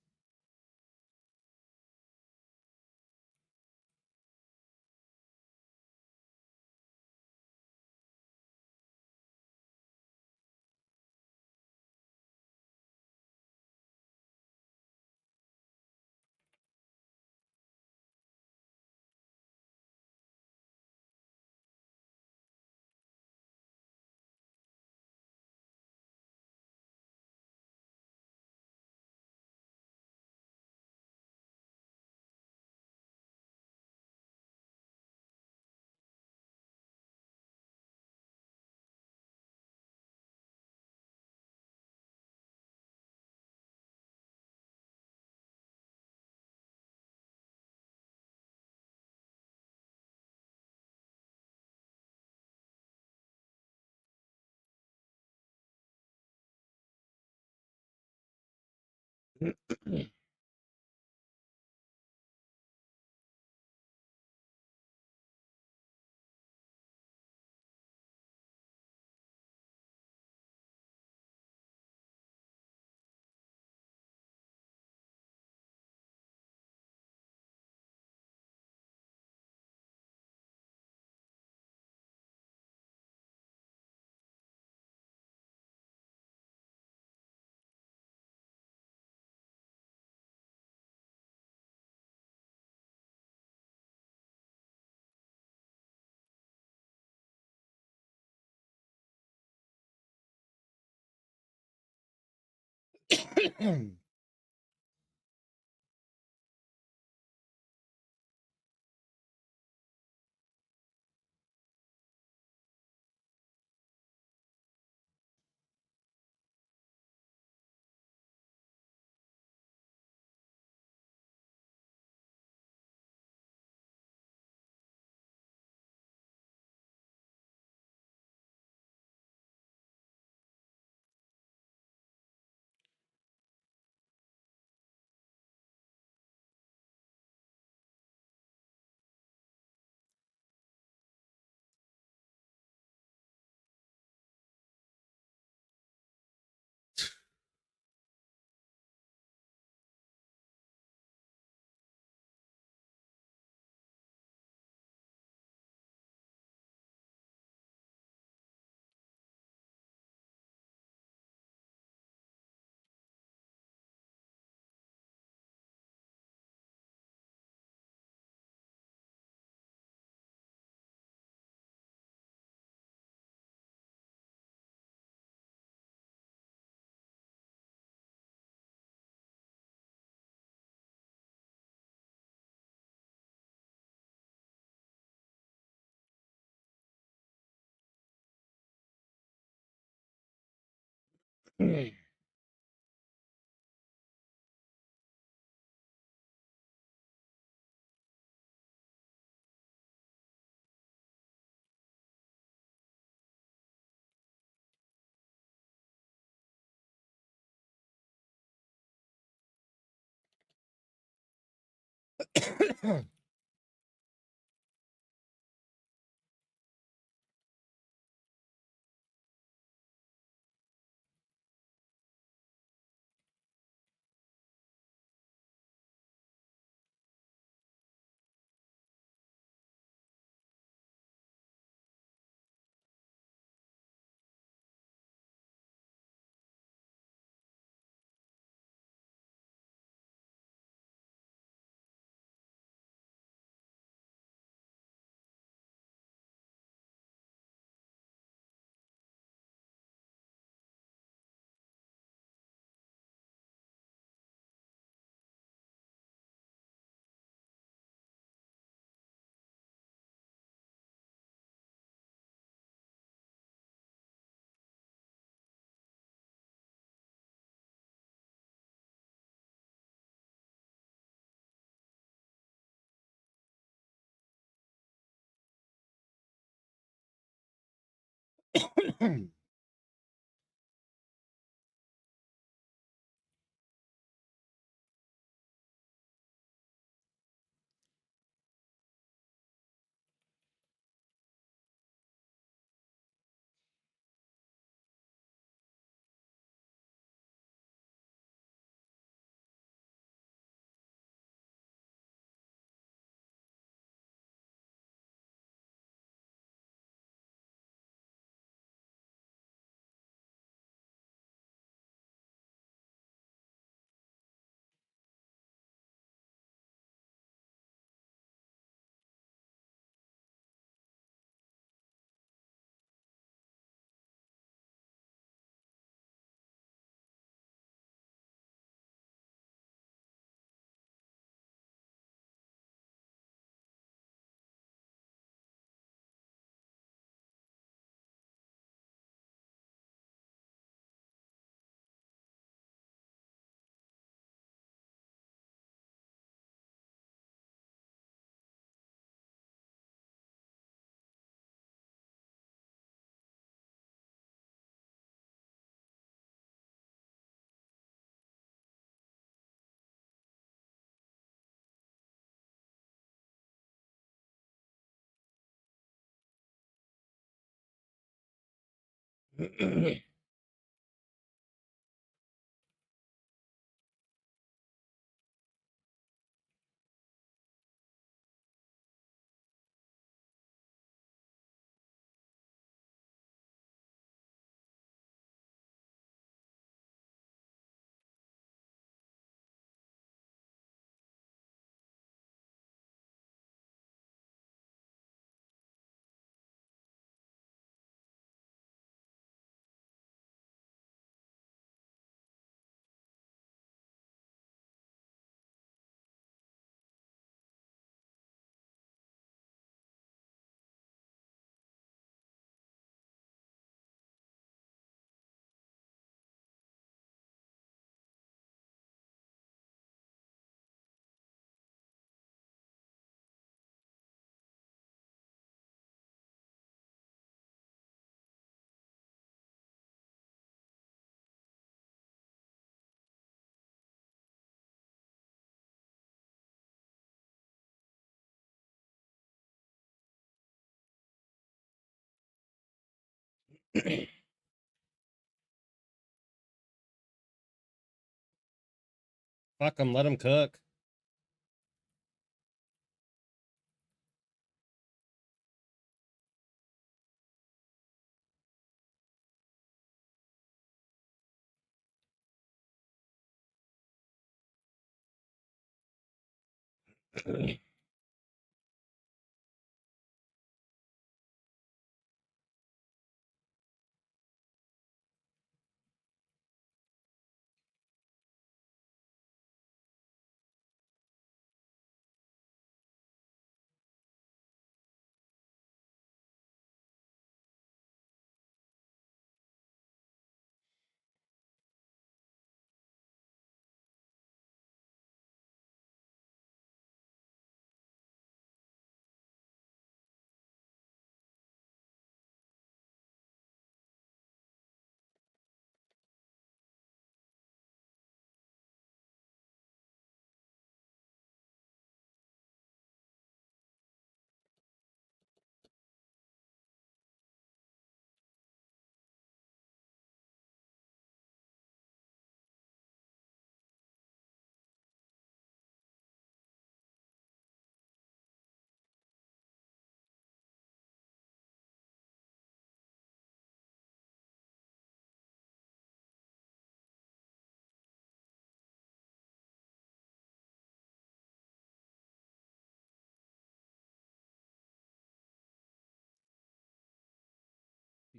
Fuck them, let them cook.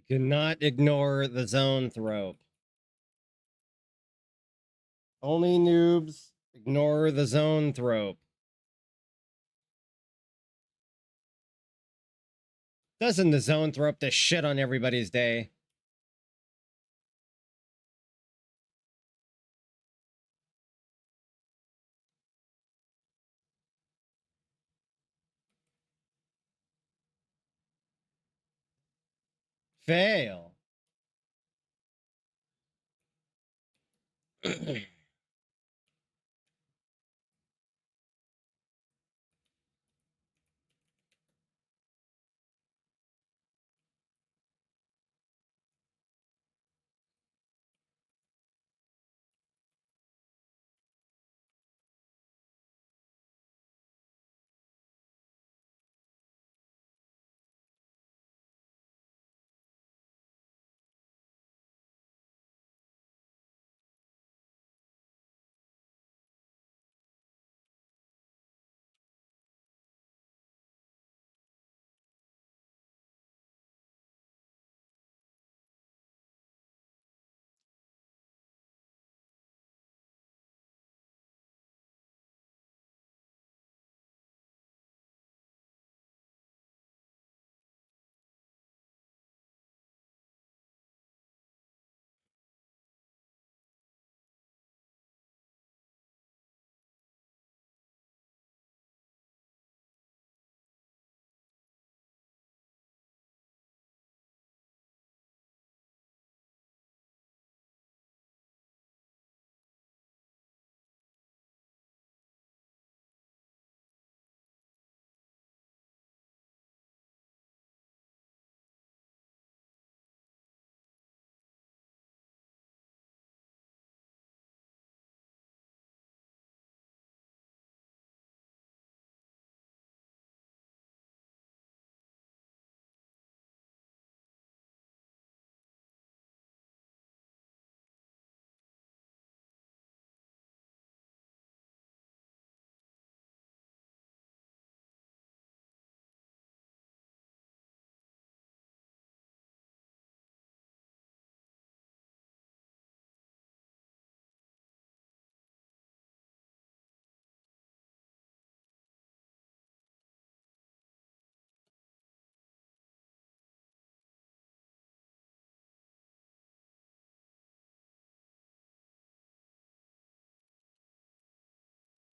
You cannot ignore the zone thrope. Only noobs ignore the zone thrope. Doesn't the zone throw up the shit on everybody's day? Fail.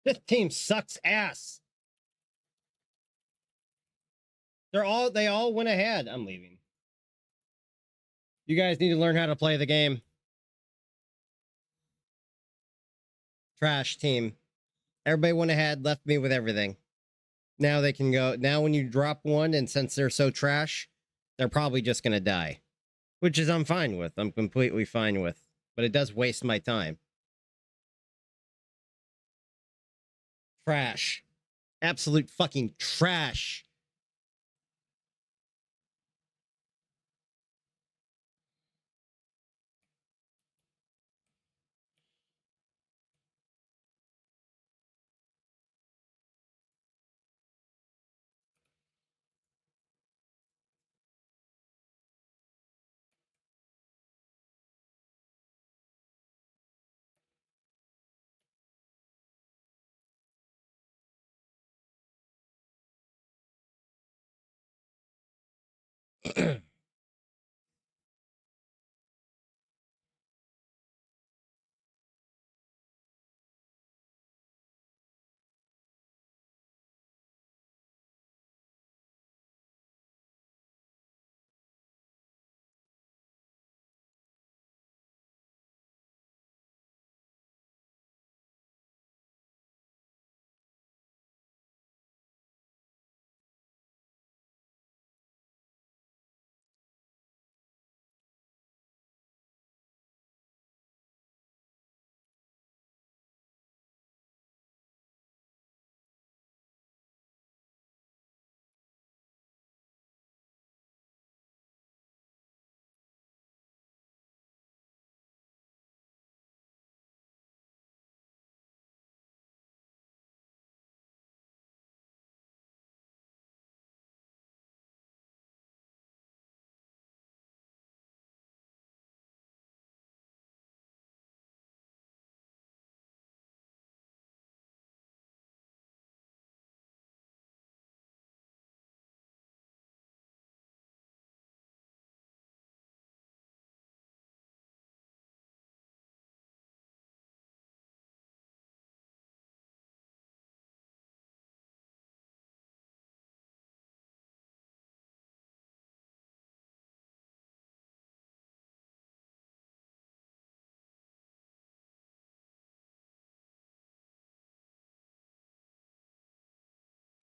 This team sucks ass. They all went ahead. I'm leaving. You guys need to learn how to play the game. Trash team. Everybody went ahead, left me with everything. Now they can go. Now when you drop one, and since they're so trash, they're probably just gonna die. Which is I'm fine with. I'm completely fine with. But it does waste my time. Trash. Absolute fucking trash.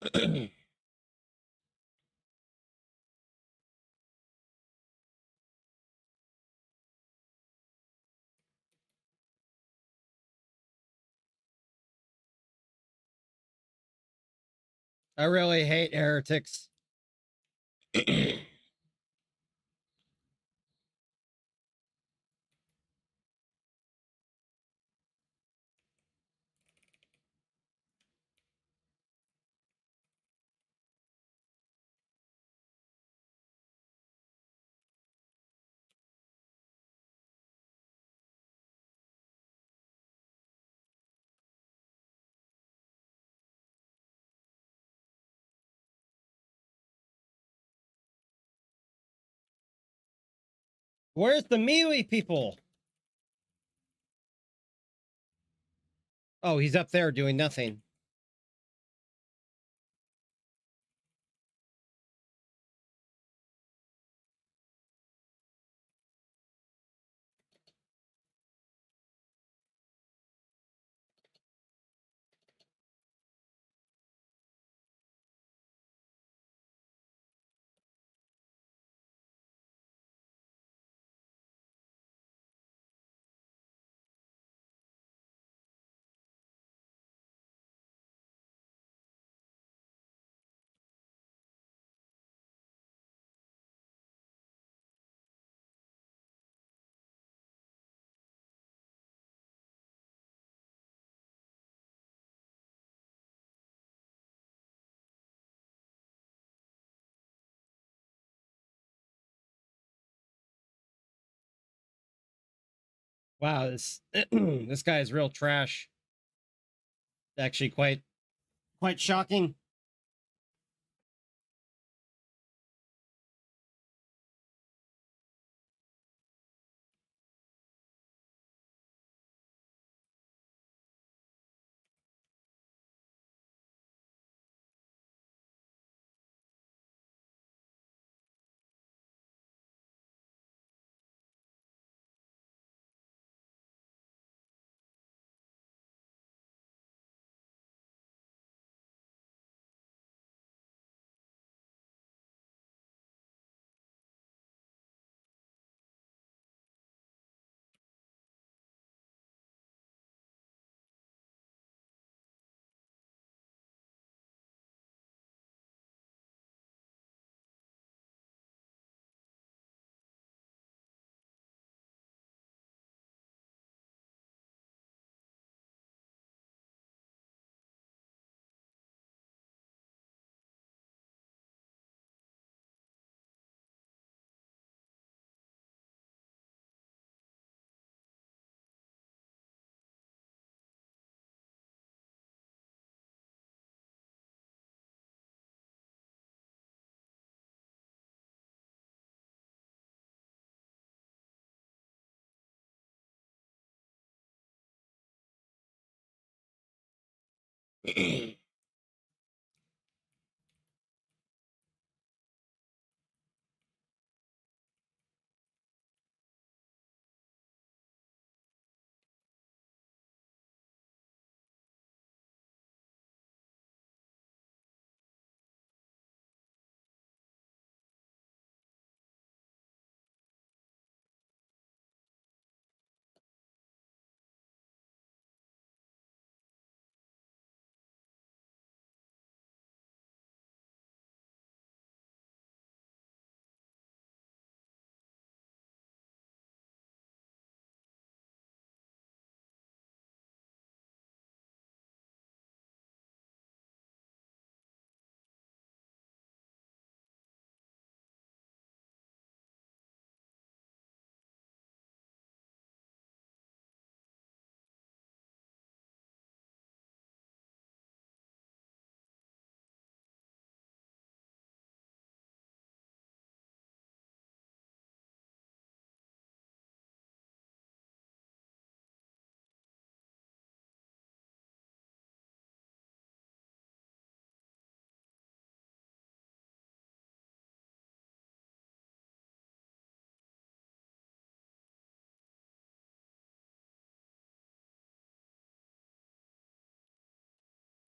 I really hate heretics. Where's the MeWe people? Oh, he's up there doing nothing. Wow, this this guy is real trash. Actually, quite shocking.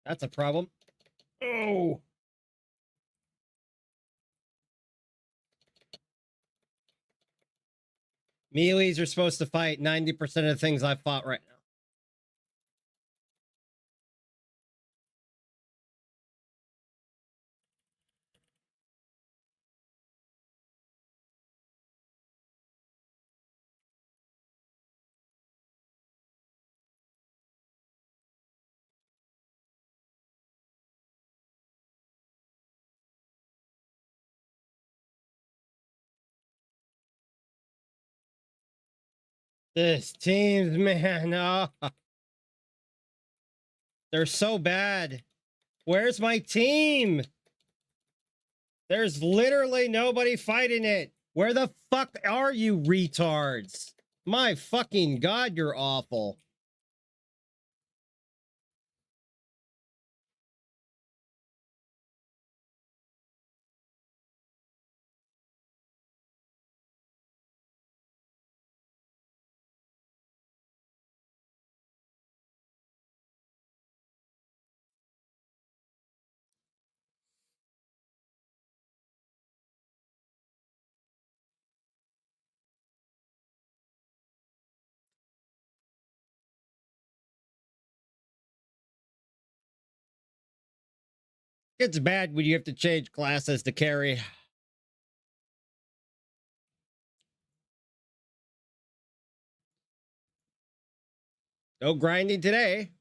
That's a problem. Oh. Melees are supposed to fight 90% of the things I fought right now. This team's, man, oh, they're so bad. Where's my team? There's literally nobody fighting it. Where the fuck are you retards? My fucking God, you're awful. It's bad when you have to change classes to carry. No grinding today.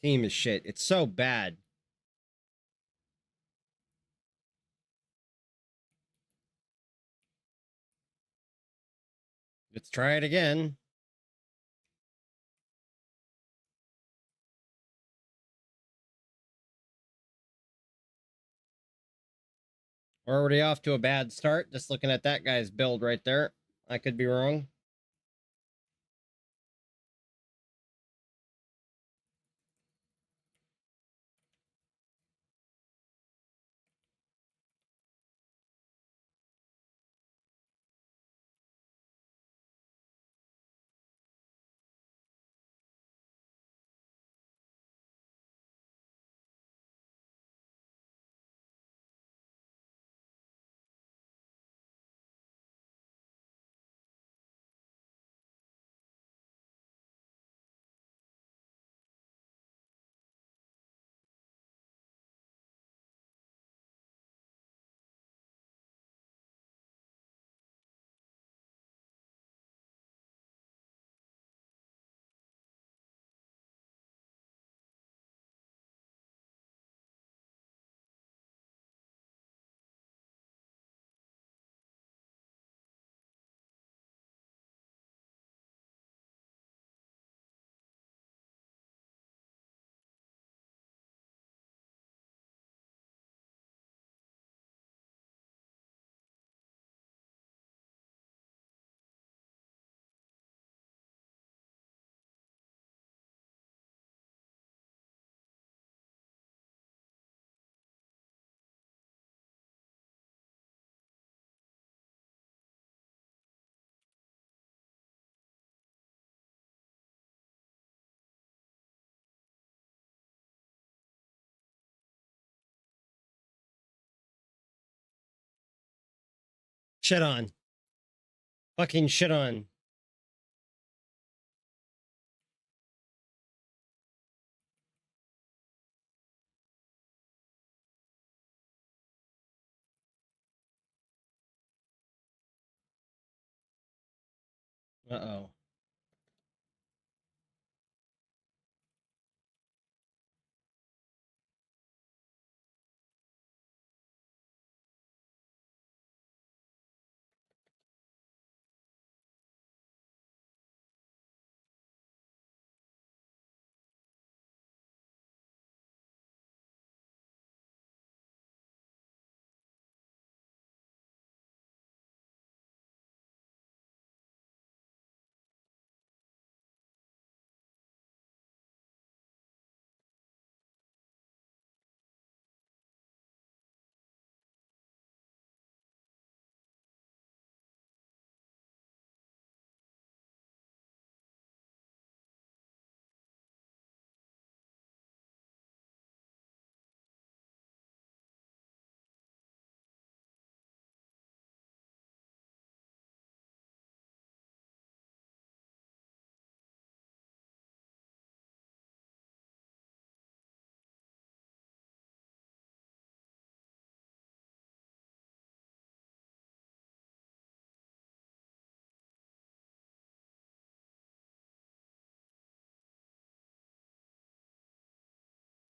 Team is shit. It's so bad. Let's try it again. We're already off to a bad start. Just looking at that guy's build right there. I could be wrong. Shit on. Fucking shit on. Uh-oh.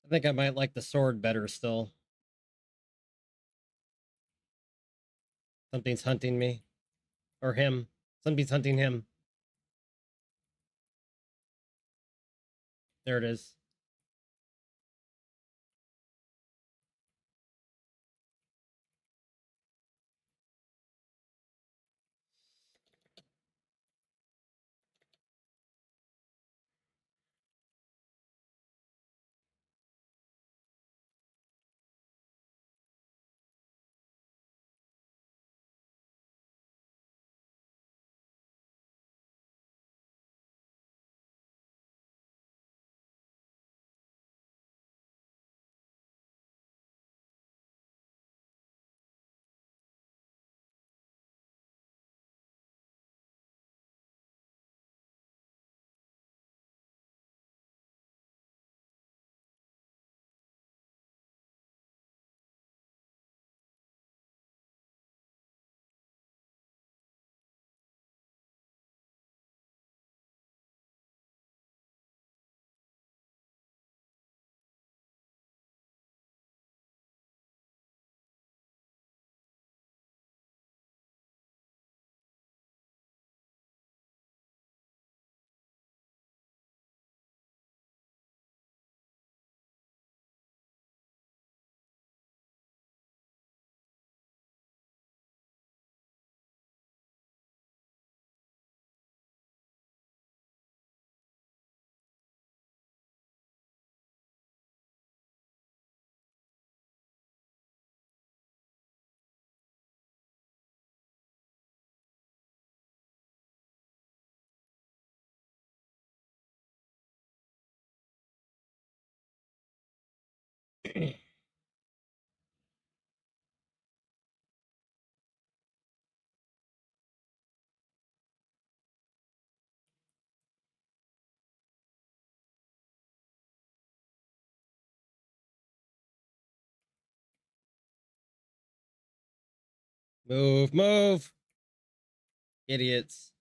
I think I might like the sword better still. Something's hunting me. Or him. Something's hunting him. There it is. Move, move. Idiots.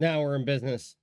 Now we're in business.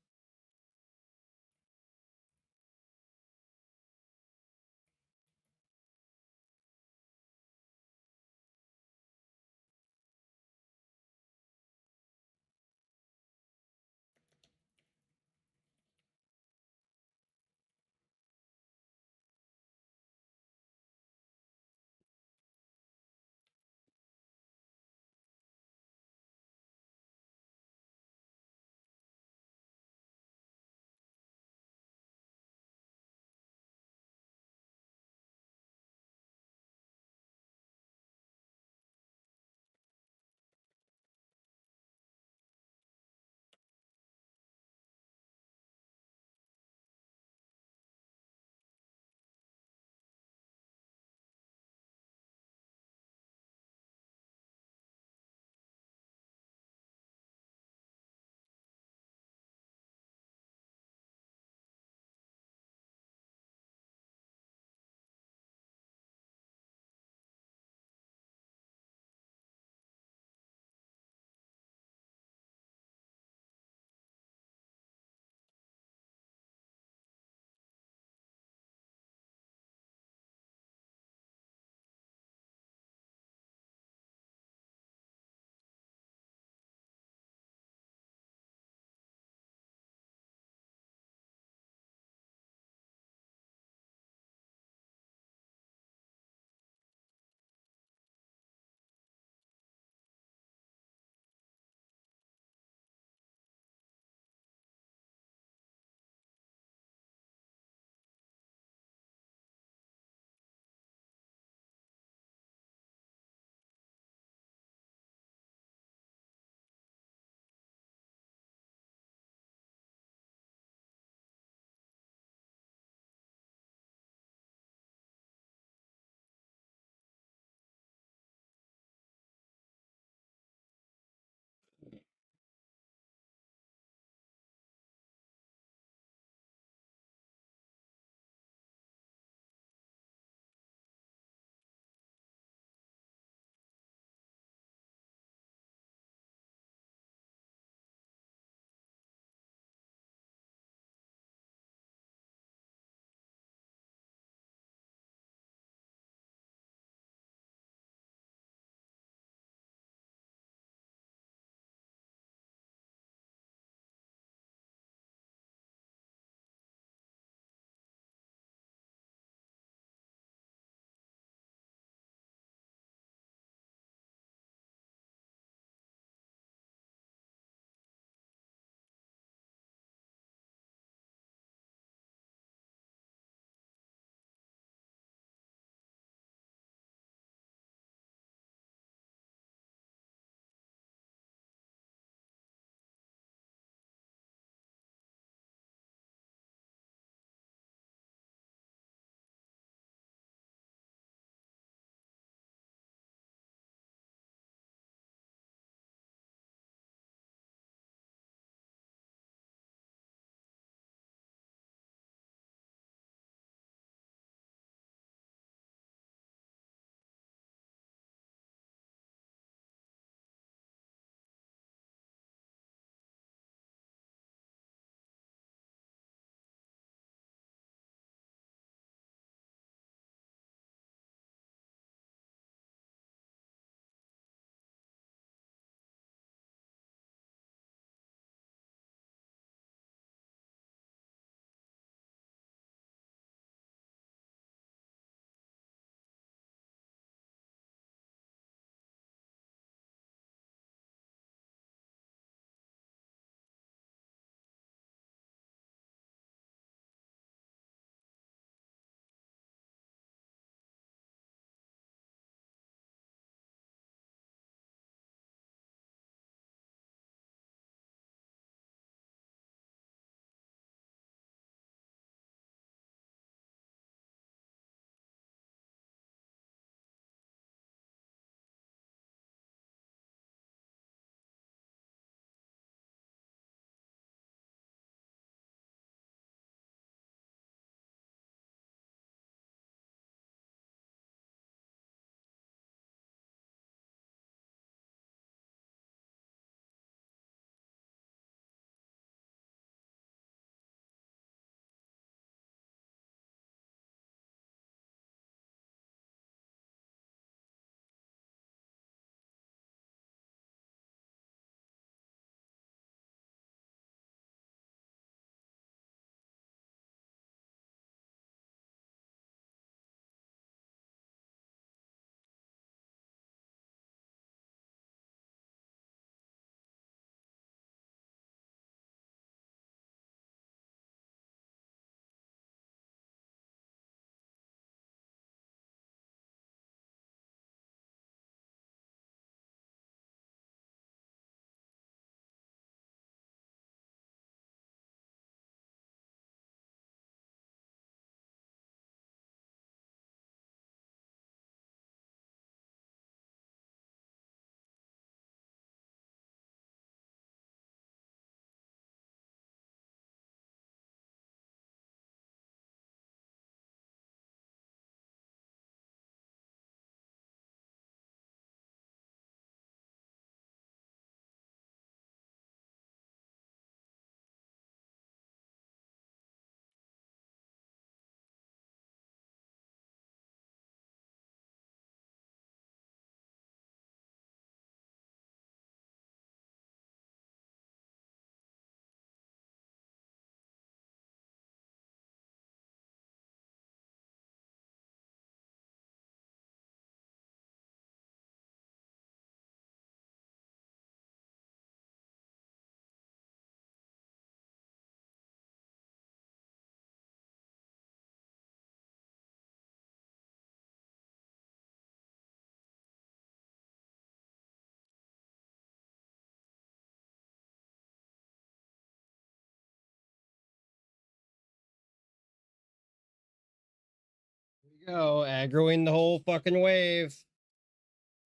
Oh, aggroing the whole fucking wave.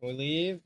Can we leave?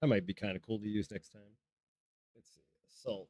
That might be kind of cool to use next time. Let's see. Assault.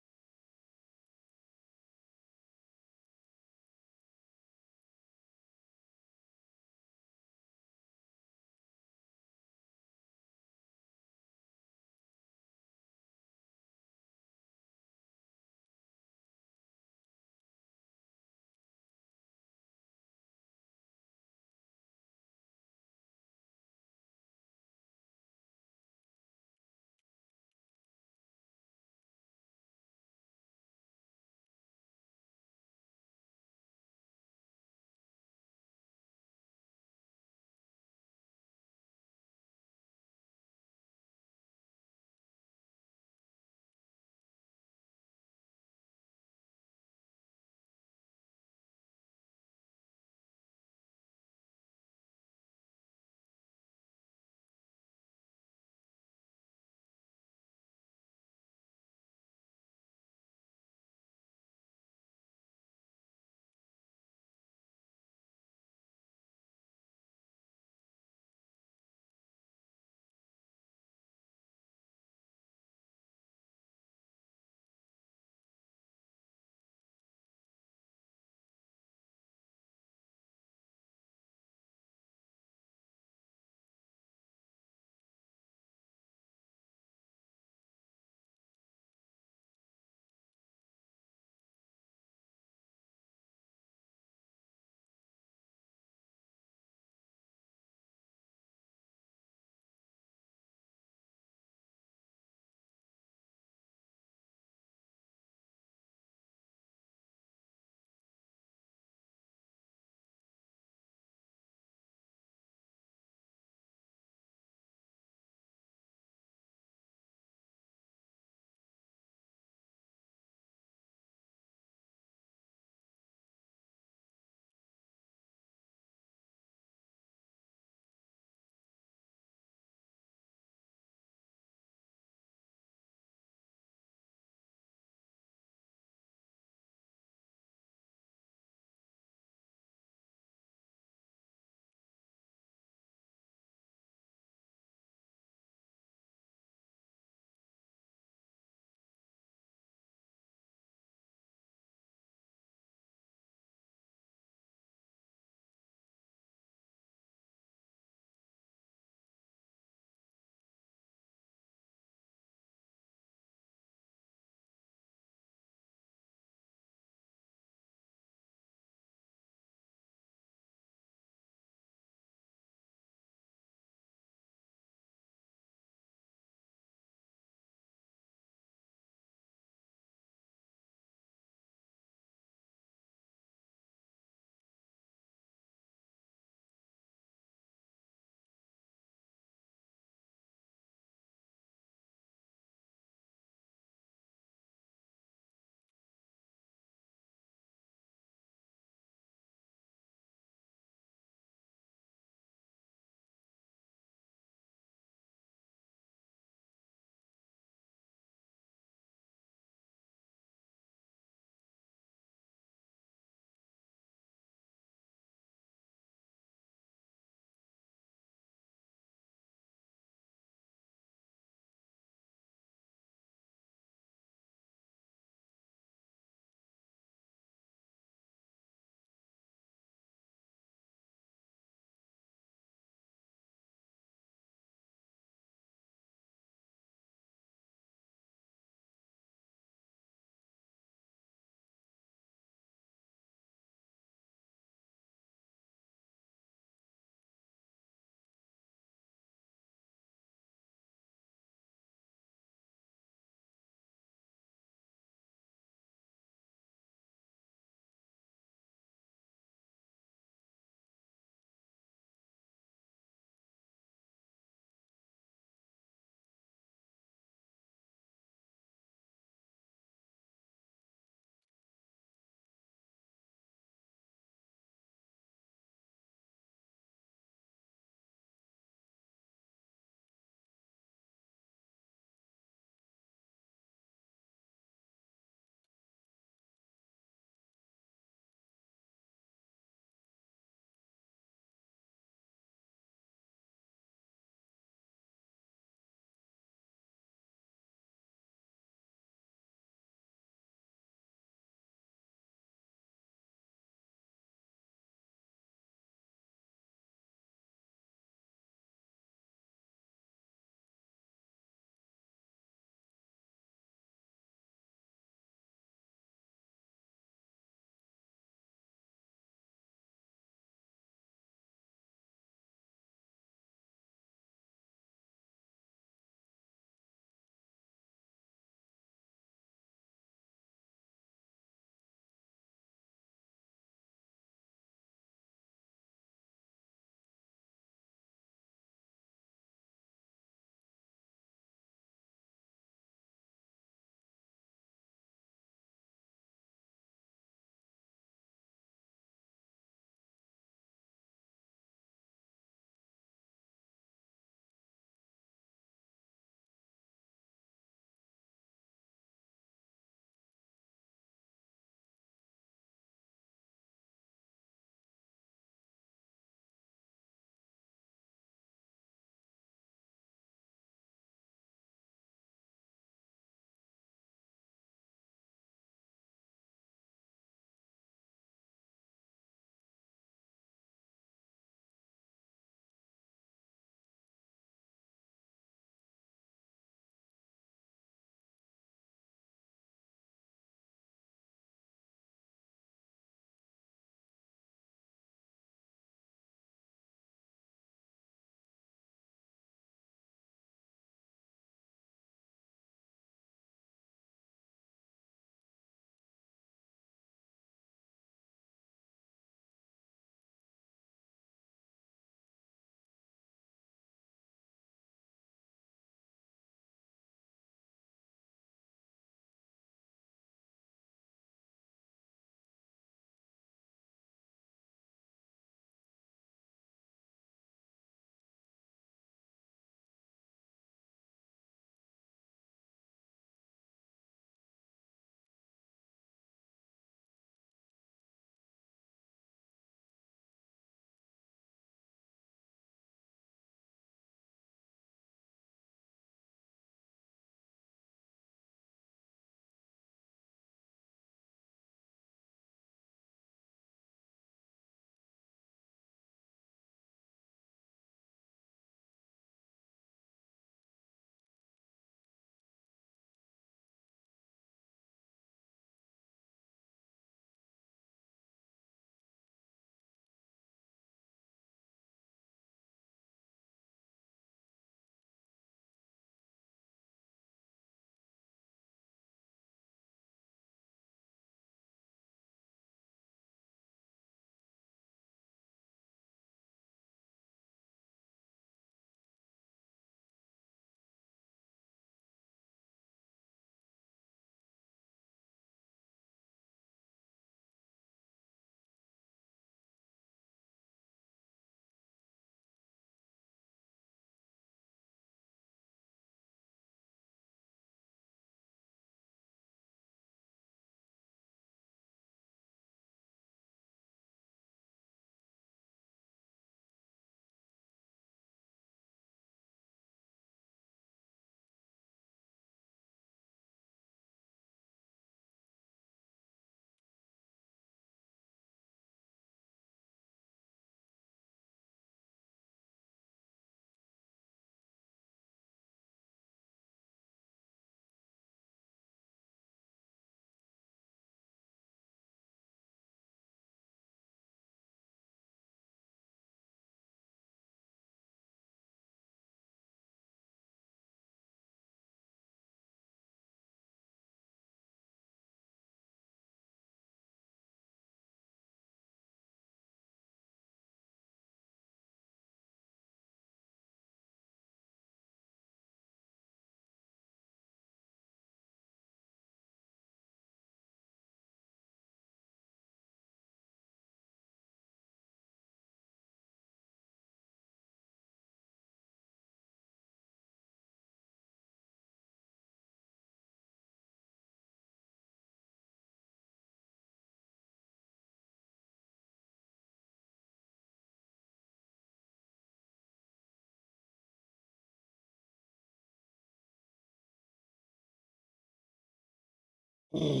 Probably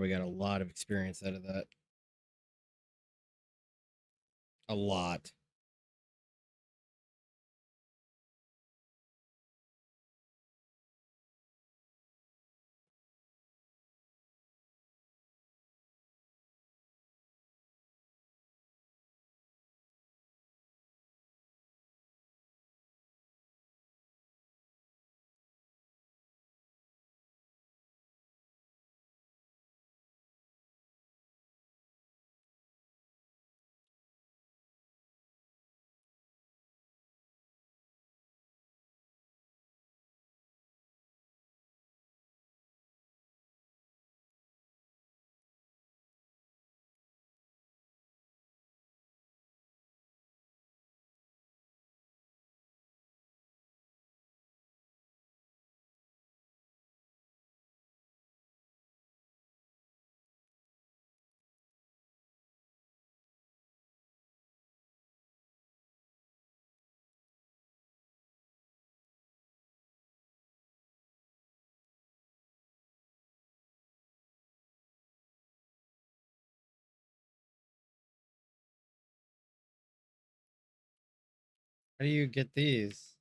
got a lot of experience out of that. A lot. How do you get these?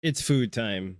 It's food time.